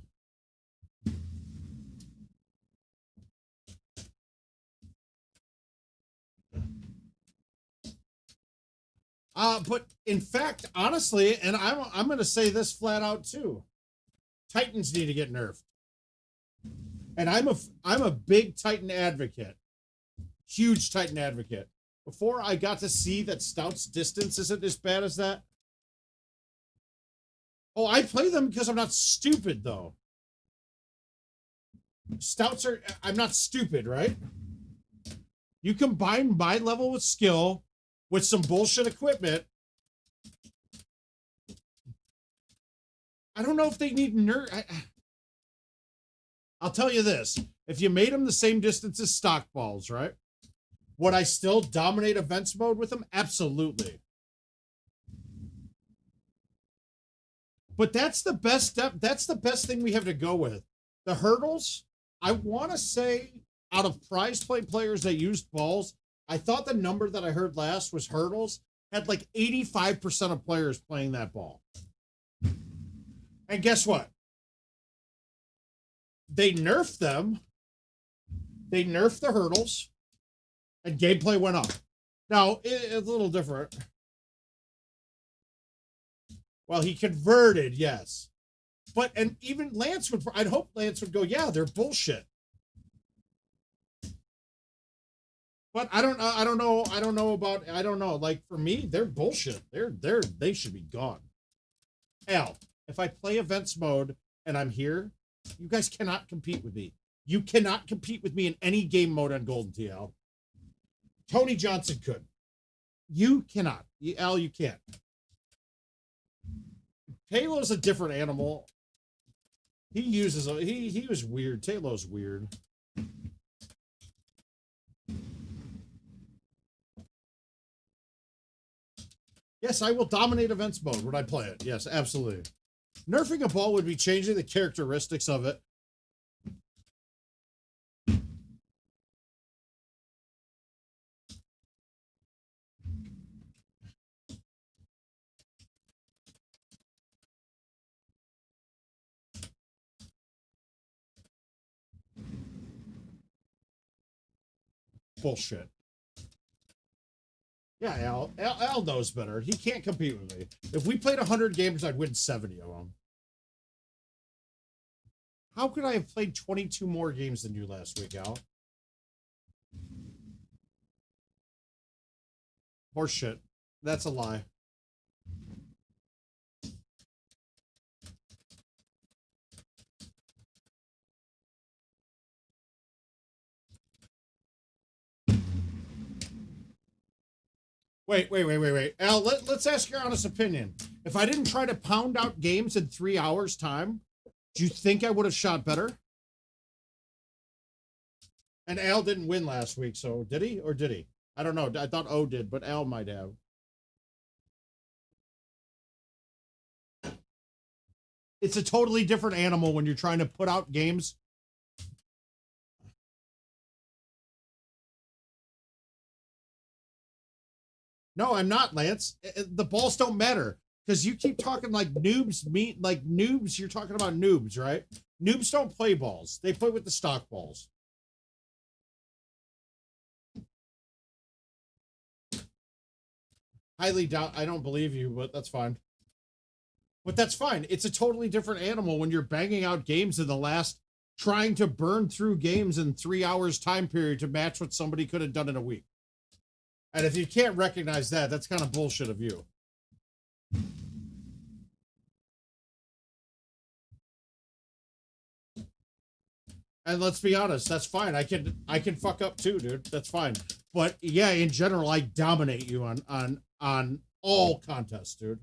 But in fact, honestly, and I'm going to say this flat out too. Titans need to get nerfed. And I'm a big Titan advocate. Huge Titan advocate. Before I got to see that Stout's distance isn't as bad as that. Oh, I play them because I'm not stupid, though. Stouts are... I'm not stupid, right? You combine my level with skill with some bullshit equipment. I don't know if they need nerf... I'll tell you this. If you made them the same distance as stock balls, right? Would I still dominate events mode with them? Absolutely. But that's the best step. That's the best thing we have to go with. The hurdles, I want to say, out of prize play players that used balls, I thought the number that I heard last was hurdles had like 85% of players playing that ball. And guess what? They nerfed them. They nerfed the hurdles. And gameplay went up. Now, it's a little different. Well, he converted, yes. But, and even Lance would, I'd hope Lance would go, yeah, they're bullshit. But I don't know. Like, for me, they're bullshit. They should be gone. Al, if I play events mode and I'm here, you guys cannot compete with me. You cannot compete with me in any game mode on Golden TL. Tony Johnson could. You cannot. Al, you can't. Taylor's a different animal. He uses a he was weird. Taylor's weird. Yes, I will dominate events mode when I play it. Yes, absolutely. Nerfing a ball would be changing the characteristics of it. Bullshit. Yeah, Al knows better. He can't compete with me. If we played 100 games, I'd win 70 of them. How could I have played 22 more games than you last week, Al? Horseshit. That's a lie. Wait. Al, let's ask your honest opinion. If I didn't try to pound out games in 3 hours' time, do you think I would have shot better? And Al didn't win last week, so did he or did he? I don't know. I thought O did, but Al might have. It's a totally different animal when you're trying to put out games. No, I'm not, Lance. The balls don't matter because you keep talking like noobs. Like noobs. You're talking about noobs, right? Noobs don't play balls. They play with the stock balls. Highly doubt. I don't believe you, but that's fine. But that's fine. It's a totally different animal when you're banging out games in the last, trying to burn through games in 3 hours time period to match what somebody could have done in a week. And if you can't recognize that, that's kind of bullshit of you. And let's be honest, that's fine. I can fuck up too, dude. That's fine. But yeah, in general, I dominate you on all contests, dude.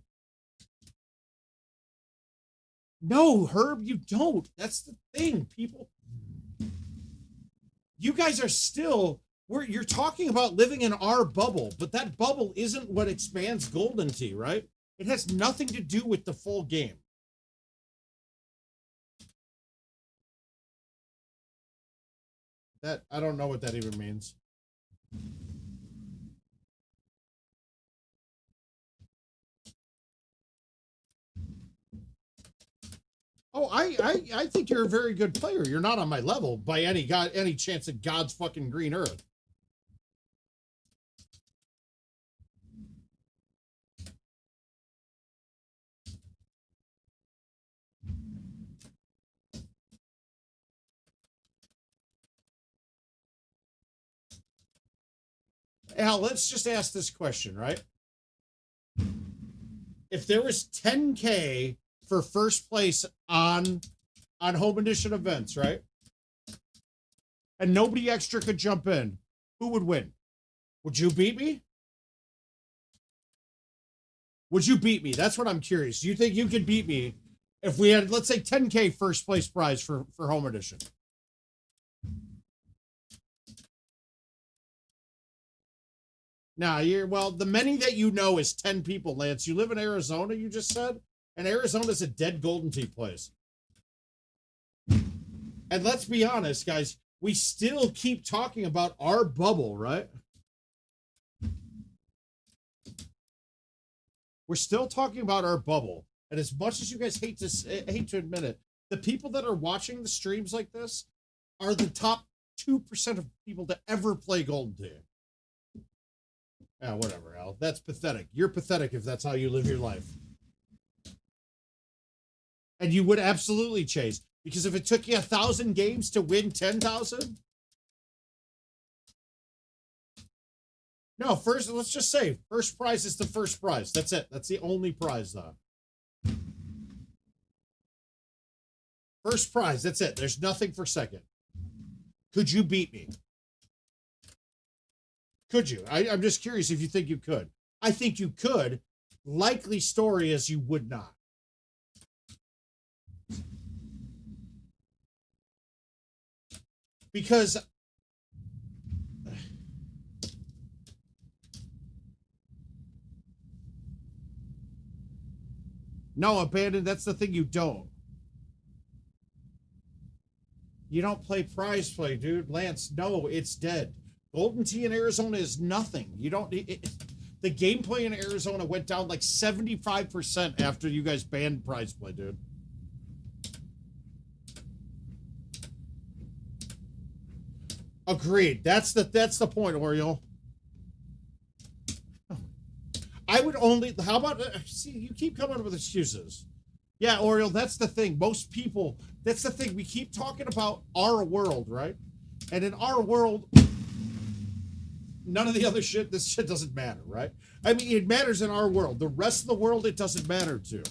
No, Herb, you don't. That's the thing, people. You guys are still you're talking about living in our bubble, but that bubble isn't what expands Golden Tee, right? It has nothing to do with the full game. That I don't know what that even means. Oh, I think you're a very good player. You're not on my level by any chance of God's fucking green earth. Al, let's just ask this question, right? If there was 10K for first place on home edition events, right? And nobody extra could jump in, who would win? Would you beat me? Would you beat me? That's what I'm curious. Do you think you could beat me if we had, let's say, 10K first place prize for home edition? Now, well, the many that you know is 10 people, Lance. You live in Arizona, you just said? And Arizona's a dead Golden Tee place. And let's be honest, guys, we still keep talking about our bubble, right? We're still talking about our bubble. And as much as you guys hate to admit it, the people that are watching the streams like this are the top 2% of people to ever play Golden Tee. Yeah, whatever, Al. That's pathetic. You're pathetic if that's how you live your life. And you would absolutely chase. Because if it took you 1,000 games to win 10,000... No, first, let's just say, first prize is the first prize. That's it. That's the only prize, though. First prize, that's it. There's nothing for second. Could you beat me? Could you? I'm just curious if you think you could. I think you could. Likely story is you would not. Because no, Abandoned, that's the thing you don't. You don't play prize play, dude. Lance, no, it's dead. Golden Tee in Arizona is nothing. You don't... the gameplay in Arizona went down like 75% after you guys banned prize play, dude. Agreed. That's the point, Oriole. I would only... How about... see, you keep coming up with excuses. Yeah, Oriole, that's the thing. Most people... That's the thing. We keep talking about our world, right? And in our world... None of the other shit, this shit doesn't matter, right? I mean, it matters in our world. The rest of the world, it doesn't matter to.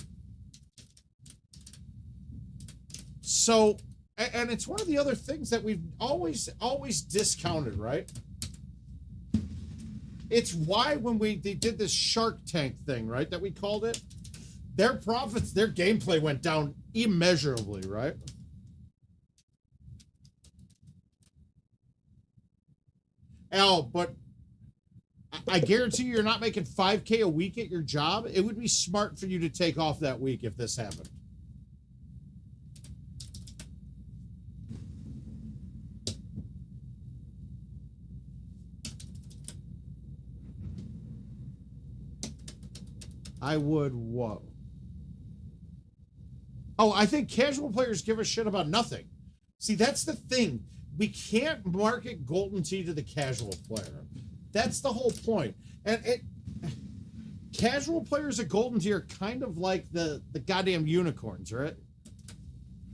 So, and it's one of the other things that we've always discounted, right? It's why when they did this Shark Tank thing, right, that we called it, their profits, their gameplay went down immeasurably, right? Al, but I guarantee you're not making 5K a week at your job. It would be smart for you to take off that week if this happened. I would, whoa. Oh, I think casual players give a shit about nothing. See, that's the thing. We can't market Golden Tee to the casual player. That's the whole point. And casual players at Golden Tee are kind of like the goddamn unicorns, right?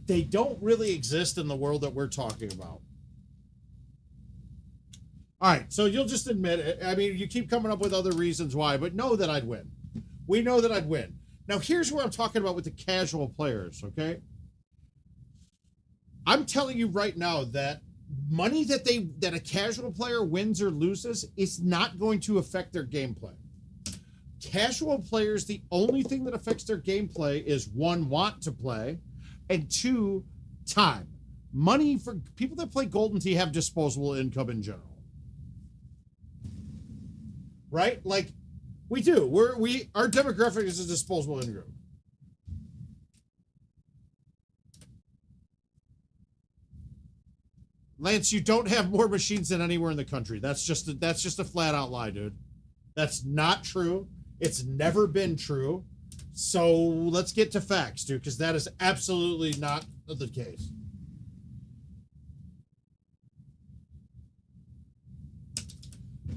They don't really exist in the world that we're talking about. All right, so you'll just admit it. I mean, you keep coming up with other reasons why, but know that I'd win. We know that I'd win. Now, here's what I'm talking about with the casual players, okay? I'm telling you right now that money that a casual player wins or loses is not going to affect their gameplay. Casual players, the only thing that affects their gameplay is one, want to play, and two, time. Money for people that play Golden Tee have disposable income in general. Right? Like, we do. Our demographic is a disposable income. Lance, you don't have more machines than anywhere in the country. That's just a flat out lie, dude. That's not true. It's never been true. So let's get to facts, dude, because that is absolutely not the case.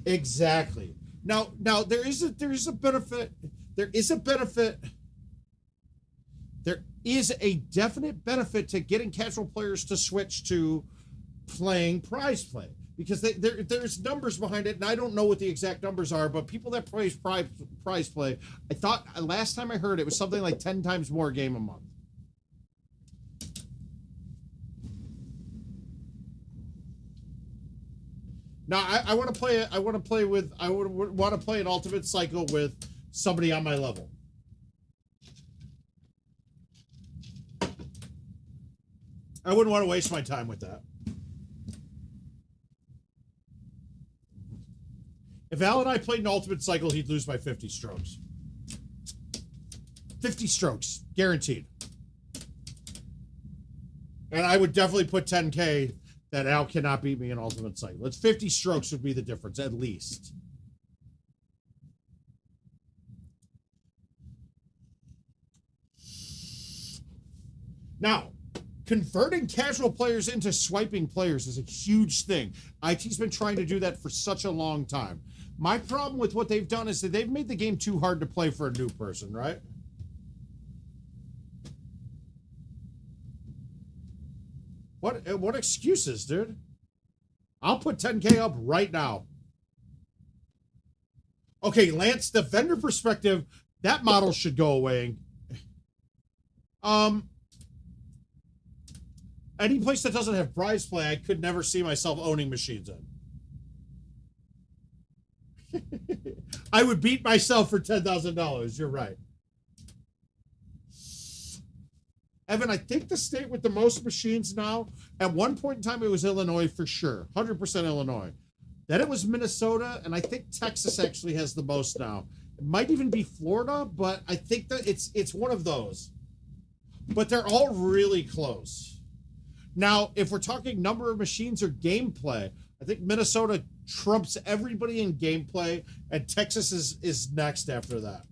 Exactly. Now there is a benefit. There is a benefit. There is a definite benefit to getting casual players to switch to playing prize play. because there's numbers behind it, and I don't know what the exact numbers are, but people that play prize play, I thought last time I heard it was something like 10 times more game a month. Now I want to play it. I want to play with. I would want to play an ultimate cycle with somebody on my level. I wouldn't want to waste my time with that. If Al and I played an ultimate cycle, he'd lose by 50 strokes. 50 strokes, guaranteed. And I would definitely put 10K that Al cannot beat me in ultimate cycle. It's 50 strokes would be the difference, at least. Now, converting casual players into swiping players is a huge thing. IT's been trying to do that for such a long time. My problem with what they've done is that they've made the game too hard to play for a new person, right? What excuses, dude? I'll put 10K up right now. Okay, Lance, the vendor perspective, that model should go away. Any place that doesn't have prize play, I could never see myself owning machines in. I would beat myself for $10,000. You're right. Evan, I think the state with the most machines now, at one point in time, it was Illinois for sure. 100% Illinois. Then it was Minnesota, and I think Texas actually has the most now. It might even be Florida, but I think that it's one of those. But they're all really close. Now, if we're talking number of machines or gameplay, I think Minnesota trumps everybody in gameplay, and Texas is next after that.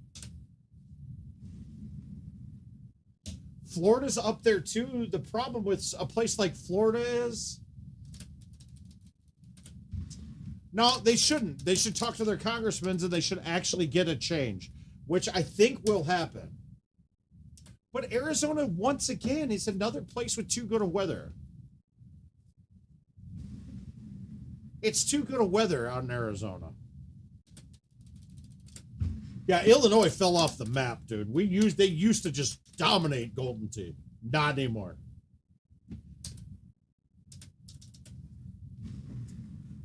Florida's up there too. The problem with a place like Florida is, no, they shouldn't. They should talk to their congressmen and they should actually get a change, which I think will happen. But Arizona, once again, is another place with too good a weather. It's too good a weather out in Arizona. Yeah, Illinois fell off the map, dude. They used to just dominate Golden Tee. Not anymore.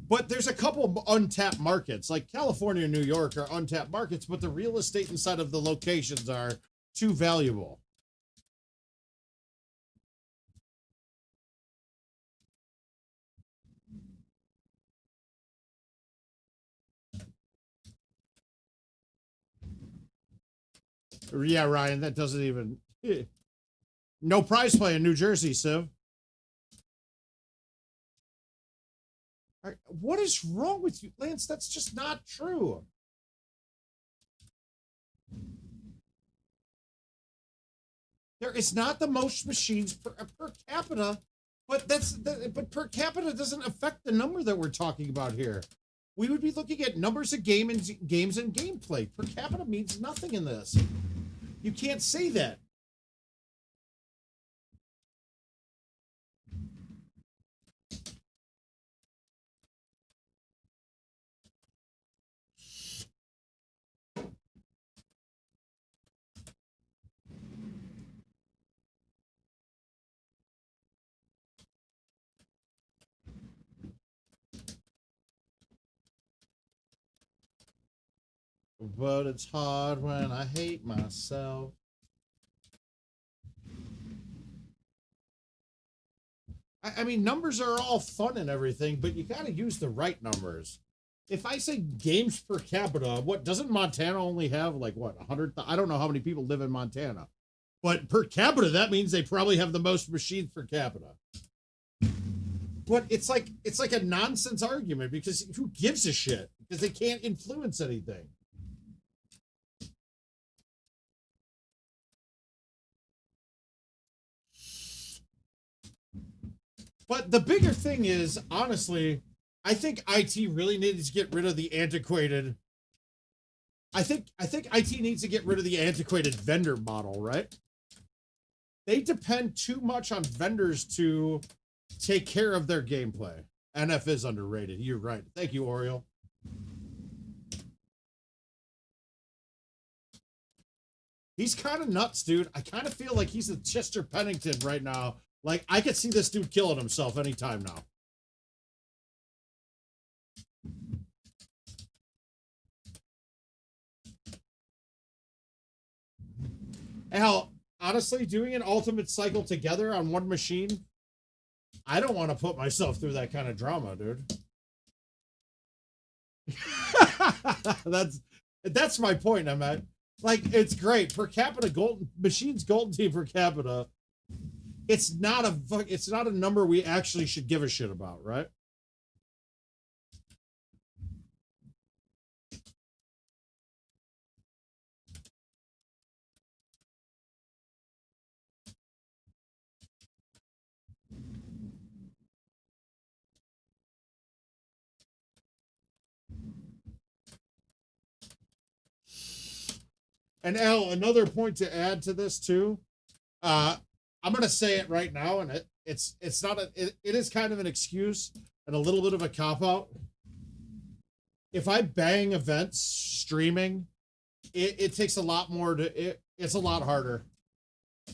But there's a couple of untapped markets, like California and New York are untapped markets, but the real estate inside of the locations are too valuable. Yeah, Ryan, that doesn't even... No prize play in New Jersey, Civ. What is wrong with you, Lance? That's just not true. There is not the most machines per capita, but but per capita doesn't affect the number that we're talking about here. We would be looking at numbers of games and gameplay. Per capita means nothing in this. You can't say that. But it's hard when I hate myself. I mean, numbers are all fun and everything, but you got to use the right numbers. If I say games per capita, what doesn't Montana only have like what 100? I don't know how many people live in Montana, but per capita that means they probably have the most machines per capita. But it's like a nonsense argument because who gives a shit? Because they can't influence anything. But the bigger thing is, honestly, I think IT really needs to get rid of the antiquated. I think IT needs to get rid of the antiquated vendor model, right? They depend too much on vendors to take care of their gameplay. NF is underrated. You're right. Thank you, Oriole. He's kind of nuts, dude. I kind of feel like he's a Chester Pennington right now. Like, I could see this dude killing himself anytime now. Hell, honestly, doing an ultimate cycle together on one machine, I don't want to put myself through that kind of drama, dude. that's my point, I'm at. Like, it's great. Per capita golden machines golden team per capita. It's not a number we actually should give a shit about, right? And Al, another point to add to this too. I'm gonna say it right now, and it's not it is kind of an excuse and a little bit of a cop out. If I bang events streaming, it takes a lot more to it's a lot harder.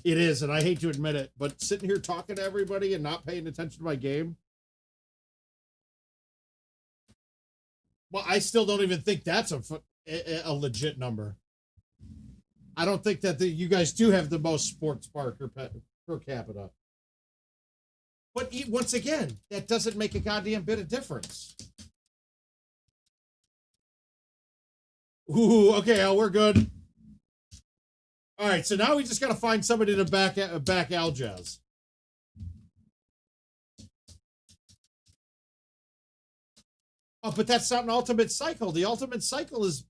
It is, and I hate to admit it, but sitting here talking to everybody and not paying attention to my game. Well, I still don't even think that's a legit number. I don't think that you guys do have the most sports park per capita. But once again, that doesn't make a goddamn bit of difference. Ooh, okay, Al, we're good. All right, so now we just got to find somebody to back Aljaz. Oh, but that's not an ultimate cycle. The ultimate cycle is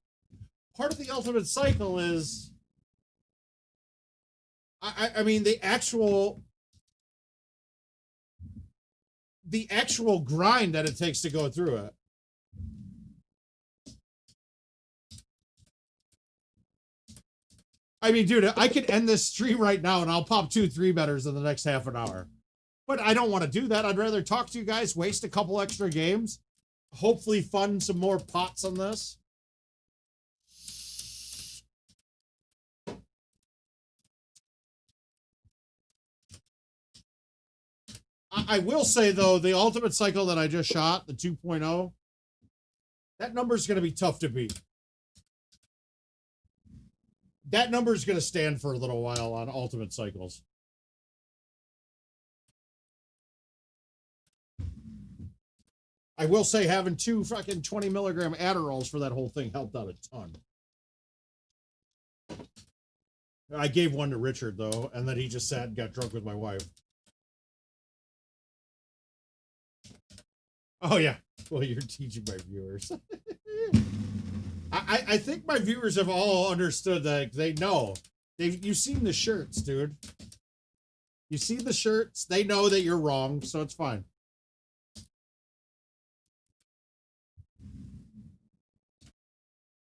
part of the ultimate cycle is. I mean the actual grind that it takes to go through it. I mean, dude, I could end this stream right now and I'll pop 2 3-betters in the next half an hour. But I don't want to do that. I'd rather talk to you guys, waste a couple extra games, hopefully fund some more pots on this. I will say, though, the ultimate cycle that I just shot, the 2.0, that number is going to be tough to beat. That number is going to stand for a little while on ultimate cycles. I will say having 2 fucking 20 milligram Adderalls for that whole thing helped out a ton. I gave one to Richard, though, and then he just sat and got drunk with my wife. Oh, yeah. Well, you're teaching my viewers. I think my viewers have all understood that. They know. You've seen the shirts, dude. You see the shirts. They know that you're wrong, so it's fine.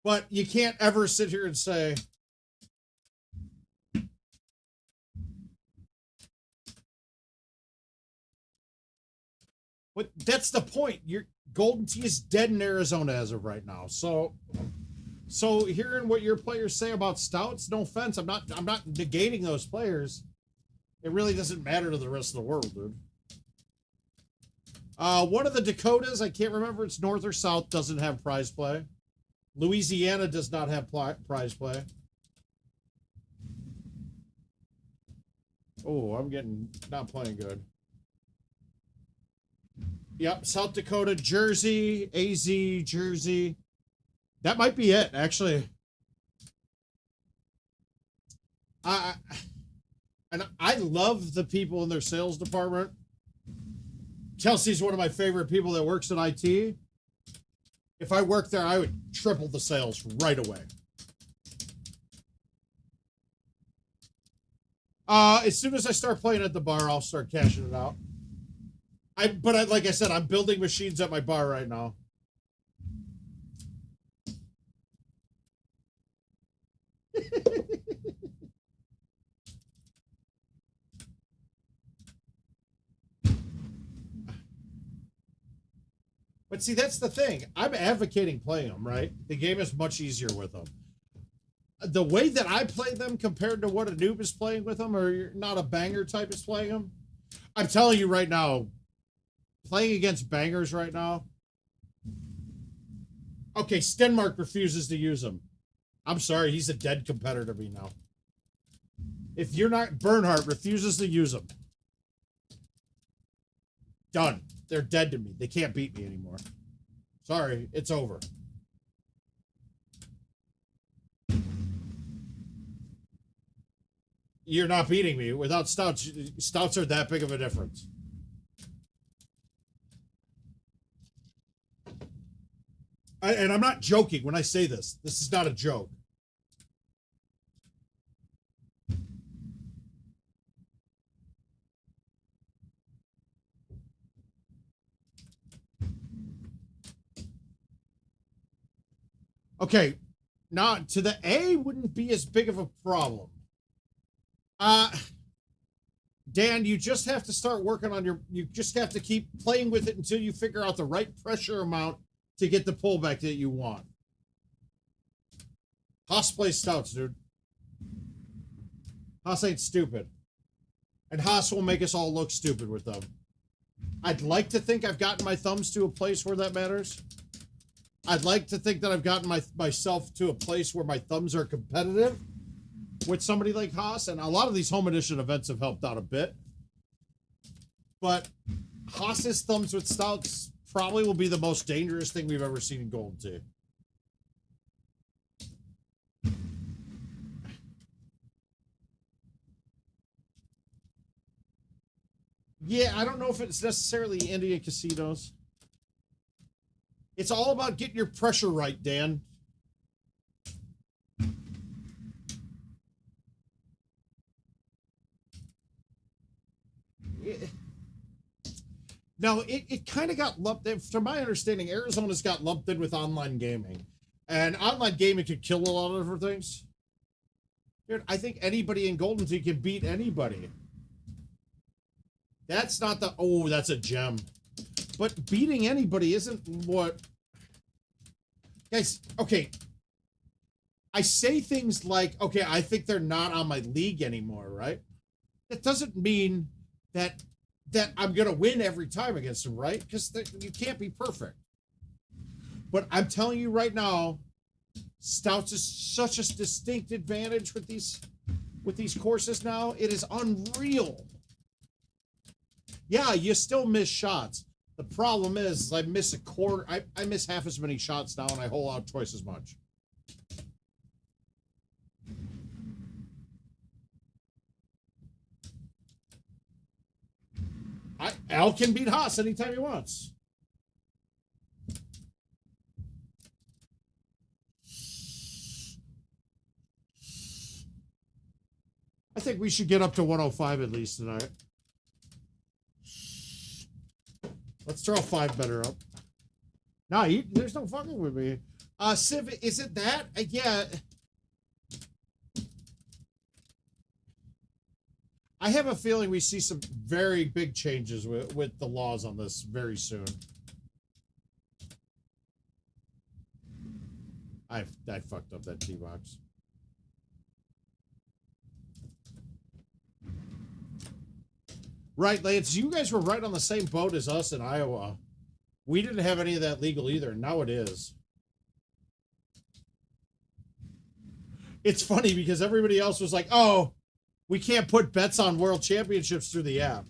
But you can't ever sit here and say, but that's the point. Your Golden Tee is dead in Arizona as of right now. So hearing what your players say about Stouts, no offense, I'm not negating those players. It really doesn't matter to the rest of the world, dude. One of the Dakotas, I can't remember, it's north or south, doesn't have prize play. Louisiana does not have prize play. Oh, I'm not playing good. Yep, South Dakota, Jersey, AZ, Jersey. That might be it, actually. And I love the people in their sales department. Kelsey's one of my favorite people that works in IT. If I worked there, I would triple the sales right away. As soon as I start playing at the bar, I'll start cashing it out. Like I said, I'm building machines at my bar right now. But see, that's the thing. I'm advocating playing them, right? The game is much easier with them. The way that I play them compared to what a noob is playing with them, or not a banger type is playing them, I'm telling you right now, playing against bangers right now. Okay, Stenmark refuses to use them. I'm sorry, he's a dead competitor to me now. If you're not, Bernhardt refuses to use them. Done. They're dead to me. They can't beat me anymore. Sorry, it's over. You're not beating me. Without stouts, stouts are that big of a difference. And I'm not joking when I say this. This is not a joke. Okay, now to the A wouldn't be as big of a problem. Dan, you just have to start working on you just have to keep playing with it until you figure out the right pressure amount to get the pullback that you want. Haas plays stouts, dude. Haas ain't stupid. And Haas will make us all look stupid with them. I'd like to think I've gotten my thumbs to a place where that matters. I'd like to think that I've gotten myself to a place where my thumbs are competitive with somebody like Haas, and a lot of these home edition events have helped out a bit. But Haas's thumbs with stouts probably will be the most dangerous thing we've ever seen in Golden Tee. Yeah, I don't know if it's necessarily Indian casinos. It's all about getting your pressure right, Dan. Now, it kind of got lumped in. From my understanding, Arizona's got lumped in with online gaming. And online gaming could kill a lot of different things. Dude, I think anybody in Golden Tee can beat anybody. That's not the... Oh, that's a gem. But beating anybody isn't what... Guys, okay. I say things like, okay, I think they're not on my league anymore, right? That doesn't mean that I'm going to win every time against them, right? Because you can't be perfect. But I'm telling you right now, stouts is such a distinct advantage with these courses now. It is unreal. Yeah, you still miss shots. The problem is I miss a quarter. I miss half as many shots now, and I hole out twice as much. Al can beat Haas anytime he wants. I think we should get up to 105 at least tonight. Let's throw a 5 better up. No, there's no fucking with me. Civ, is it that? Yeah. I have a feeling we see some very big changes with the laws on this very soon. I fucked up that T-box. Right, Lance, you guys were right on the same boat as us in Iowa. We didn't have any of that legal either. Now it is. It's funny because everybody else was like, oh, we can't put bets on world championships through the app.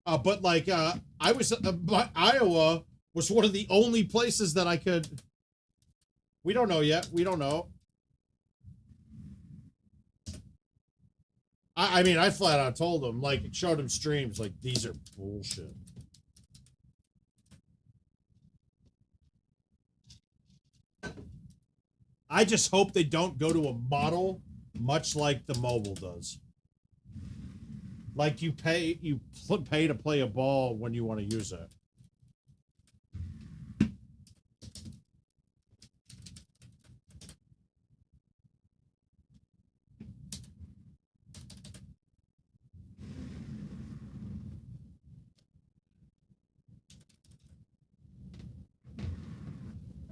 But like, Iowa was one of the only places that I could... We don't know yet. We don't know. I mean, I flat out told him, like, showed him streams, like, these are bullshit. I just hope they don't go to a model much like the mobile does. Like you pay to play a ball when you want to use it.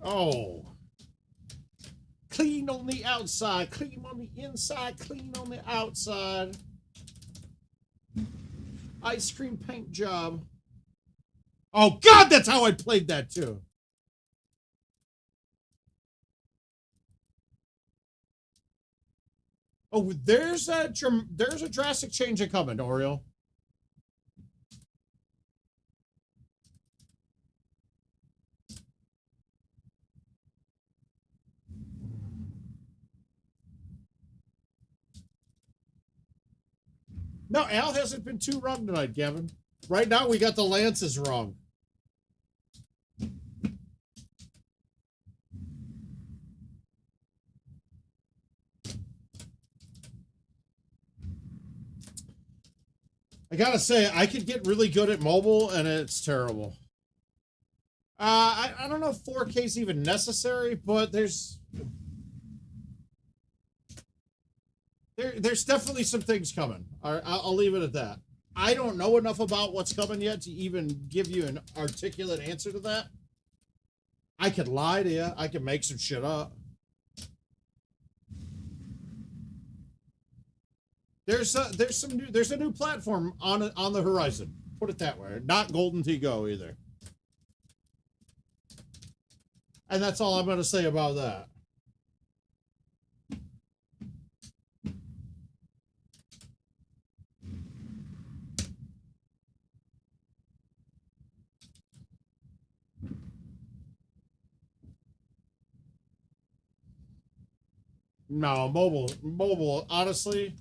Oh. Clean on the outside, clean on the inside, clean on the outside. Ice cream paint job. Oh, God, that's how I played that, too. Oh, there's a drastic change coming, Oriole. No, Al hasn't been too wrong tonight, Gavin. Right now, we got the Lances wrong. I gotta say, I could get really good at mobile, and it's terrible. I don't know if 4K is even necessary, but there's definitely some things coming. I'll leave it at that. I don't know enough about what's coming yet to even give you an articulate answer to that. I could lie to you. I could make some shit up. There's a new platform on the horizon. Put it that way. Not Golden Tee Go either. And that's all I'm going to say about that. No, mobile, honestly,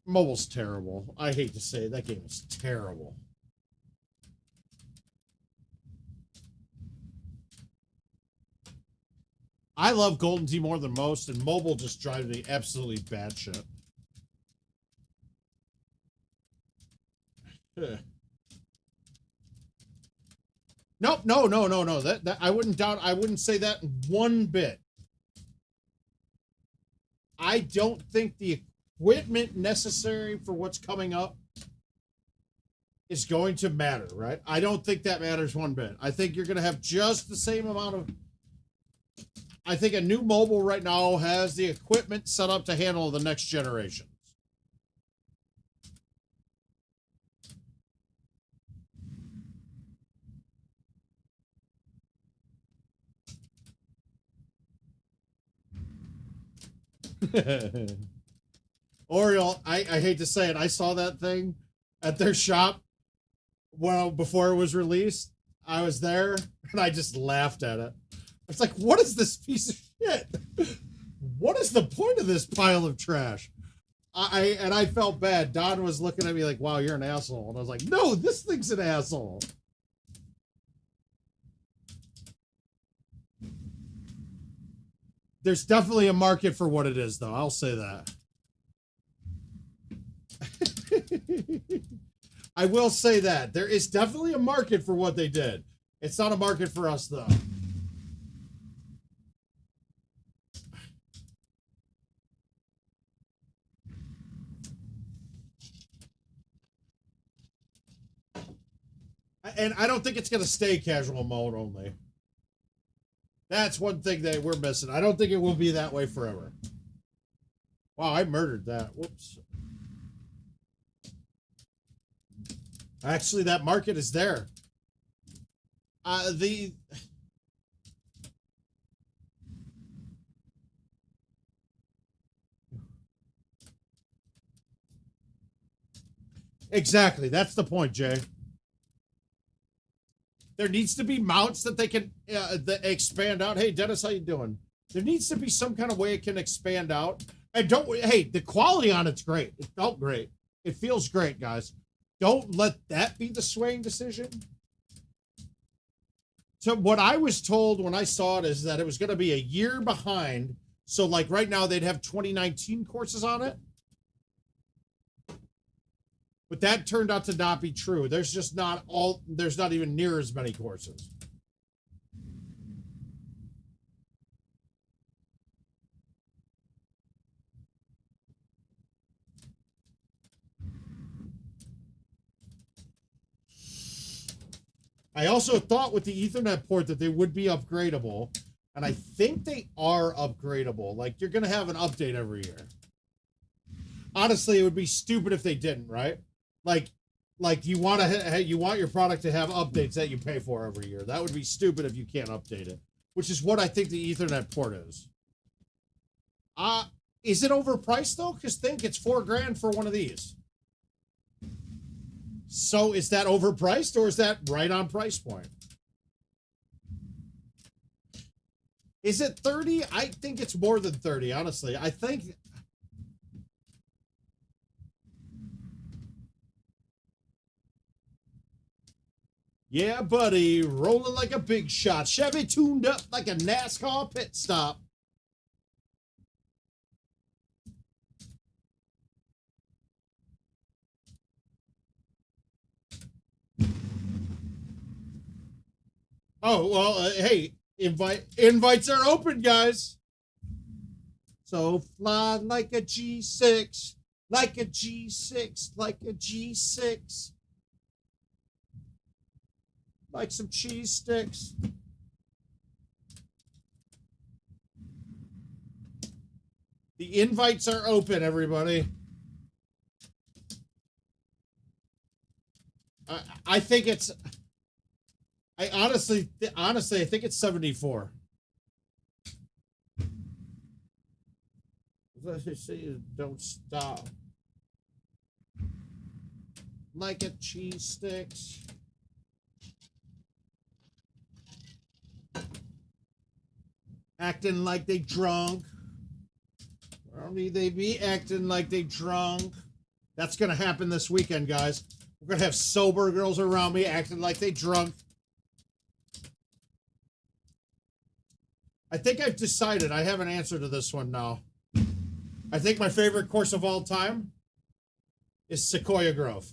mobile's terrible. I hate to say it, that game is terrible. I love Golden Tee more than most, and mobile just drives me absolutely batshit. Nope, no. That I wouldn't doubt. I wouldn't say that one bit. I don't think the equipment necessary for what's coming up is going to matter, right? I don't think that matters one bit. I think you're going to have just the same amount of... I think a new mobile right now has the equipment set up to handle the next generation. Oriole, I hate to say it, I saw that thing at their shop before it was released. I was there and I just laughed at it. It's like, what is this piece of shit? What is the point of this pile of trash? I felt bad. Don was looking at me like, wow, you're an asshole. And I was like, no, this thing's an asshole. There's definitely a market for what it is, though. I'll say that. I will say that. There is definitely a market for what they did. It's not a market for us, though. And I don't think it's going to stay casual mode only. That's one thing that we're missing. I don't think it will be that way forever. Wow, I murdered that. Whoops. Actually, that market is there. Exactly. That's the point, Jay. There needs to be mounts that they can that expand out. Hey, Dennis, how you doing? There needs to be some kind of way it can expand out. And hey, the quality on it's great. It felt great. It feels great, guys. Don't let that be the swaying decision. So what I was told when I saw it is that it was going to be a year behind. So like right now they'd have 2019 courses on it. But that turned out to not be true. There's not even near as many courses. I also thought with the Ethernet port that they would be upgradable, and I think they are upgradable. Like, you're going to have an update every year. Honestly, it would be stupid if they didn't, right? Like you want your product to have updates that you pay for every year. That would be stupid if you can't update it, which is what I think the Ethernet port is. Is it overpriced though? Because think it's $4,000 for one of these. So is that overpriced or is that right on price point? Is it 30? I think it's more than 30, honestly. I think. Yeah, buddy, rolling like a big shot. Chevy tuned up like a NASCAR pit stop. Oh, well, hey, invites are open, guys. So fly like a G6, like a G6, like a G6. Like some cheese sticks. The invites are open, everybody. I think it's. I honestly, I think it's 74. Let's say don't stop. Like a cheese sticks. Acting like they drunk. Only they be acting like they drunk. That's going to happen this weekend, guys. We're going to have sober girls around me acting like they drunk. I think I've decided. I have an answer to this one now. I think my favorite course of all time is Sequoia Grove.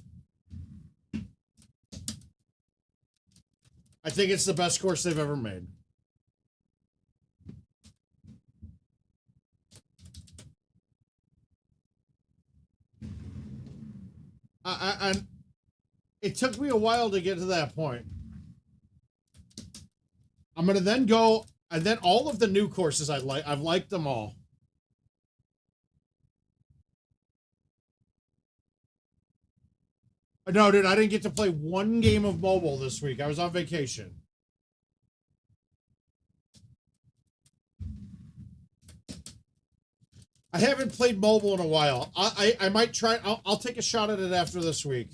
I think it's the best course they've ever made. It took me a while to get to that point. I'm going to then go, and then all of the new courses I've liked them all. No, dude, I didn't get to play one game of mobile this week. I was on vacation. I haven't played mobile in a while. I might try. I'll take a shot at it after this week.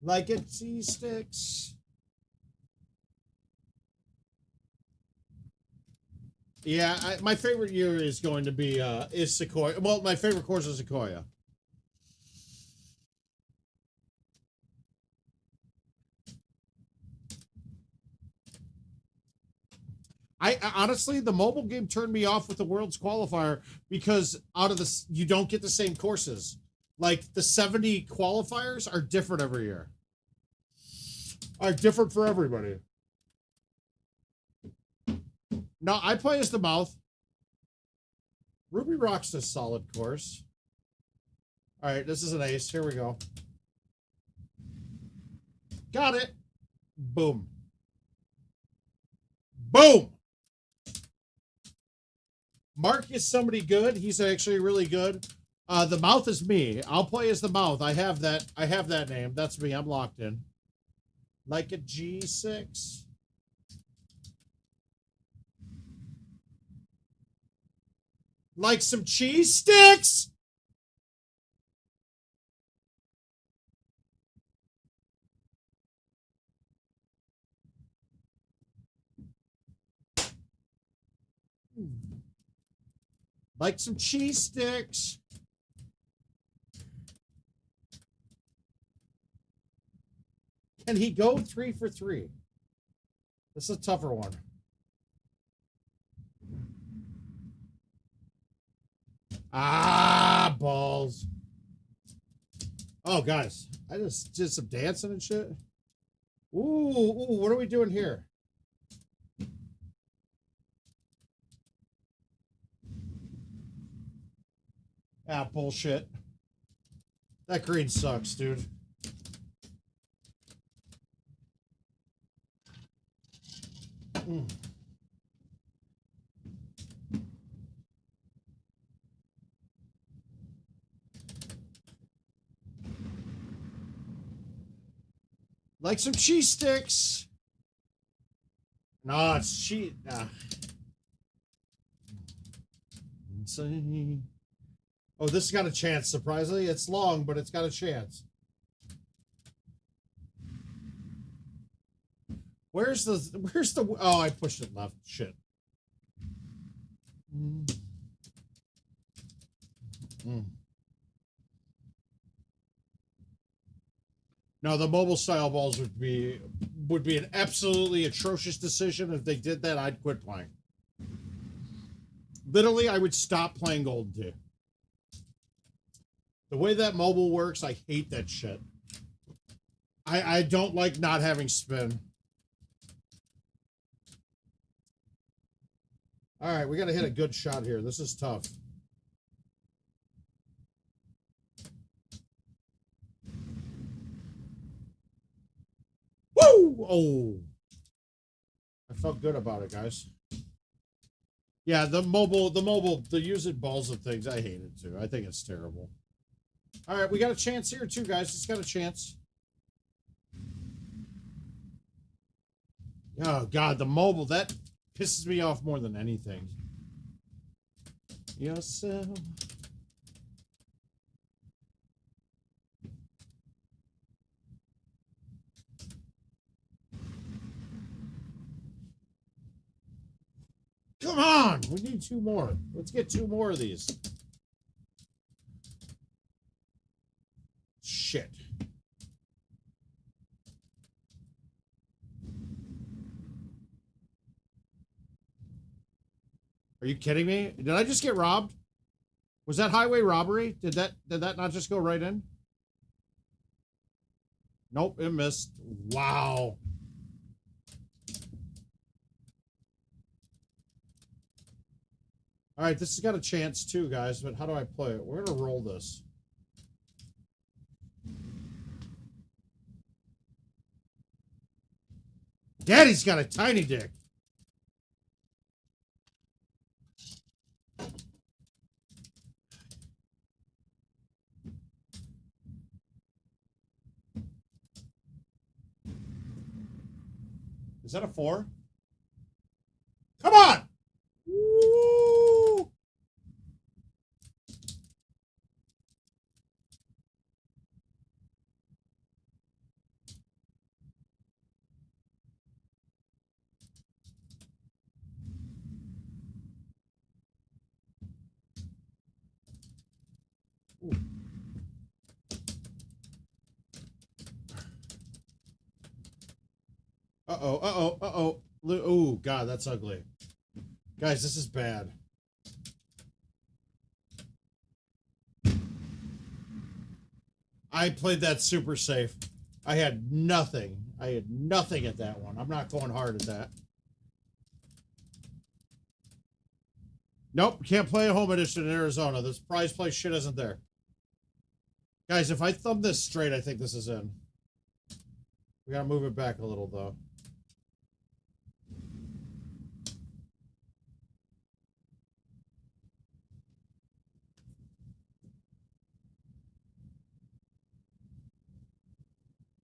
Like it, cheese sticks. Yeah, my favorite year is going to be is Sequoia. Well, my favorite course is Sequoia. I honestly, the mobile game turned me off with the World's Qualifier because out of this, you don't get the same courses. Like the 70 qualifiers are different every year. Are different for everybody. No, I play as the mouth. Ruby Rock's a solid course. All right, this is an ace. Here we go. Got it. Boom. Boom. Mark is somebody good. He's actually really good. The mouth is me. I'll play as the mouth. I have that name. That's me. I'm locked in. Like a G6. Like some cheese sticks. Like some cheese sticks. Can he go 3 for 3? This is a tougher one. Ah, balls. Oh, guys. I just did some dancing and shit. Ooh, what are we doing here? Ah, bullshit. That green sucks, dude. Mm. Like some cheese sticks. No, it's cheese. Oh, this has got a chance, surprisingly. It's long, but it's got a chance. Where's the oh, I pushed it left. Shit. No, the mobile style balls would be an absolutely atrocious decision. If they did that, I'd quit playing. Literally, I would stop playing Golden Tee. The way that mobile works, I hate that shit. I don't like not having spin. All right, we got to hit a good shot here. This is tough. Woo! Oh. I felt good about it, guys. Yeah, the using balls and things, I hate it too. I think it's terrible. All right, we got a chance here too, guys. It's got a chance. Oh, God, the mobile, that pisses me off more than anything. Yourself. Come on! We need two more. Let's get two more of these. Shit. Are you kidding me? Did I just get robbed? Was that highway robbery? Did that not just go right in? Nope, it missed. Wow. All right, this has got a chance too, guys, but how do I play it? We're going to roll this. Daddy's got a tiny dick. Is that a 4? Come on! Woo! Ooh. Uh-oh, uh-oh, uh-oh. Oh, God, that's ugly. Guys, this is bad. I played that super safe. I had nothing. I had nothing at that one. I'm not going hard at that. Nope, can't play a home edition in Arizona. This prize play shit isn't there. Guys, if I thumb this straight, I think this is in. We gotta move it back a little, though.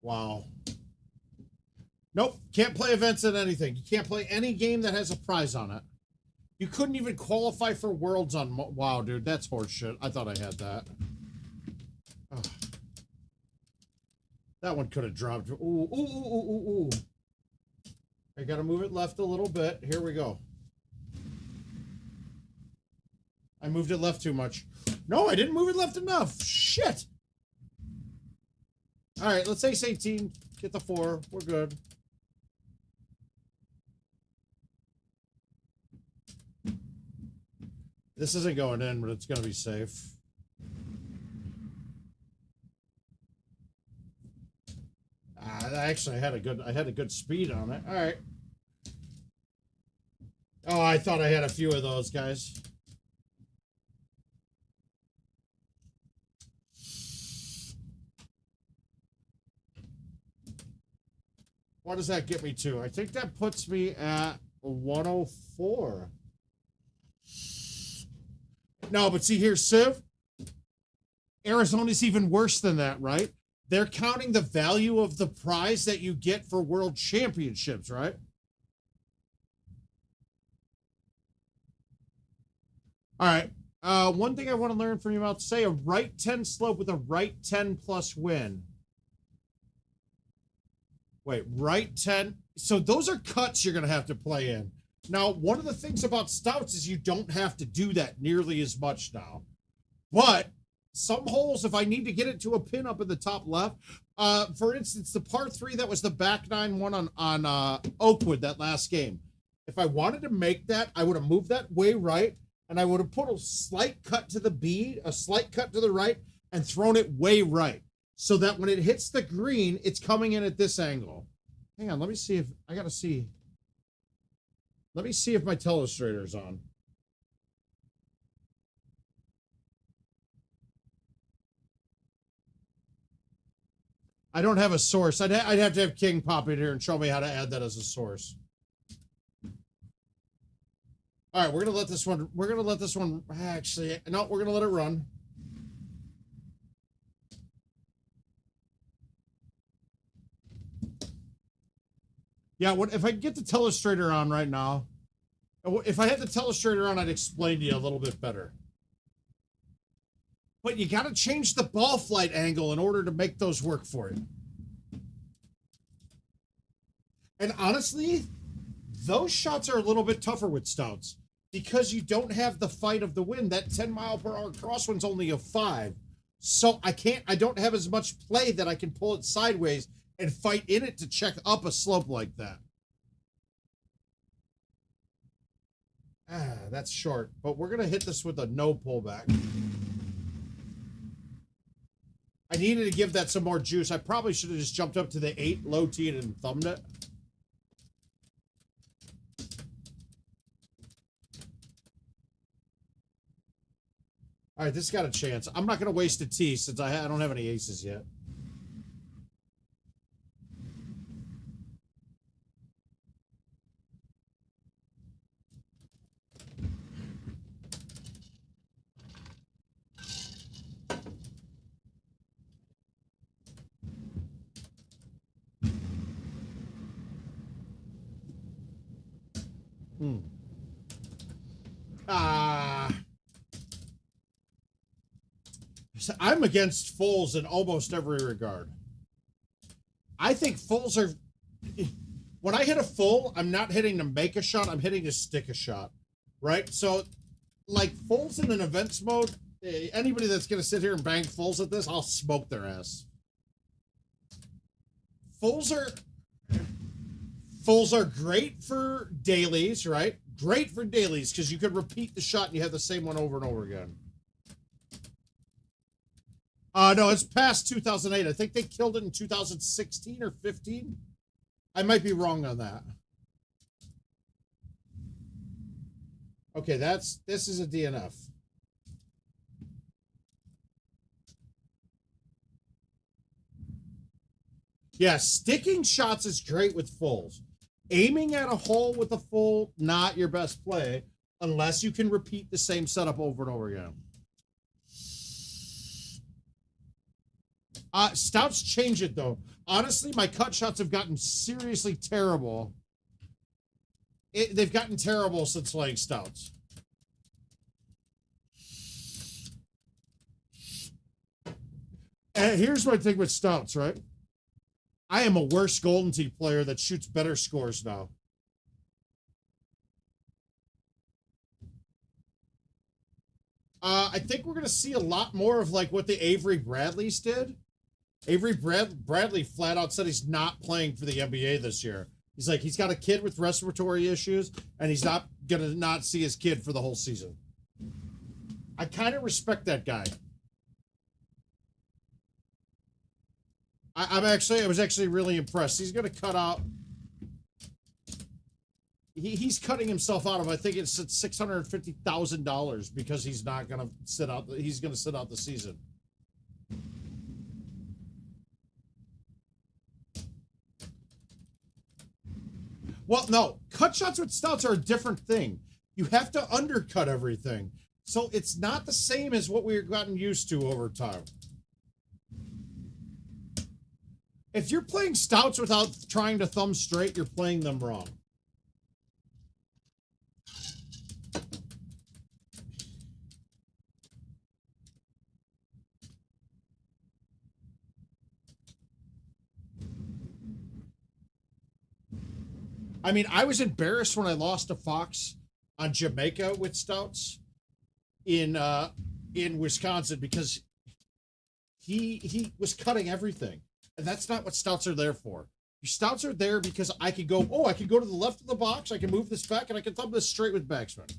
Wow. Nope, can't play events in anything. You can't play any game that has a prize on it. You couldn't even qualify for Worlds on... Wow, dude, that's horseshit. I thought I had that. Oh. That one could have dropped. Ooh, ooh, ooh, ooh, ooh, ooh. I gotta move it left a little bit. Here we go. I moved it left too much. No, I didn't move it left enough. Shit. All right, let's ace 18. Get the 4. We're good. This isn't going in, but it's going to be safe. Actually, I had a good speed on it. All right. Oh, I thought I had a few of those, guys. What does that get me to? I think that puts me at 104. No, but see here, Civ, Arizona's even worse than that, right? They're counting the value of the prize that you get for world championships, right? All right. One thing I want to learn from you about, say a right 10 slope with a right 10 plus win. Wait, right 10. So those are cuts you're going to have to play in. Now, one of the things about stouts is you don't have to do that nearly as much now. But some holes, if I need to get it to a pin up in the top left, for instance, the par 3 that was the back 9 one on Oakwood that last game. If I wanted to make that, I would have moved that way right, and I would have put a slight cut to the B, a slight cut to the right, and thrown it way right. So that when it hits the green, it's coming in at this angle. Hang on, let me see if, I gotta see. Let me see if my telestrator's on. I don't have a source. I'd have to have King pop in here and show me how to add that as a source. All right, we're gonna let this one. Actually, no, we're gonna let it run. Yeah, what if I get the telestrator on right now? If I had the telestrator on, I'd explain to you a little bit better. But you got to change the ball flight angle in order to make those work for you. And honestly, those shots are a little bit tougher with stouts because you don't have the fight of the wind. That 10-mile-per-hour crosswind's only a 5. So I don't have as much play that I can pull it sideways and fight in it to check up a slope like that. That's short, but we're going to hit this with a no pullback. I needed to give that some more juice. I probably should have just jumped up to the 8, low teed, and thumbed it. All right, this got a chance. I'm not going to waste a tee since I don't have any aces yet. I'm against fulls in almost every regard. I think fulls are... When I hit a full, I'm not hitting to make a shot, I'm hitting to stick a shot. Right? So, like, fulls in an events mode, anybody that's going to sit here and bang fulls at this, I'll smoke their ass. Fulls are great for dailies, right? Great for dailies, because you could repeat the shot and you have the same one over and over again. No, it's past 2008. I think they killed it in 2016 or 15. I might be wrong on that. Okay, this is a DNF. Yeah, sticking shots is great with fulls. Aiming at a hole with a full, not your best play, unless you can repeat the same setup over and over again. Stouts change it, though. Honestly, my cut shots have gotten seriously terrible. They've gotten terrible since playing stouts. And here's my thing with stouts, right? I am a worse Golden Tee player that shoots better scores now. I think we're going to see a lot more of like what the Avery Bradleys did. Avery Bradley flat out said he's not playing for the NBA this year. He's like, he's got a kid with respiratory issues, and he's not going to not see his kid for the whole season. I kind of respect that guy. I was actually really impressed. He's going to cut out. He's cutting himself out of, I think it's at $650,000 because he's not going to sit out. He's going to sit out the season. Well, no, cut shots with stouts are a different thing. You have to undercut everything. So it's not the same as what we've gotten used to over time. If you're playing stouts without trying to thumb straight, you're playing them wrong. I mean, I was embarrassed when I lost to Fox on Jamaica with stouts in Wisconsin because he was cutting everything. And that's not what stouts are there for. Your stouts are there because I can go, I can go to the left of the box, I can move this back, and I can thumb this straight with backspin.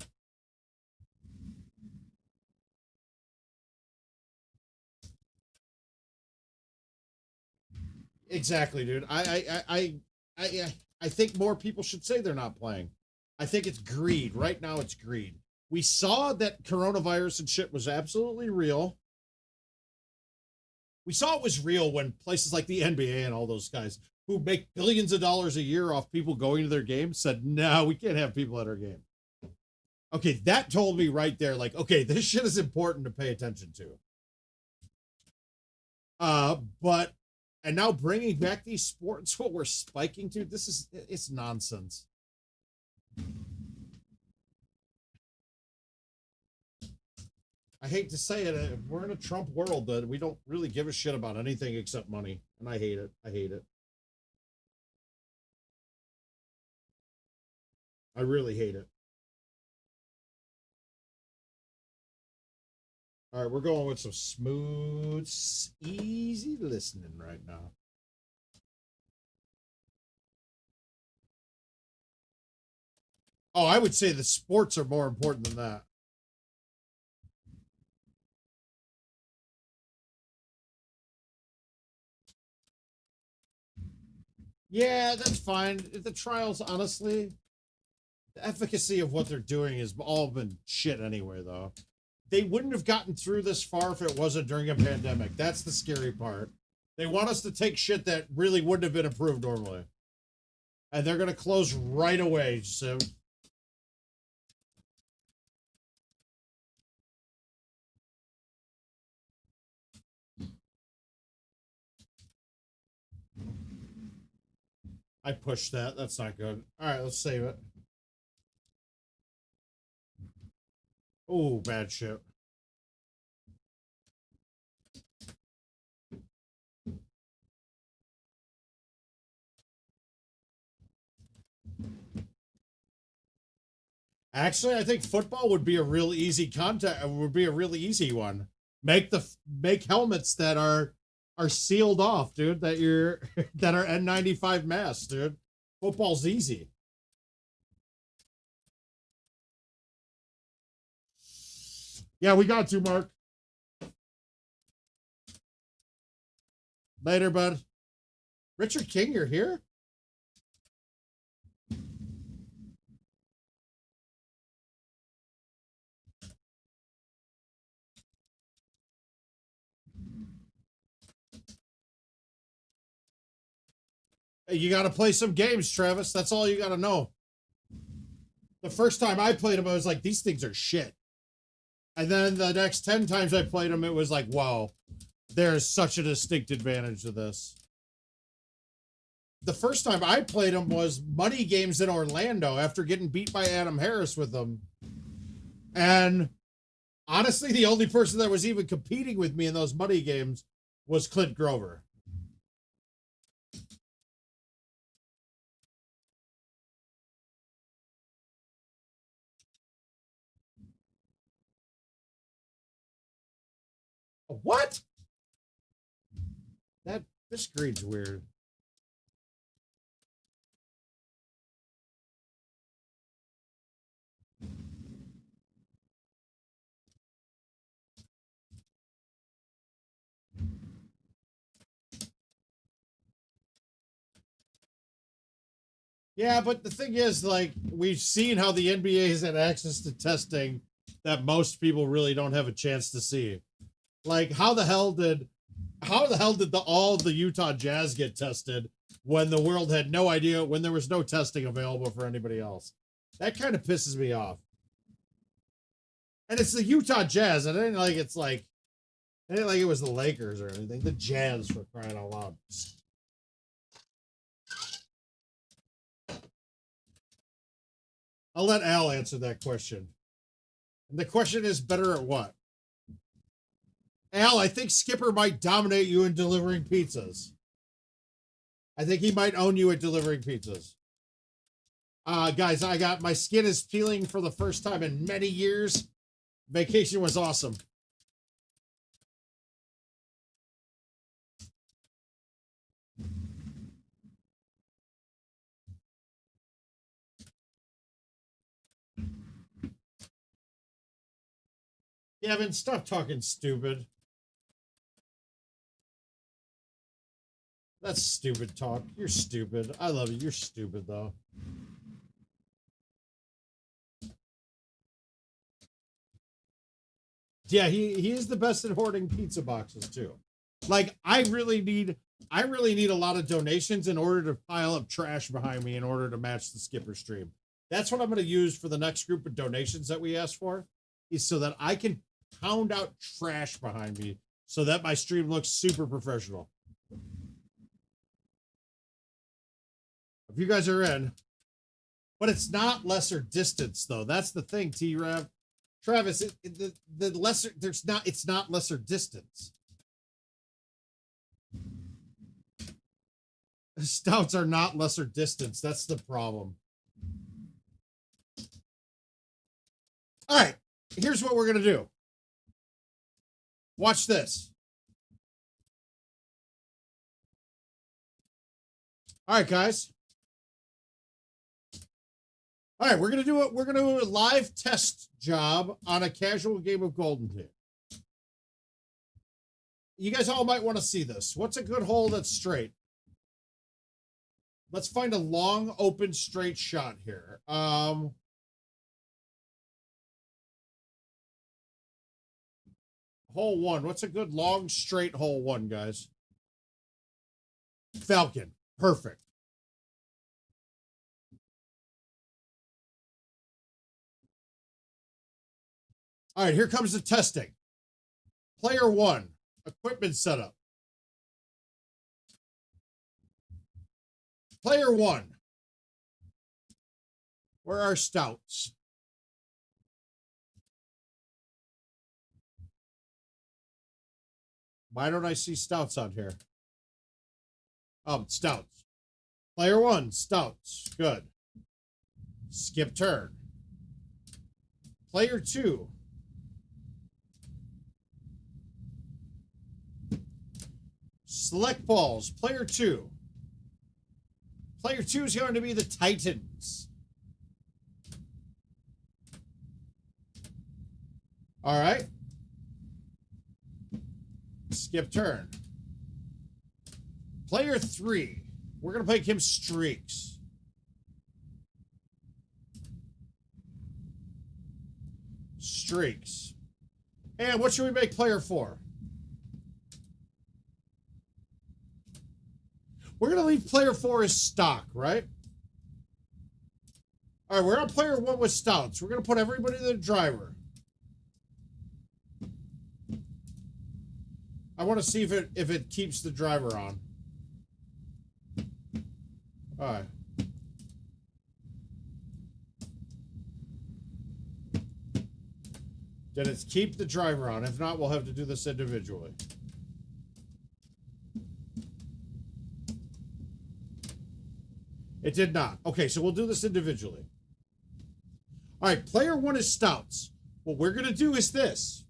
Exactly, dude. I think more people should say they're not playing. I think it's greed. Right now, it's greed. We saw that coronavirus and shit was absolutely real. We saw it was real when places like the NBA and all those guys who make billions of dollars a year off people going to their games said, no, we can't have people at our game. Okay, that told me right there, like, okay, this shit is important to pay attention to. And now bringing back these sports, what we're spiking to, it's nonsense. I hate to say it, we're in a Trump world that we don't really give a shit about anything except money, and I hate it. I hate it. I really hate it. All right, we're going with some smooth, easy listening right now. Oh, I would say the sports are more important than that. Yeah, that's fine. The trials, honestly, the efficacy of what they're doing has all been shit anyway, though. They wouldn't have gotten through this far if it wasn't during a pandemic. That's the scary part. They want us to take shit that really wouldn't have been approved normally. And they're going to close right away, so... I pushed that. That's not good. All right, let's save it. Oh, bad shit. Actually, I think football would be a real easy contact. Would be a really easy one. Make helmets that are sealed off, dude. That that are N95 masks, dude. Football's easy. Yeah, we got to, Mark. Later, bud. Richard King, you're here? You got to play some games, Travis. That's all you got to know. The first time I played them, I was like, these things are shit. And then the next 10 times I played them, it was like, wow, there's such a distinct advantage to this. The first time I played them was money games in Orlando after getting beat by Adam Harris with them. And honestly, the only person that was even competing with me in those money games was Clint Grover. What? This screen's weird. Yeah, but the thing is, like, we've seen how the NBA has had access to testing that most people really don't have a chance to see. Like, how the hell did all the Utah Jazz get tested when the world had no idea, when there was no testing available for anybody else. That kind of pisses me off. And it's the Utah Jazz. And I didn't like it was the Lakers or anything. The Jazz, for crying out loud. I'll let Al answer that question. And the question is, better at what? Al, I think Skipper might dominate you in delivering pizzas. I think he might own you at delivering pizzas. Guys, my skin is peeling for the first time in many years. Vacation was awesome. Gavin, stop talking stupid. That's stupid talk. You're stupid. I love you. You're stupid, though. Yeah, he is the best at hoarding pizza boxes, too. Like, I really need a lot of donations in order to pile up trash behind me in order to match the Skipper stream. That's what I'm going to use for the next group of donations that we asked for, is so that I can pound out trash behind me so that my stream looks super professional. If you guys are in. But it's not lesser distance, though. That's the thing, T-Rav. Travis, the lesser, it's not lesser distance. Stouts are not lesser distance. That's the problem. All right, here's what we're going to do. Watch this. All right, guys. All right, we're gonna do it. We're gonna do a live test job on a casual game of Golden Tee. You guys all might want to see this. What's a good hole that's straight? Let's find a long, open, straight shot here. Hole 1. What's a good long, straight hole 1, guys? Falcon. Perfect. All right, here comes the testing. Player 1, equipment setup. Player 1, where are stouts? Why don't I see stouts on here? Oh, stouts. Player 1, stouts. Good. Skip turn. Player 2. Select balls. Player 2. Player 2 is going to be the Titans. All right. Skip turn. Player 3. We're going to make him streaks. Streaks. And what should we make player 4? We're going to leave player 4 as stock, right? All right, we're on player 1 with stouts. We're going to put everybody in the driver. I want to see if it keeps the driver on. All right. Then it's keep the driver on. If not, we'll have to do this individually. It did not. Okay, so we'll do this individually. All right, player 1 is stouts. What we're going to do is this.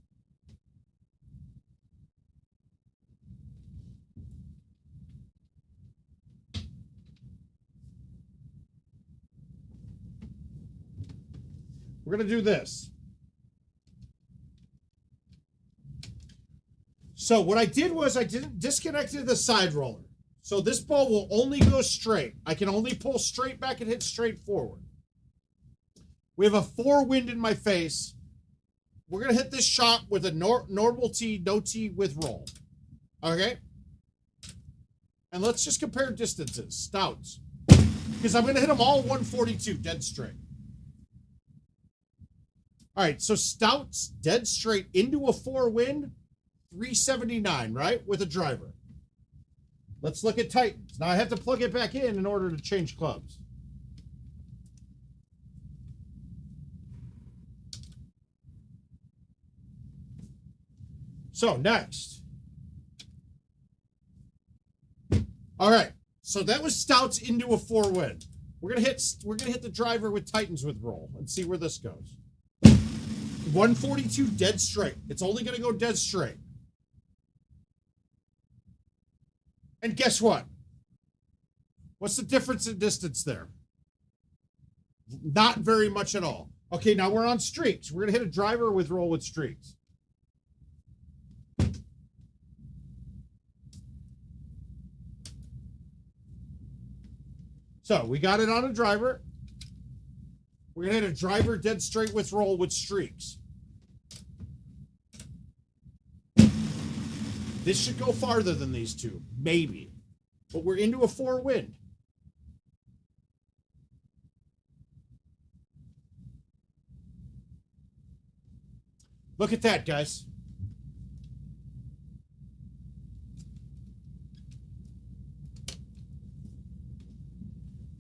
We're going to do this. So what I did was I disconnected the side roller. So this ball will only go straight. I can only pull straight back and hit straight forward. We have a 4 wind in my face. We're going to hit this shot with a normal tee, no tee with roll. Okay? And let's just compare distances. Stouts. Because I'm going to hit them all 142, dead straight. All right, so Stouts, dead straight into a 4-wind, 379, right? With a driver. Let's look at Titans. Now I have to plug it back in order to change clubs. So next. All right. So that was Stouts into a 4-wind. We're gonna hit the driver with Titans with roll and see where this goes. 142 dead straight. It's only gonna go dead straight. And guess what? What's the difference in distance there? Not very much at all. Okay, now we're on streaks. We're gonna hit a driver with roll with streaks. So we got it on a driver. We're going to hit a driver dead straight with roll with streaks. This should go farther than these two. Maybe. But we're into a 4-wind. Look at that, guys.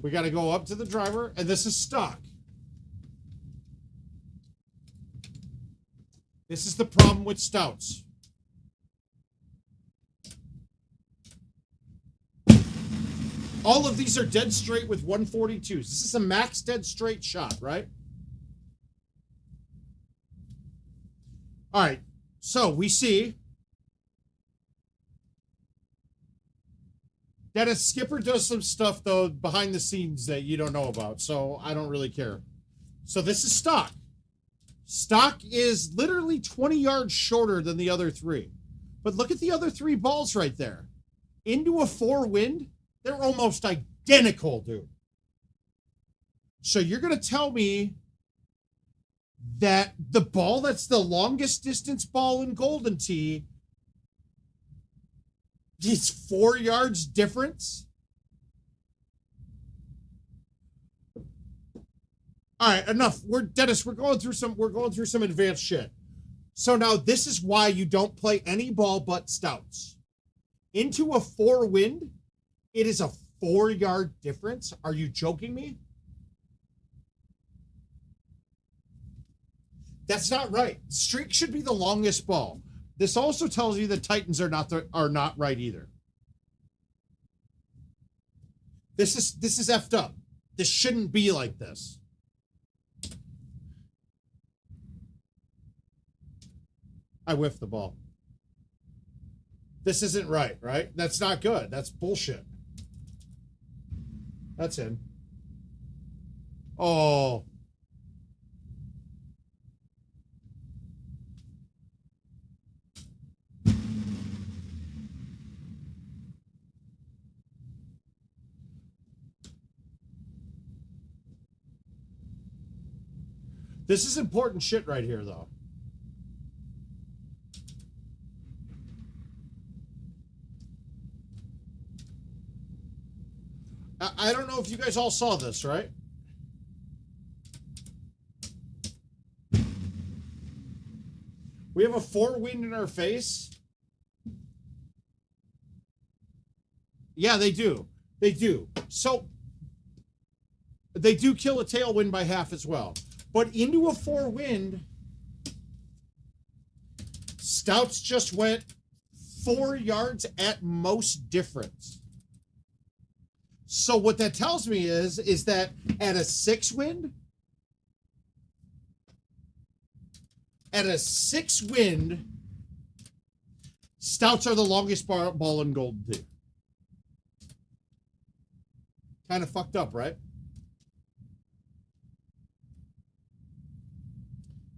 We got to go up to the driver, and this is stock. This is the problem with Stouts. All of these are dead straight with 142s. This is a max dead straight shot, right? All right, so we see that a skipper does some stuff, though, behind the scenes that you don't know about, so I don't really care. So this is stock. Stock is literally 20 yards shorter than the other three. But look at the other three balls right there. Into a 4-wind, they're almost identical, dude. So you're going to tell me that the ball that's the longest distance ball in Golden Tee is 4 yards difference? All right, enough. Dennis, we're going through some advanced shit. So now this is why you don't play any ball but Stouts. Into a 4-wind, it is a 4-yard difference. Are you joking me? That's not right. Streak should be the longest ball. This also tells you that Titans are not right either. This is effed up. This shouldn't be like this. I whiffed the ball. This isn't right, right? That's not good. That's bullshit. That's in. Oh. This is important shit right here, though. I don't know if you guys all saw this, right? We have a 4-wind in our face. Yeah, they do. They do. So, they do kill a tailwind by half as well. But into a 4-wind, Stouts just went 4 yards at most difference. So what that tells me is that at a 6-wind, Stouts are the longest ball in Golden Tee. Kind of fucked up, right?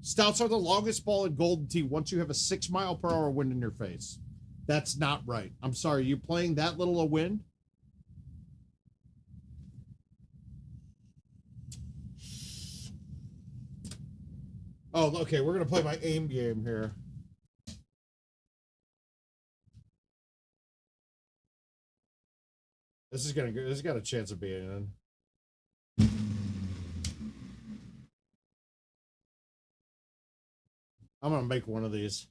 Stouts are the longest ball in Golden Tee once you have a 6-mile-per-hour wind in your face. That's not right. I'm sorry. You playing that little a wind? Oh, okay. We're going to play my aim game here. This is gonna. This has got a chance of being in. I'm gonna make one of these.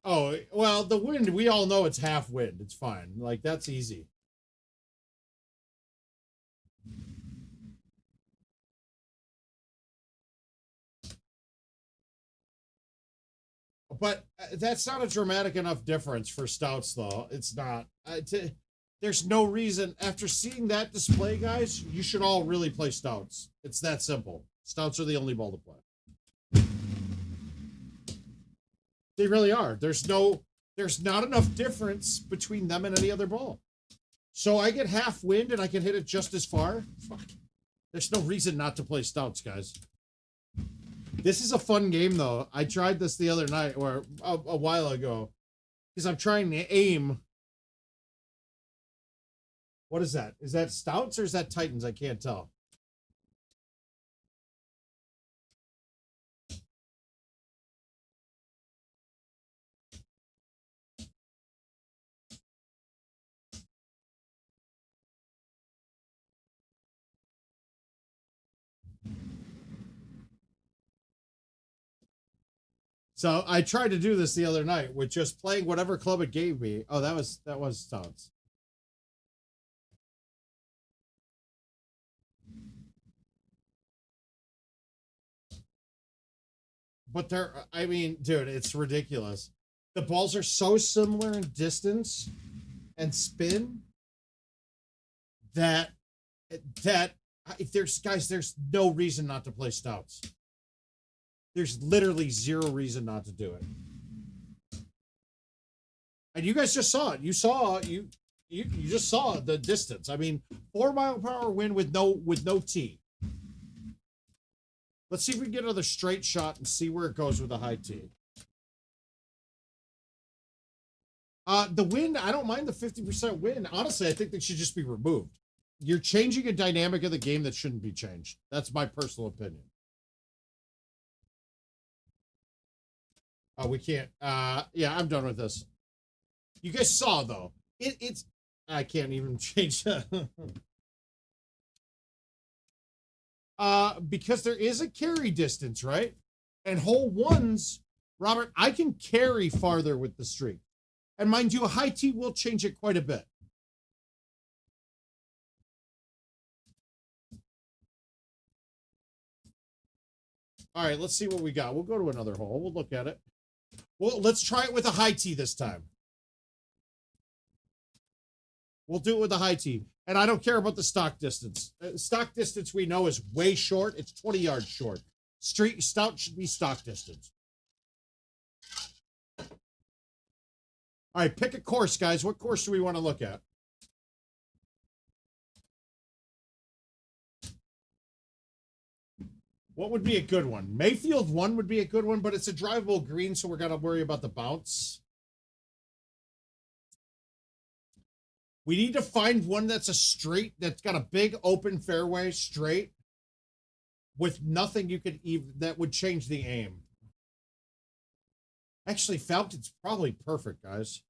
Oh, well, the wind, we all know it's half wind. It's fine. Like, that's easy. But that's not a dramatic enough difference for stouts, though. It's not. There's no reason. After seeing that display, guys, you should all really play stouts. It's that simple. Stouts are the only ball to play. They really are. There's not enough difference between them and any other ball. So I get half wind and I can hit it just as far. Fuck. There's no reason not to play stouts, guys. This is a fun game, though. I tried this the other night, or a while ago, because I'm trying to aim. What is that? Is that stouts or is that Titans? I can't tell. So I tried to do this the other night with just playing whatever club it gave me. Oh, that was stouts. But I mean, dude, it's ridiculous. The balls are so similar in distance and spin that if there's no reason not to play stouts. There's literally zero reason not to do it. And you guys just saw it. You just saw the distance. I mean, 4-mile-per-hour wind with no tee. Let's see if we can get another straight shot and see where it goes with a high tee. The wind, I don't mind the 50% wind. Honestly, I think they should just be removed. You're changing a dynamic of the game that shouldn't be changed. That's my personal opinion. Oh, we can't. Yeah, I'm done with this. You guys saw, though. It's... I can't even change that. Because there is a carry distance, right? And hole ones, Robert, I can carry farther with the streak. And mind you, a high tee will change it quite a bit. All right, let's see what we got. We'll go to another hole. We'll look at it. Well, let's try it with a high tee this time. We'll do it with a high tee. And I don't care about the stock distance. Stock distance we know is way short. It's 20 yards short. Street stout should be stock distance. All right, pick a course, guys. What course do we want to look at? What would be a good one? Mayfield 1 would be a good one, but it's a drivable green, so we're going to worry about the bounce. We need to find one that's a straight, that's got a big open fairway, straight, with nothing you could even, that would change the aim. Actually, Falcon's probably perfect, guys.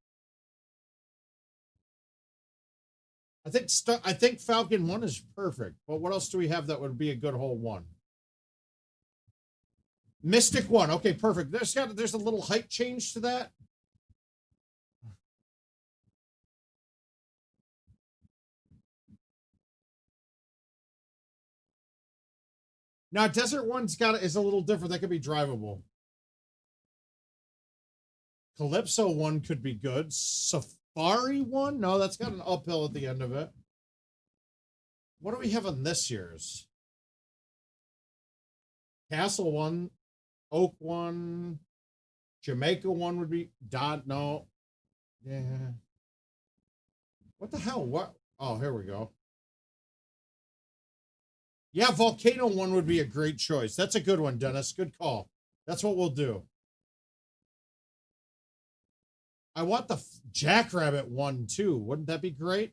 I think Falcon 1 is perfect, but what else do we have that would be a good hole 1? Mystic 1. Okay, perfect. There's a little height change to that. Now, Desert 1's is a little different. That could be drivable. Calypso 1 could be good. Safari 1? No, that's got an uphill at the end of it. What do we have on this year's? Castle 1. Oak 1. Jamaica 1 would be... No. Yeah. What the hell? What? Oh, here we go. Yeah, Volcano 1 would be a great choice. That's a good one, Dennis. Good call. That's what we'll do. I want the Jackrabbit 1, too. Wouldn't that be great?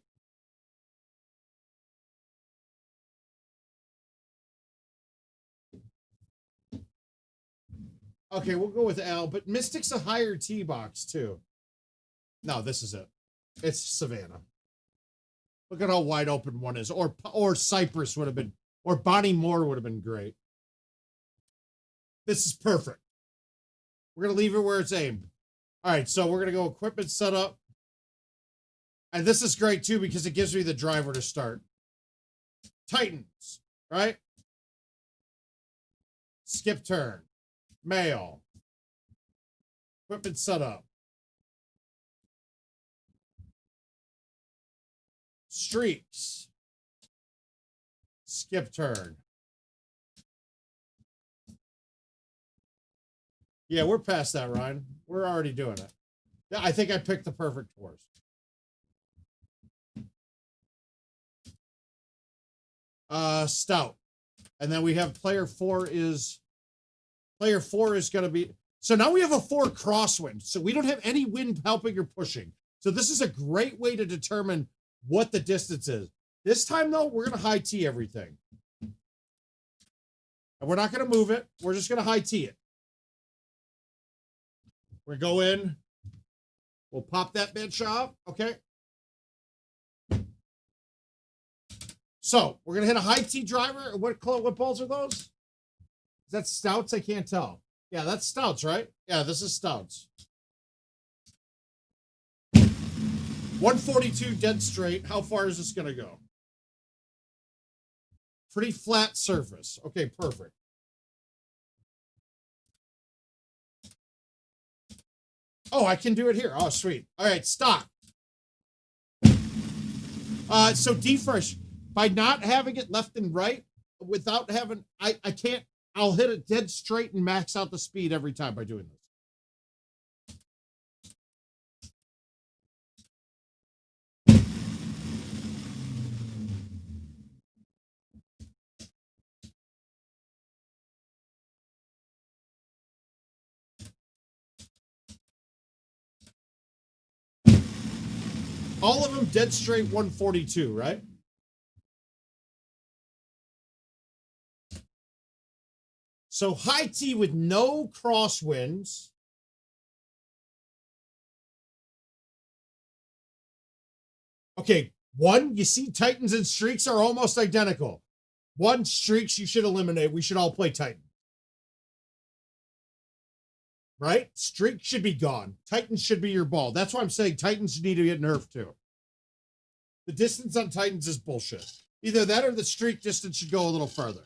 Okay, we'll go with L, but Mystic's a higher tee box too. No, this is it. It's Savannah. Look at how wide open one is. Or Cypress would have been, or Bonnie Moore would have been great. This is perfect. We're going to leave it where it's aimed. All right, so we're going to go equipment setup. And this is great too because it gives me the driver to start. Titans, right? Skip turn. Mail. Equipment setup. Streaks. Skip turn. Yeah, we're past that, Ryan. We're already doing it. Yeah, I think I picked the perfect horse. Stout. And then we have player four is going to be, so now we have a 4 crosswind. So we don't have any wind helping or pushing. So this is a great way to determine what the distance is. This time though, we're going to high tee everything. And we're not going to move it. We're just going to high tee it. We're going to go in. We'll pop that bitch off. Okay. So we're going to hit a high tee driver. What balls are those? Is that stouts? I can't tell. Yeah, that's stouts, right? Yeah, this is stouts. 142 dead straight. How far is this going to go? Pretty flat surface. Okay, perfect. Oh, I can do it here. Oh, sweet. All right, stop. So defresh, by not having it left and right, without having, I can't, I'll hit it dead straight and max out the speed every time by doing this. All of them dead straight 142, right? So high tee with no crosswinds. Okay, one, you see Titans and streaks are almost identical. One, streaks you should eliminate. We should all play Titan. Right? Streak should be gone. Titans should be your ball. That's why I'm saying Titans need to get nerfed too. The distance on Titans is bullshit. Either that or the streak distance should go a little further.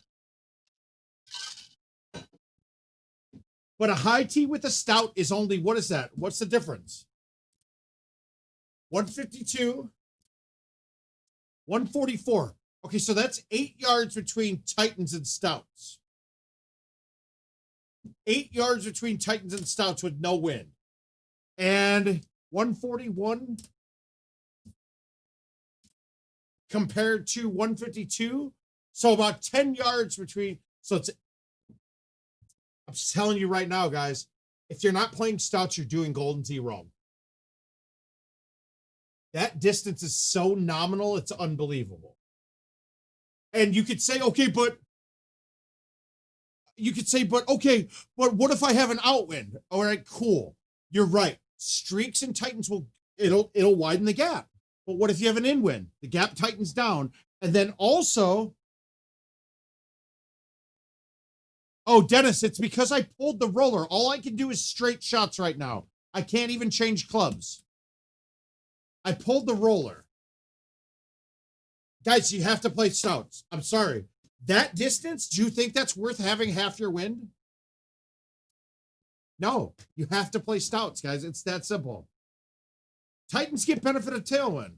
But a high tee with a stout is only, what is that? What's the difference? 152, 144. Okay, so that's 8 yards between Titans and stouts. 8 yards between Titans and stouts with no wind. And 141 compared to 152. So about 10 yards between. So it's, I'm just telling you right now, guys, if you're not playing stouts, you're doing Golden Tee wrong. That distance is so nominal, it's unbelievable. And you could say, okay, but okay, but what if I have an outwind? All right, cool. You're right. Streaks and Titans it'll widen the gap. But what if you have an inwind? The gap tightens down. And then also, oh, Dennis, it's because I pulled the roller. All I can do is straight shots right now. I can't even change clubs. I pulled the roller. Guys, you have to play stouts. I'm sorry. That distance, do you think that's worth having half your wind? No, you have to play stouts, guys. It's that simple. Titans get benefit of tailwind.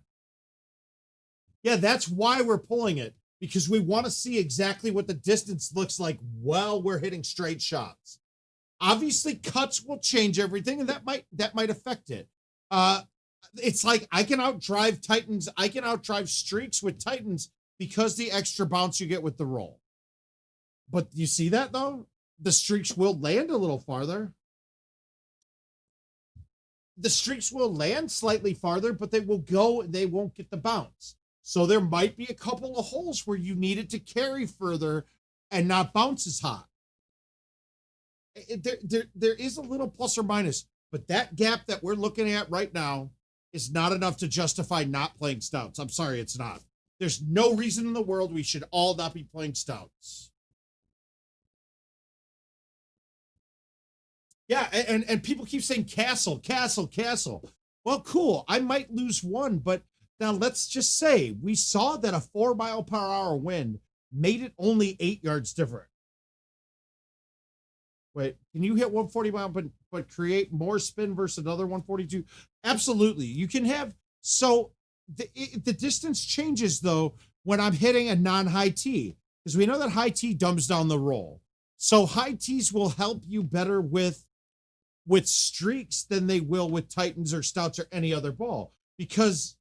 Yeah, that's why we're pulling it, because we want to see exactly what the distance looks like while we're hitting straight shots. Obviously, cuts will change everything, and that might affect it. It's like I can outdrive Titans. I can outdrive streaks with Titans because the extra bounce you get with the roll. But you see that, though? The streaks will land a little farther. The streaks will land slightly farther, but they won't get the bounce. So there might be a couple of holes where you need it to carry further and not bounce as hot. There is a little plus or minus, but that gap that we're looking at right now is not enough to justify not playing stouts. I'm sorry, it's not. There's no reason in the world we should all not be playing stouts. Yeah, and people keep saying castle, castle, castle. Well, cool. I might lose one, but now let's just say we saw that a 4 mile per hour wind made it only 8 yards different. Wait, can you hit 140 mile but create more spin versus another 142? Absolutely. You can have so the distance changes though when I'm hitting a non-high T, because we know that high T dumbs down the roll. So high T's will help you better with streaks than they will with Titans or Stouts or any other ball, because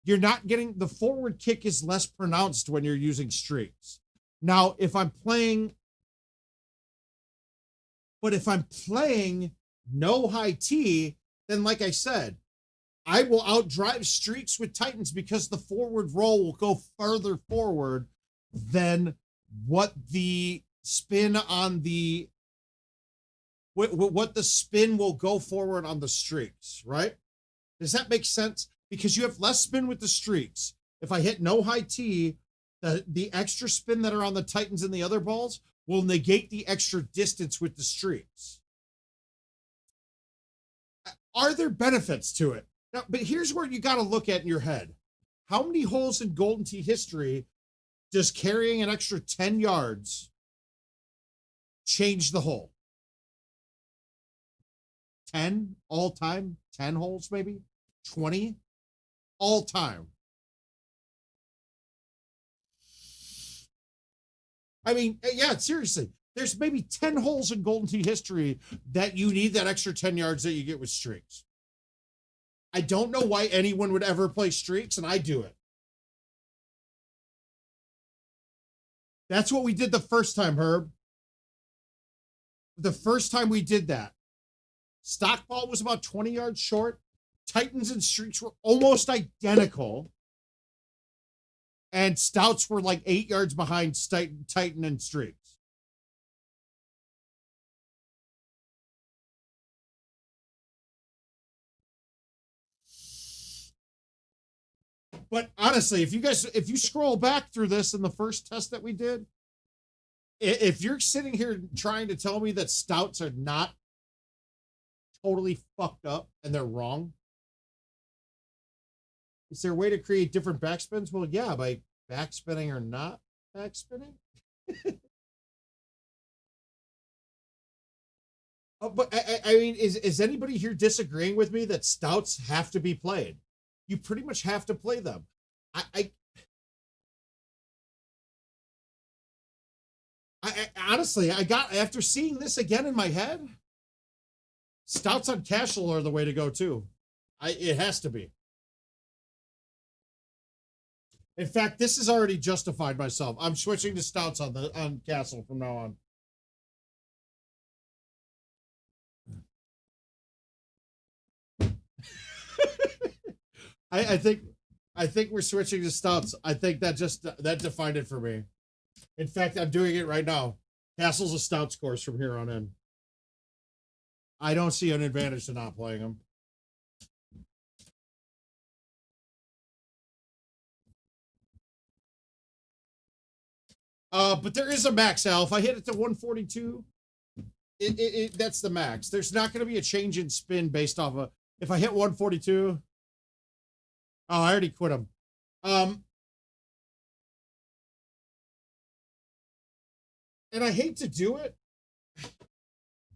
you're not getting the forward kick is less pronounced when you're using streaks. Now, if I'm playing no high T, then like I said, I will outdrive streaks with Titans because the forward roll will go further forward than what the spin on the what the spin will go forward on the streaks, right? Does that make sense? Because you have less spin with the streaks. If I hit no high T, the extra spin that are on the Titans and the other balls will negate the extra distance with the streaks. Are there benefits to it? Now, but here's where you got to look at in your head. How many holes in Golden Tee history does carrying an extra 10 yards change the hole? 10 all time? 10 holes maybe? 20 all time? I mean, yeah, seriously. There's maybe 10 holes in Golden Tee history that you need that extra 10 yards that you get with streaks. I don't know why anyone would ever play streaks, and I do it. That's what we did the first time, Herb. The first time we did that, stock ball was about 20 yards short. Titans and streaks were almost identical. And Stouts were like 8 yards behind Titan and streaks. But honestly, if you scroll back through this in the first test that we did, if you're sitting here trying to tell me that Stouts are not totally fucked up and they're wrong, is there a way to create different backspins? Well, yeah, by backspinning or not backspinning. Oh, but I mean, is anybody here disagreeing with me that Stouts have to be played? You pretty much have to play them. I honestly, I got, after seeing this again in my head, Stouts on Castle are the way to go too. It has to be. In fact, this has already justified myself. I'm switching to Stouts on Castle from now on. I think we're switching to Stouts. I think that defined it for me. In fact, I'm doing it right now. Castle's a Stouts course from here on in. I don't see an advantage to not playing them. But there is a max, Al. If I hit it to 142, that's the max. There's not going to be a change in spin based off of, if I hit 142. Oh, I already quit them. And I hate to do it.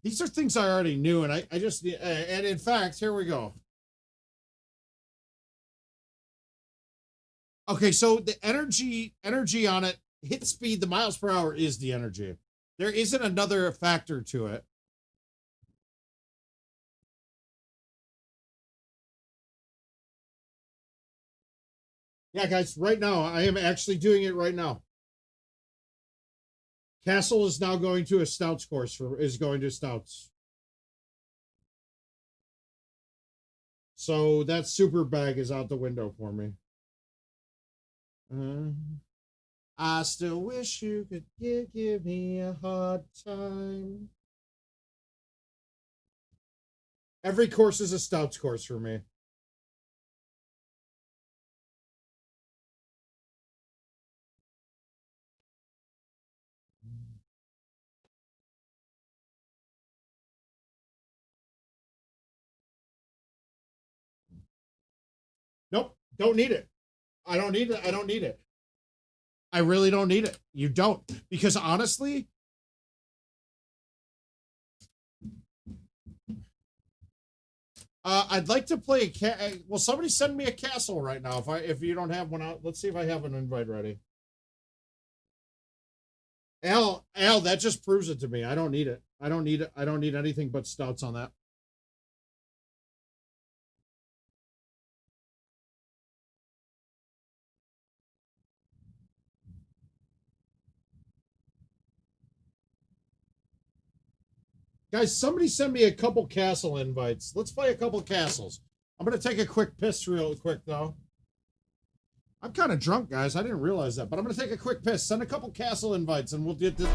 These are things I already knew, and I just, and in fact, here we go. Okay, so the energy on it, hit speed, the miles per hour is the energy. There isn't another factor to it. Yeah, guys, right now, I am actually doing it right now. Castle is now going to a Stouts course, is going to Stouts. So that super bag is out the window for me. I still wish you could give me a hard time. Every course is a stouts course for me. Nope, don't need it. I don't need it. I don't need it. I really don't need it. You don't. Because honestly, I'd like to play well, somebody send me a castle right now. If you don't have one out, let's see if I have an invite ready. Al, that just proves it to me. I don't need it. I don't need it. I don't need anything but stouts on that. Guys, somebody send me a couple castle invites. Let's play a couple castles. I'm gonna take a quick piss real quick though. I'm kind of drunk, guys. I didn't realize that, but I'm gonna take a quick piss. Send a couple castle invites, and we'll get this.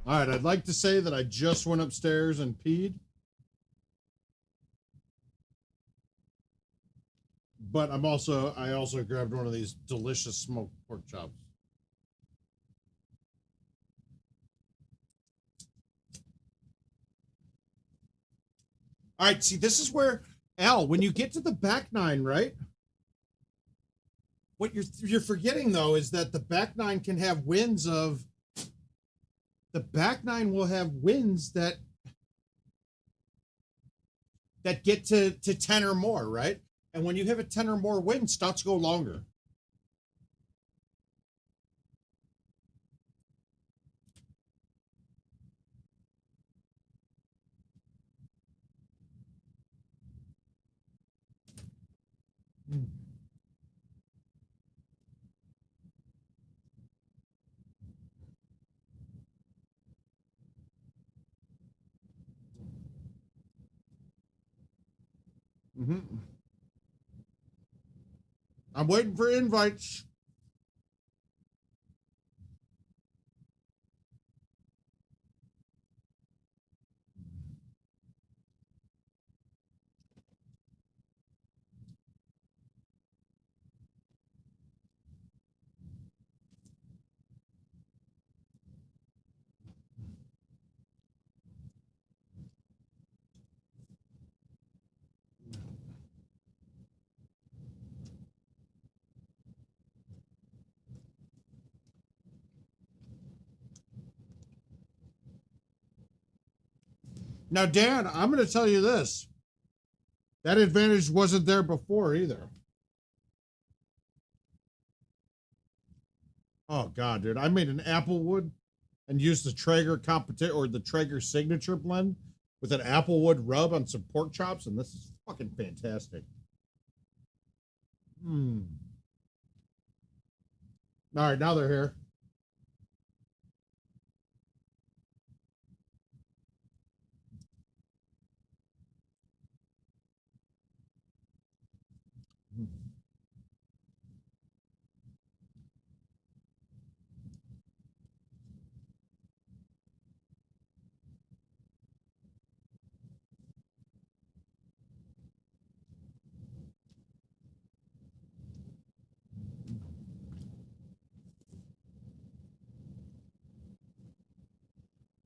All right, I'd like to say that I just went upstairs and peed, but I also grabbed one of these delicious smoked pork chops. All right, see, this is where Al, when you get to the back nine, right? What you're forgetting though is that the back nine can have wins of the back nine will have wins that get to 10 or more, right? And when you have a 10 or more win, stouts go longer. I'm waiting for invites. Now, Dan, I'm going to tell you this. That advantage wasn't there before either. Oh, God, dude. I made an Applewood and used the Traeger competition or the Traeger signature blend with an Applewood rub on some pork chops, and this is fucking fantastic. All right, now they're here.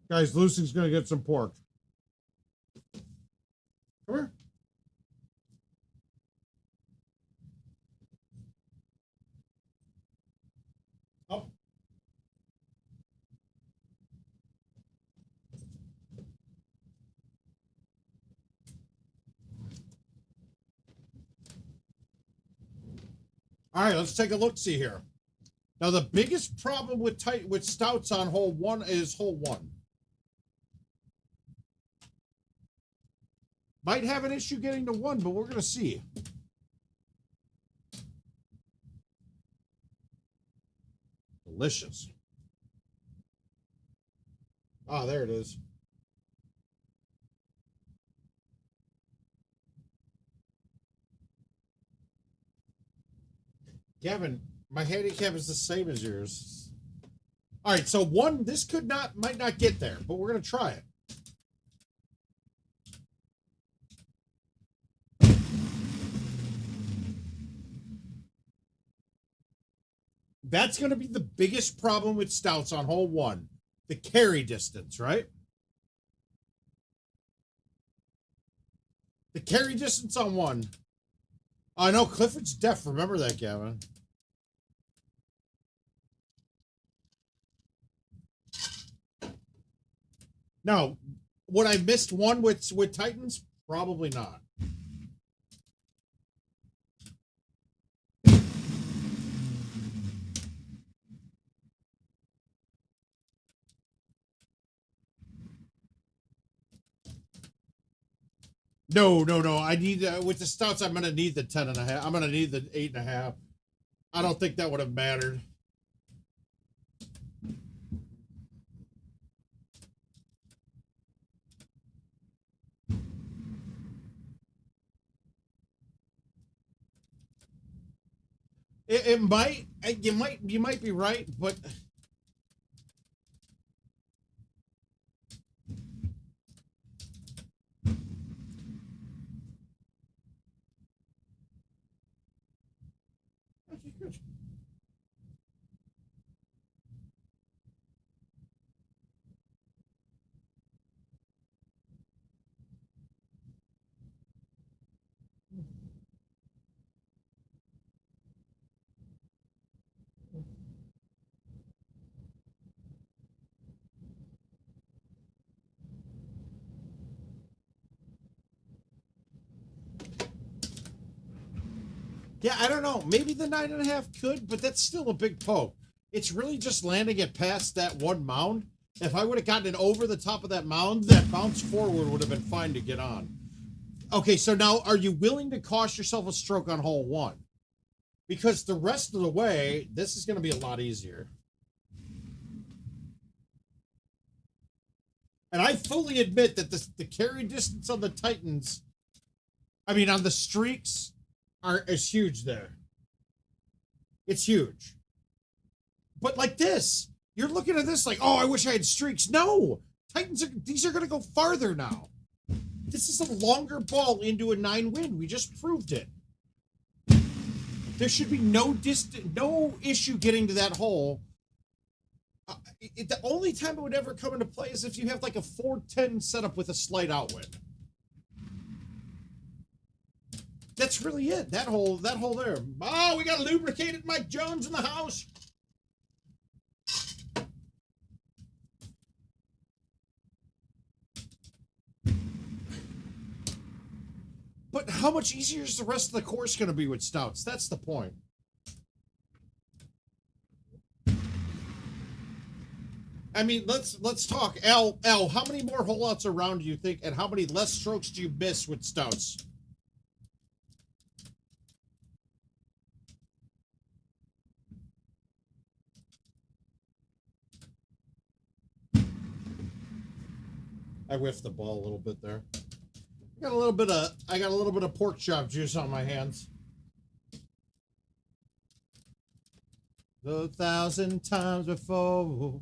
Guys, Lucy's going to get some pork. Come here. Up. All right, let's take a look. See here. Now, the biggest problem with stouts on hole one is hole one. Might have an issue getting to one, but we're going to see. Delicious. Ah, there it is. Gavin, my handicap is the same as yours. All right, so one, this might not get there, but we're going to try it. That's going to be the biggest problem with stouts on hole one. The carry distance, right? The carry distance on one. I know Clifford's deaf. Remember that, Gavin. Now, would I missed one with Titans? Probably not. No. I need with the stouts. I'm gonna need the 10.5. I'm gonna need the 8.5. I don't think that would have mattered. It might. You might be right, but. Yeah, I don't know. Maybe the 9.5 could, but that's still a big poke. It's really just landing it past that one mound. If I would have gotten it over the top of that mound, that bounce forward would have been fine to get on. Okay, so now are you willing to cost yourself a stroke on hole one? Because the rest of the way, this is going to be a lot easier. And I fully admit that the carry distance on the Titans I mean, on the streaks is huge there. It's huge. But like this, you're looking at this like, oh, I wish I had streaks. No, these are going to go farther now. This is a longer ball into a 9-win. We just proved it. There should be no issue getting to that hole. The only time it would ever come into play is if you have like a 4-10 setup with a slight outwind. That's really it. That hole there. Oh, we got lubricated Mike Jones in the house. But how much easier is the rest of the course going to be with stouts? That's the point. I mean, let's talk. L, how many more holeouts around do you think, and how many less strokes do you miss with stouts? I whiffed the ball a little bit there. I got a little bit of pork chop juice on my hands. 1,000 times before.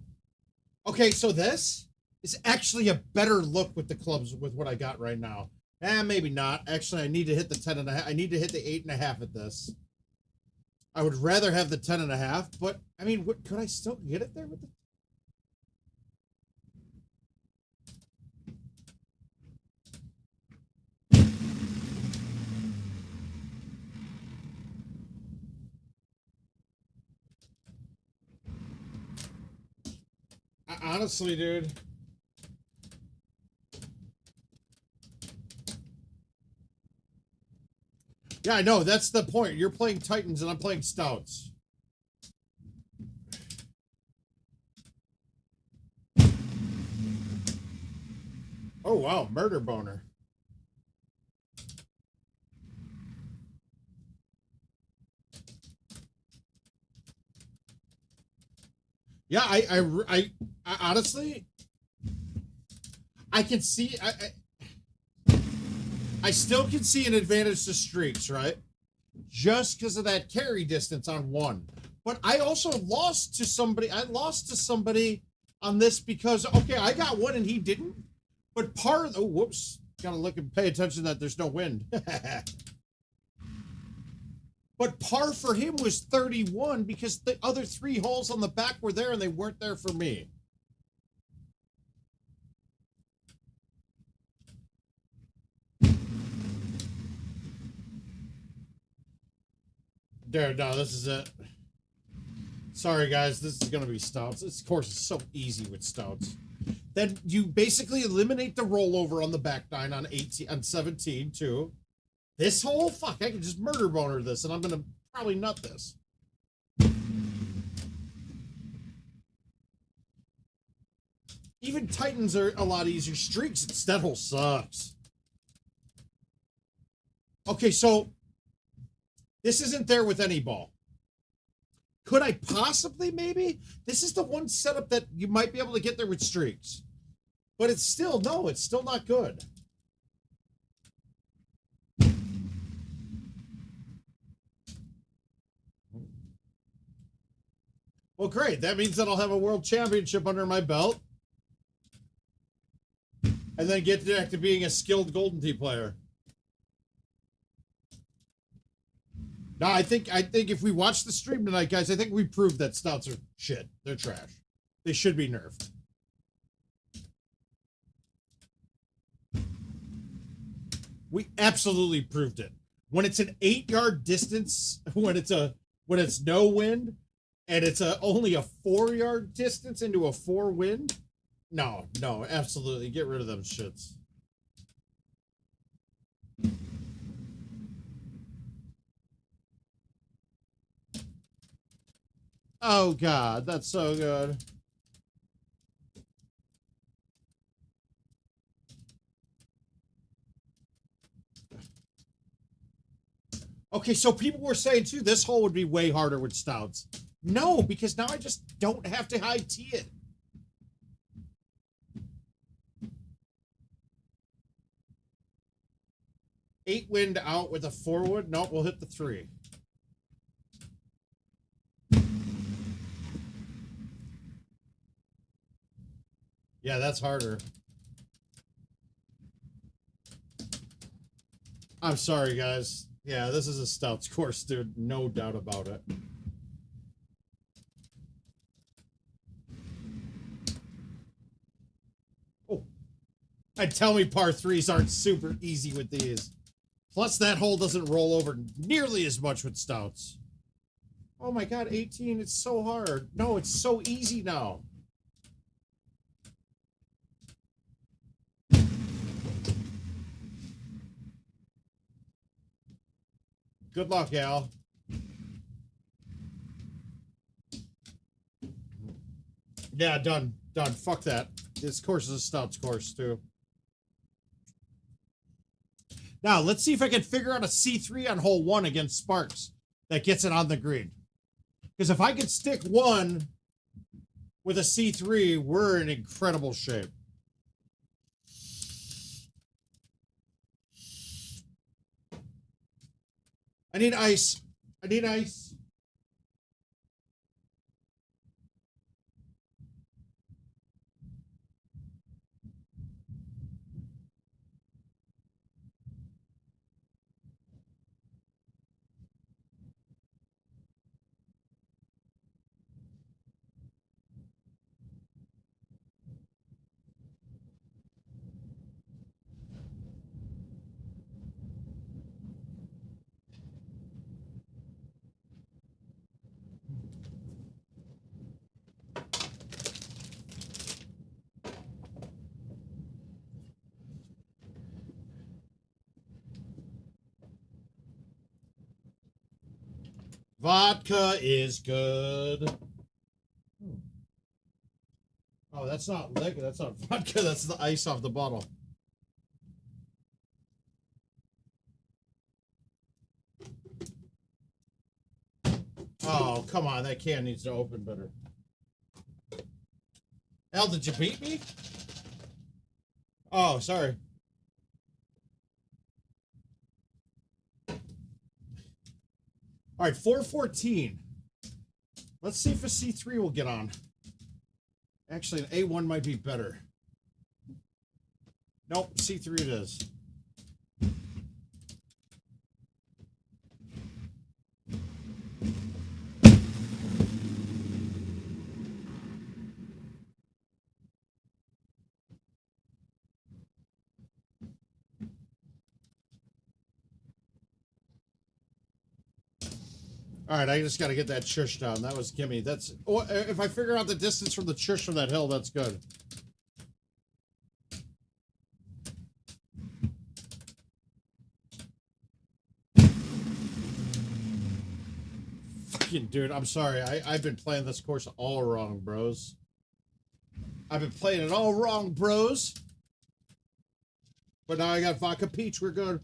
Okay, so this is actually a better look with the clubs with what I got right now. Maybe not. Actually, I need to hit the 10.5. I need to hit the 8.5 at this. I would rather have the 10.5, but I mean, could I still get it there with the? Honestly, dude. Yeah, I know. That's the point. You're playing Titans and I'm playing Stouts. Oh, wow. Murder boner. Yeah, I honestly, I can see, I still can see an advantage to streaks, right? Just because of that carry distance on one. But I also lost to somebody. I lost to somebody on this because, okay, I got one and he didn't. But part of the, whoops, gotta look and pay attention that there's no wind. But par for him was 31 because the other 3 holes on the back were there and they weren't there for me. There, no, this is it. Sorry, guys, this is going to be stouts. This course is so easy with stouts. Then you basically eliminate the rollover on the back 9 on 18, on 17, too. This hole? Fuck, I can just murder boner this, and I'm going to probably nut this. Even Titans are a lot easier. Streaks, that hole sucks. Okay, so this isn't there with any ball. Could I possibly, maybe? This is the one setup that you might be able to get there with streaks. But it's still, no, it's still not good. Well, great. That means that I'll have a world championship under my belt. And then get back to being a skilled Golden Tee player. No, I think if we watch the stream tonight, guys, I think we proved that stouts are shit. They're trash. They should be nerfed. We absolutely proved it. When it's an 8-yard distance, when it's no wind, and it's only a 4-yard distance into a 4 wind, no, absolutely get rid of them shits. Oh God, that's so good. Okay, so people were saying too, this hole would be way harder with stouts. No, because now I just don't have to high tee it. 8 wind out with a 4 wood. Nope, we'll hit the 3. Yeah, that's harder. I'm sorry, guys. Yeah, this is a stouts course, dude. No doubt about it. Oh. And tell me par 3s aren't super easy with these. Plus, that hole doesn't roll over nearly as much with stouts. Oh my god, 18, it's so hard. No, it's so easy now. Good luck, Al. Yeah, done. Done. Fuck that. This course is a stouts course, too. Now, let's see if I can figure out a C3 on hole 1 against Sparks that gets it on the green. Because if I can stick 1 with a C3, we're in incredible shape. I need ice. I need ice. Vodka is good. Oh, that's not liquor. That's not vodka. That's the ice off the bottle. Oh, come on. That can needs to open better. Al, did you beat me? Oh, sorry. All right, 414. Let's see if a C3 will get on. Actually, an A1 might be better. Nope, C3 it is. All right, I just got to get that shush down. That was gimme. That's if I figure out the distance from the shush from that hill, that's good. Fucking dude, I'm sorry. I've been playing this course all wrong, bros. I've been playing it all wrong, bros. But now I got vodka peach. We're good.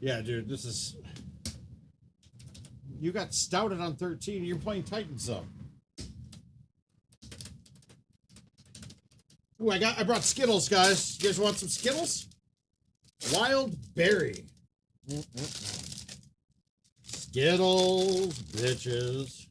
Yeah, dude, this is... You got stouted on 13. You're playing Titans, though. Ooh, I brought Skittles, guys. You guys want some Skittles? Wild berry. Skittles, bitches.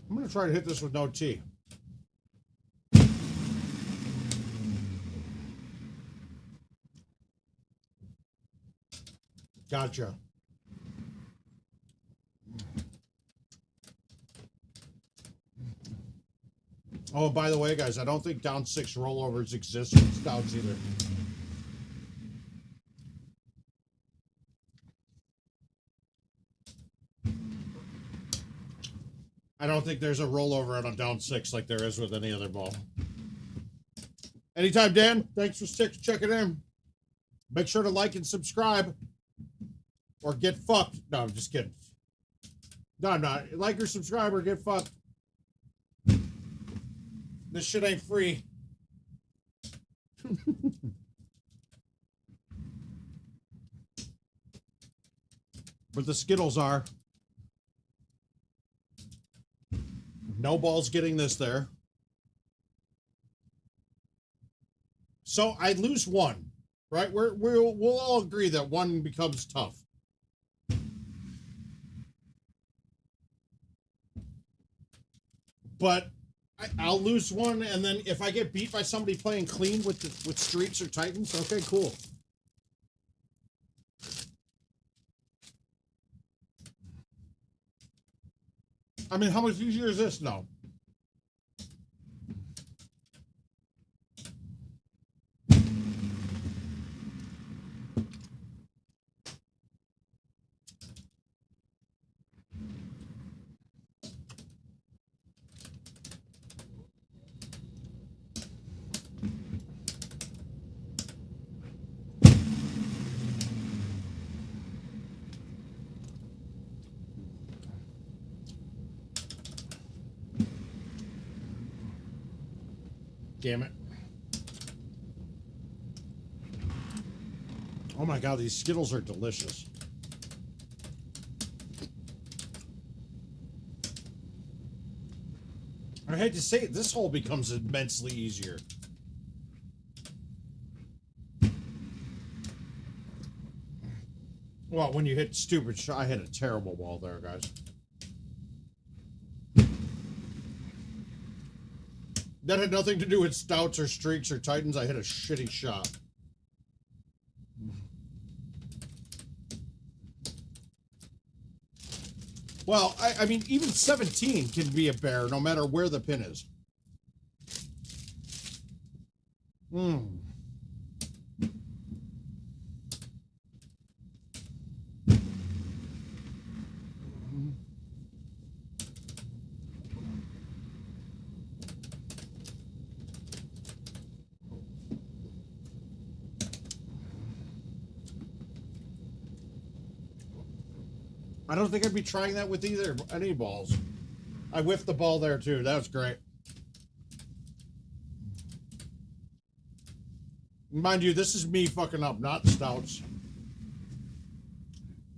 I'm going to try to hit this with no tea. Gotcha. Oh, by the way, guys, I don't think down 6 rollovers exist with stouts either. I don't think there's a rollover on a down 6 like there is with any other ball. Anytime, Dan. Thanks for checking in. Make sure to like and subscribe or get fucked. No, I'm just kidding. No, I'm not. Like or subscribe or get fucked. This shit ain't free. But the Skittles are. No balls getting this there. So I lose one, right? We'll all agree that one becomes tough. But I'll lose one, and then if I get beat by somebody playing clean with streaks or titans, okay, cool. I mean, how much easier is this now? Damn it. Oh my God, these Skittles are delicious. I hate to say it, this hole becomes immensely easier. Well, when you hit stupid shot, I hit a terrible ball there, guys. That had nothing to do with stouts or streaks or titans. I hit a shitty shot. Well, I mean, even 17 can be a bear no matter where the pin is. I don't think I'd be trying that with any balls. I whiffed the ball there too. That was great. Mind you, this is me fucking up, not stouts.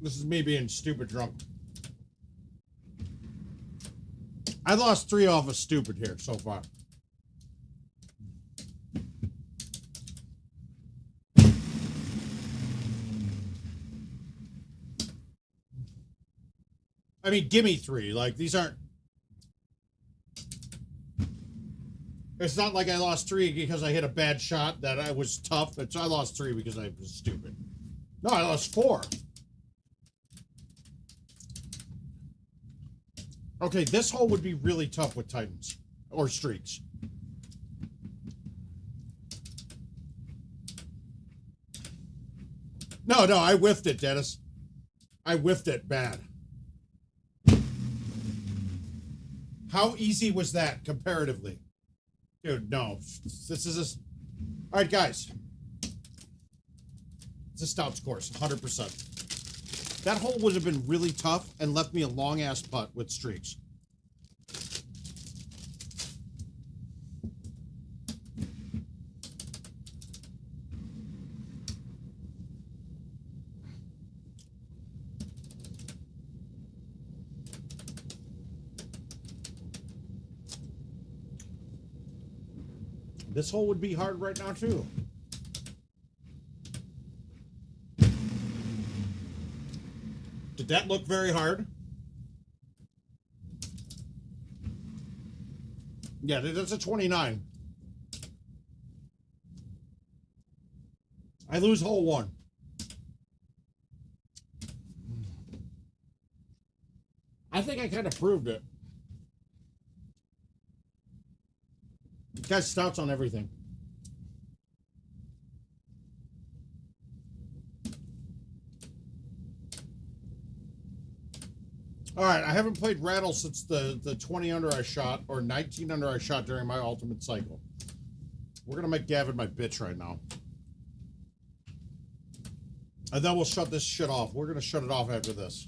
This is me being stupid drunk. I lost 3 off of stupid here so far. I mean, give me 3. Like, these aren't... It's not like I lost 3 because I hit a bad shot that I was tough. I lost 3 because I was stupid. No, I lost 4. Okay, this hole would be really tough with titans. Or streaks. No, I whiffed it, Dennis. I whiffed it bad. How easy was that comparatively? Dude, no. This is all right, guys. It's a stouts course, 100%. That hole would have been really tough and left me a long-ass putt with streaks. This hole would be hard right now, too. Did that look very hard? Yeah, that's a 29. I lose hole 1. I think I kind of proved it. Guys, stouts on everything. All right, I haven't played Rattle since the 20 under I shot, or 19 under I shot during my ultimate cycle. We're going to make Gavin my bitch right now. And then we'll shut this shit off. We're going to shut it off after this.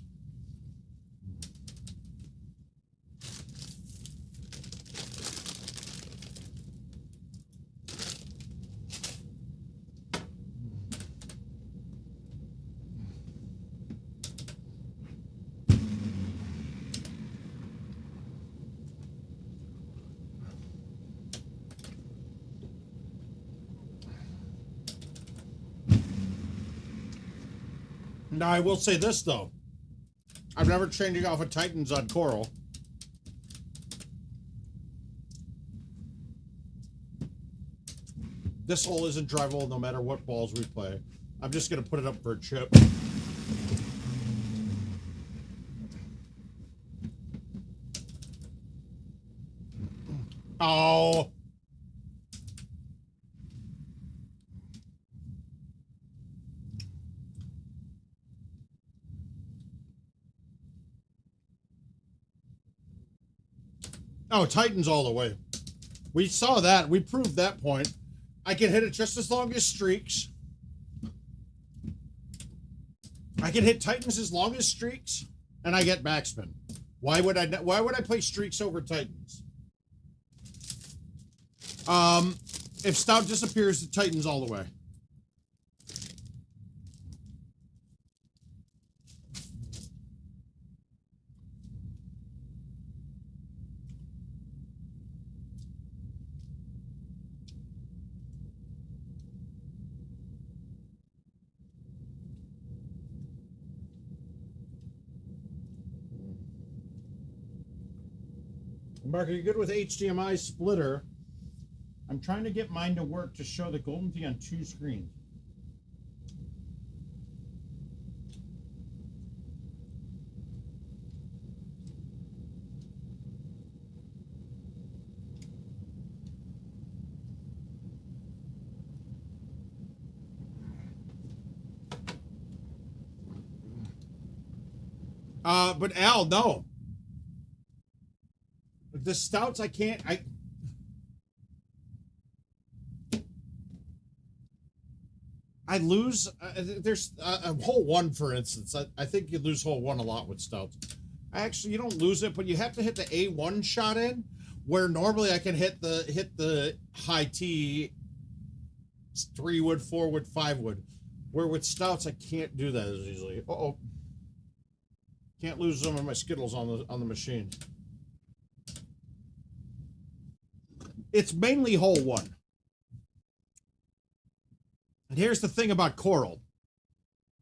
Now, I will say this, though. I'm never changing off of Titans on Coral. This hole isn't drivable no matter what balls we play. I'm just going to put it up for a chip. Oh. Oh, Titans all the way. We saw that. We proved that point. I can hit it just as long as streaks. I can hit Titans as long as streaks, and I get backspin. Why would I play streaks over Titans? If Stout disappears, the Titans all the way. Mark, are you good with HDMI splitter? I'm trying to get mine to work to show the golden tee on 2 screens. But Al, no. The Stouts, I can't. I lose. There's a hole 1, for instance. I think you lose hole 1 a lot with Stouts. Actually, you don't lose it, but you have to hit the A1 shot in, where normally I can hit the high tee, 3 wood, 4 wood, 5 wood. Where with Stouts, I can't do that as easily. Uh-oh. Can't lose some of my Skittles on the machine. It's mainly hole 1. And here's the thing about Coral.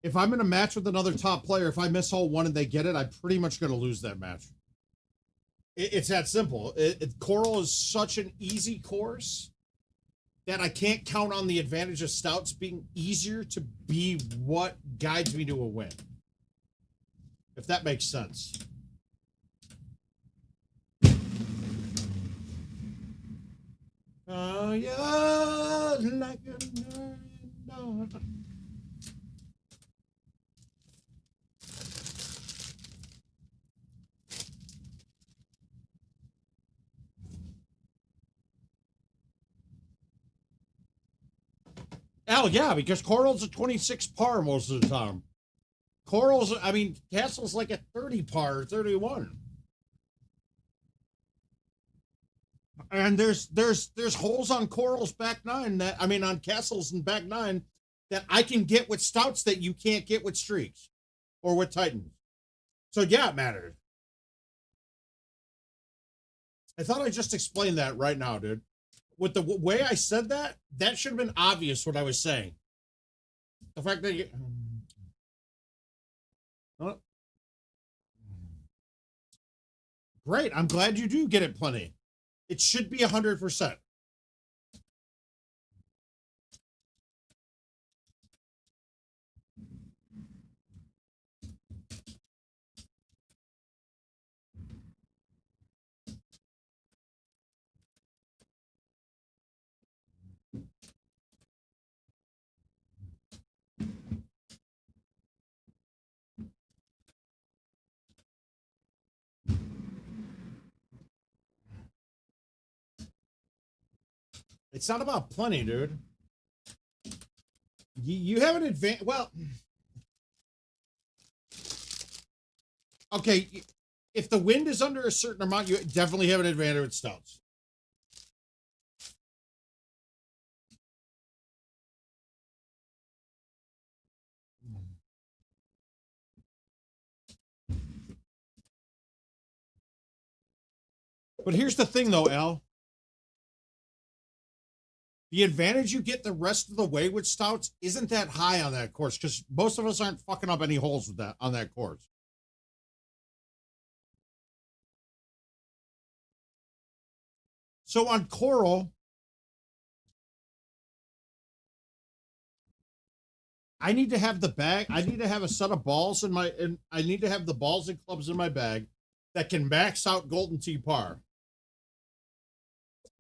If I'm in a match with another top player, if I miss hole 1 and they get it, I'm pretty much going to lose that match. It's that simple. Coral is such an easy course that I can't count on the advantage of Stouts being easier to be what guides me to a win. If that makes sense. Oh, yeah, like a... Hell yeah, because Coral's a 26 par most of the time. Coral's, I mean, Castle's like a 30 par, 31. And there's holes on Coral's back 9 that, I mean, on Castle's and back 9 that I can get with Stouts that you can't get with streaks or with Titans. So yeah, it mattered. I thought I just explained that right now, dude. With the way I said that, that should have been obvious what I was saying. The fact that you... Oh. Great, I'm glad you do get it plenty. It should be 100%. It's not about plenty, dude. You have an advantage. Well, okay. If the wind is under a certain amount, you definitely have an advantage with stouts. But here's the thing, though, Al. The advantage you get the rest of the way with stouts isn't that high on that course because most of us aren't fucking up any holes with that on that course. So on Coral, I need to have the bag. I need to have a set of balls in my, and I need to have the balls and clubs in my bag that can max out Golden Tee par.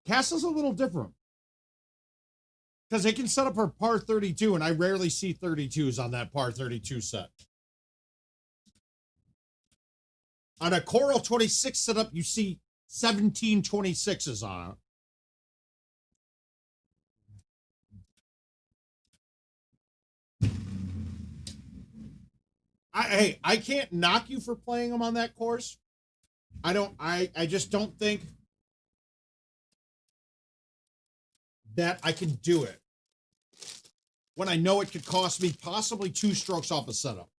Castle's a little different because they can set up for par 32, and I rarely see 32s on that par 32 set. On a Coral 26 setup, you see 17 26s on it. Hey, I can't knock you for playing them on that course. I just don't think that I can do it when I know it could cost me possibly 2 strokes off a setup.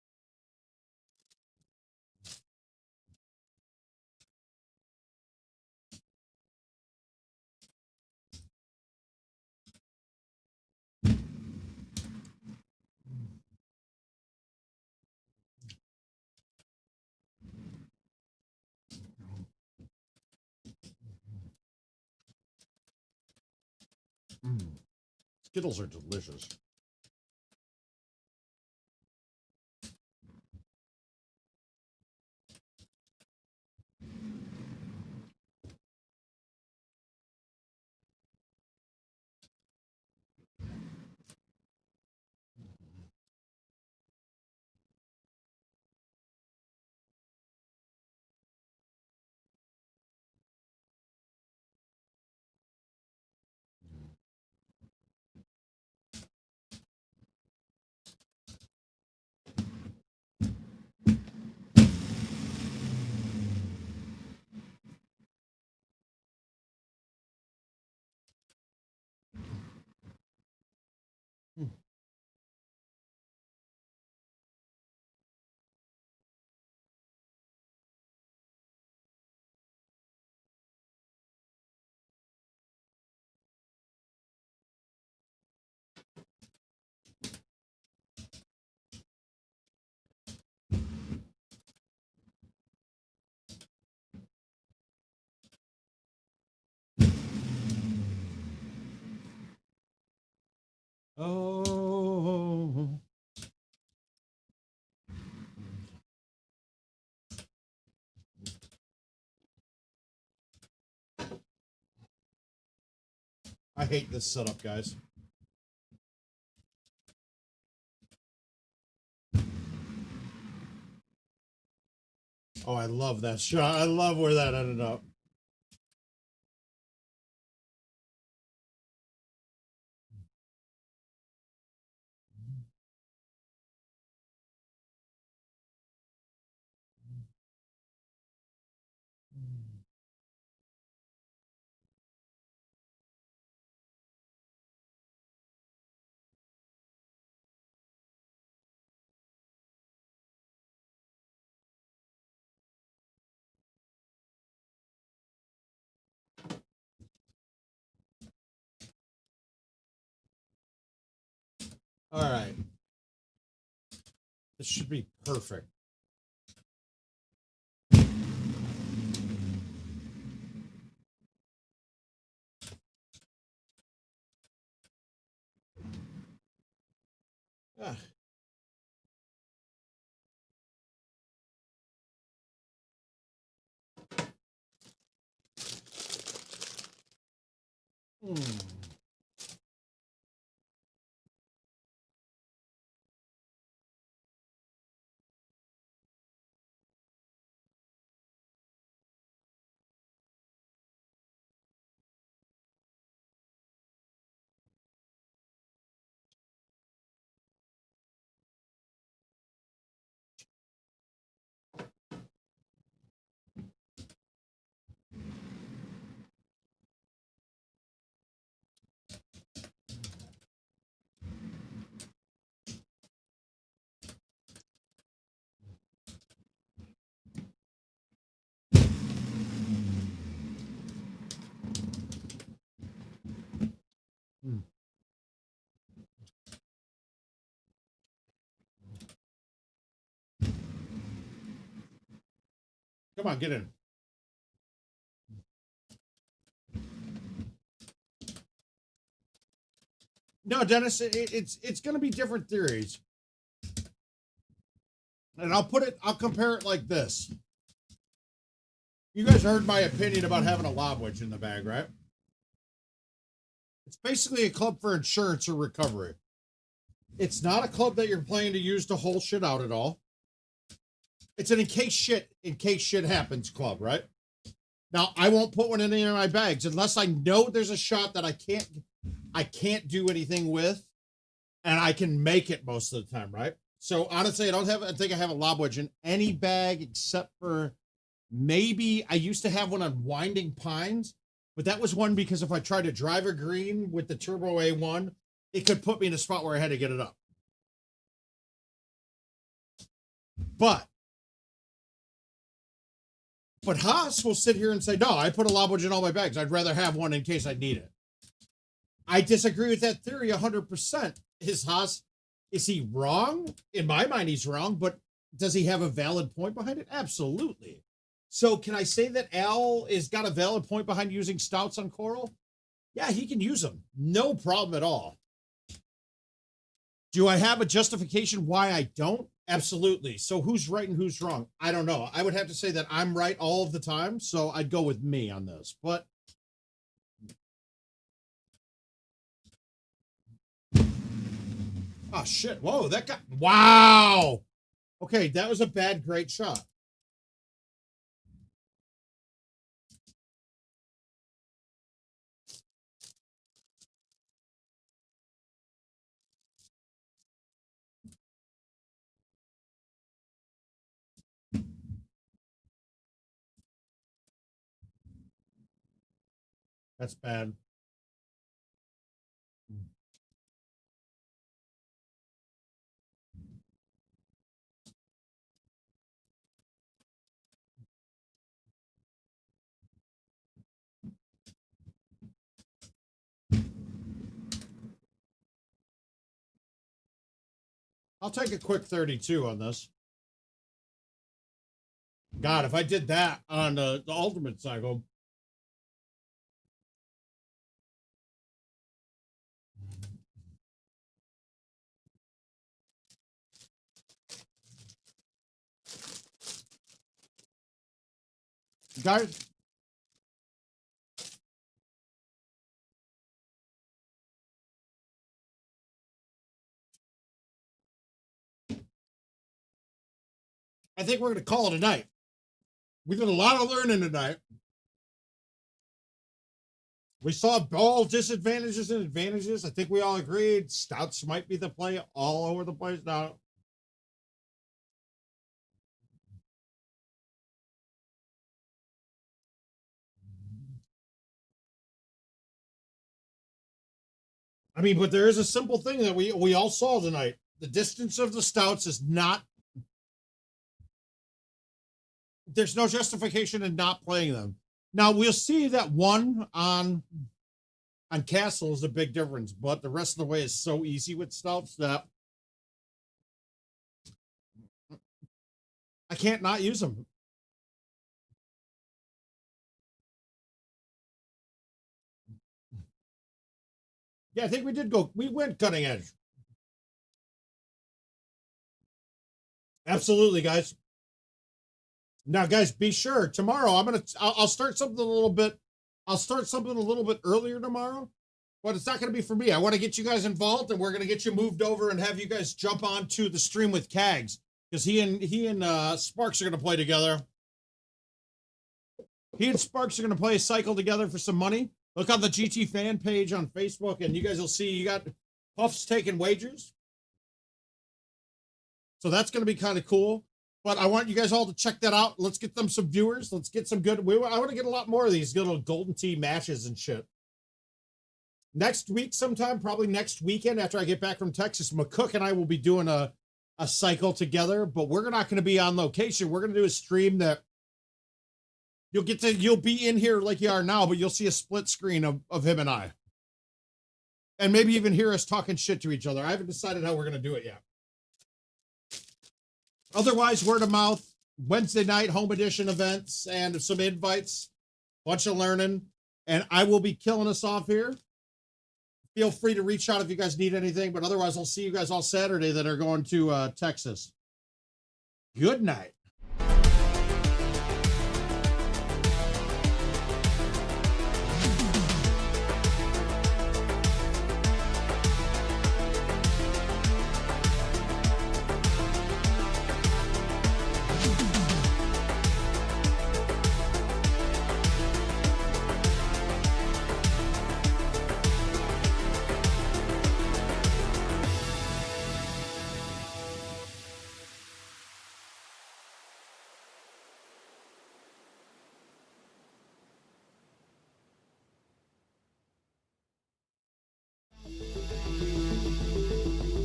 Skittles are delicious. Oh. I hate this setup, guys. Oh, I love that shot. I love where that ended up. All right. This should be perfect. Ah. Come on, get in. No, Dennis, it's going to be different theories. And I'll compare it like this. You guys heard my opinion about having a lob wedge in the bag, right? It's basically a club for insurance or recovery. It's not a club that you're playing to use to hold shit out at all. It's an in case shit happens club, right? Now, I won't put one in any of my bags unless I know there's a shot that I can't do anything with, and I can make it most of the time, right? So honestly, I think I have a lob wedge in any bag except for maybe I used to have one on Winding Pines, but that was one because if I tried to drive a green with the Turbo A1, it could put me in a spot where I had to get it up. But Haas will sit here and say, no, I put a lob wedge in all my bags. I'd rather have one in case I need it. I disagree with that theory 100%. Is he wrong? In my mind, he's wrong, but does he have a valid point behind it? Absolutely. So can I say that Al has got a valid point behind using stouts on coral? Yeah, he can use them. No problem at all. Do I have a justification why I don't? Absolutely. So who's right and who's wrong? I don't know. I would have to say that I'm right all of the time, so I'd go with me on this. But oh shit. Whoa, that got wow. Okay, that was a great shot. That's bad. I'll take a quick 32 on this. God, if I did that on the ultimate cycle. Guys, I think we're going to call it a night. We did a lot of learning tonight. We saw all disadvantages and advantages. I think we all agreed stouts might be the play all over the place now. I mean, but there is a simple thing that we all saw tonight. The distance of the stouts is not. There's no justification in not playing them. Now we'll see that one on Castle is a big difference, but the rest of the way is so easy with stouts that I can't not use them. Yeah, I think we went cutting edge. Absolutely, guys. Now, guys, be sure tomorrow I'll start something a little bit. I'll start something a little bit earlier tomorrow, but it's not going to be for me. I want to get you guys involved, and we're going to get you moved over and have you guys jump onto the stream with Kags because he and Sparks are going to play together. He and Sparks are going to play a cycle together for some money. Look on the GT fan page on Facebook, and you guys will see you got Puffs taking wagers. So that's going to be kind of cool. But I want you guys all to check that out. Let's get them some viewers. Let's get some good. I want to get a lot more of these little Golden Tee matches and shit. Next week sometime, probably next weekend after I get back from Texas, McCook and I will be doing a cycle together, but we're not going to be on location. We're going to do a stream that you'll be in here like you are now, but you'll see a split screen of him and I. And maybe even hear us talking shit to each other. I haven't decided how we're going to do it yet. Otherwise, word of mouth. Wednesday night home edition events and some invites, bunch of learning, and I will be killing us off here. Feel free to reach out if you guys need anything, but otherwise I'll see you guys all Saturday that are going to Texas. Good night.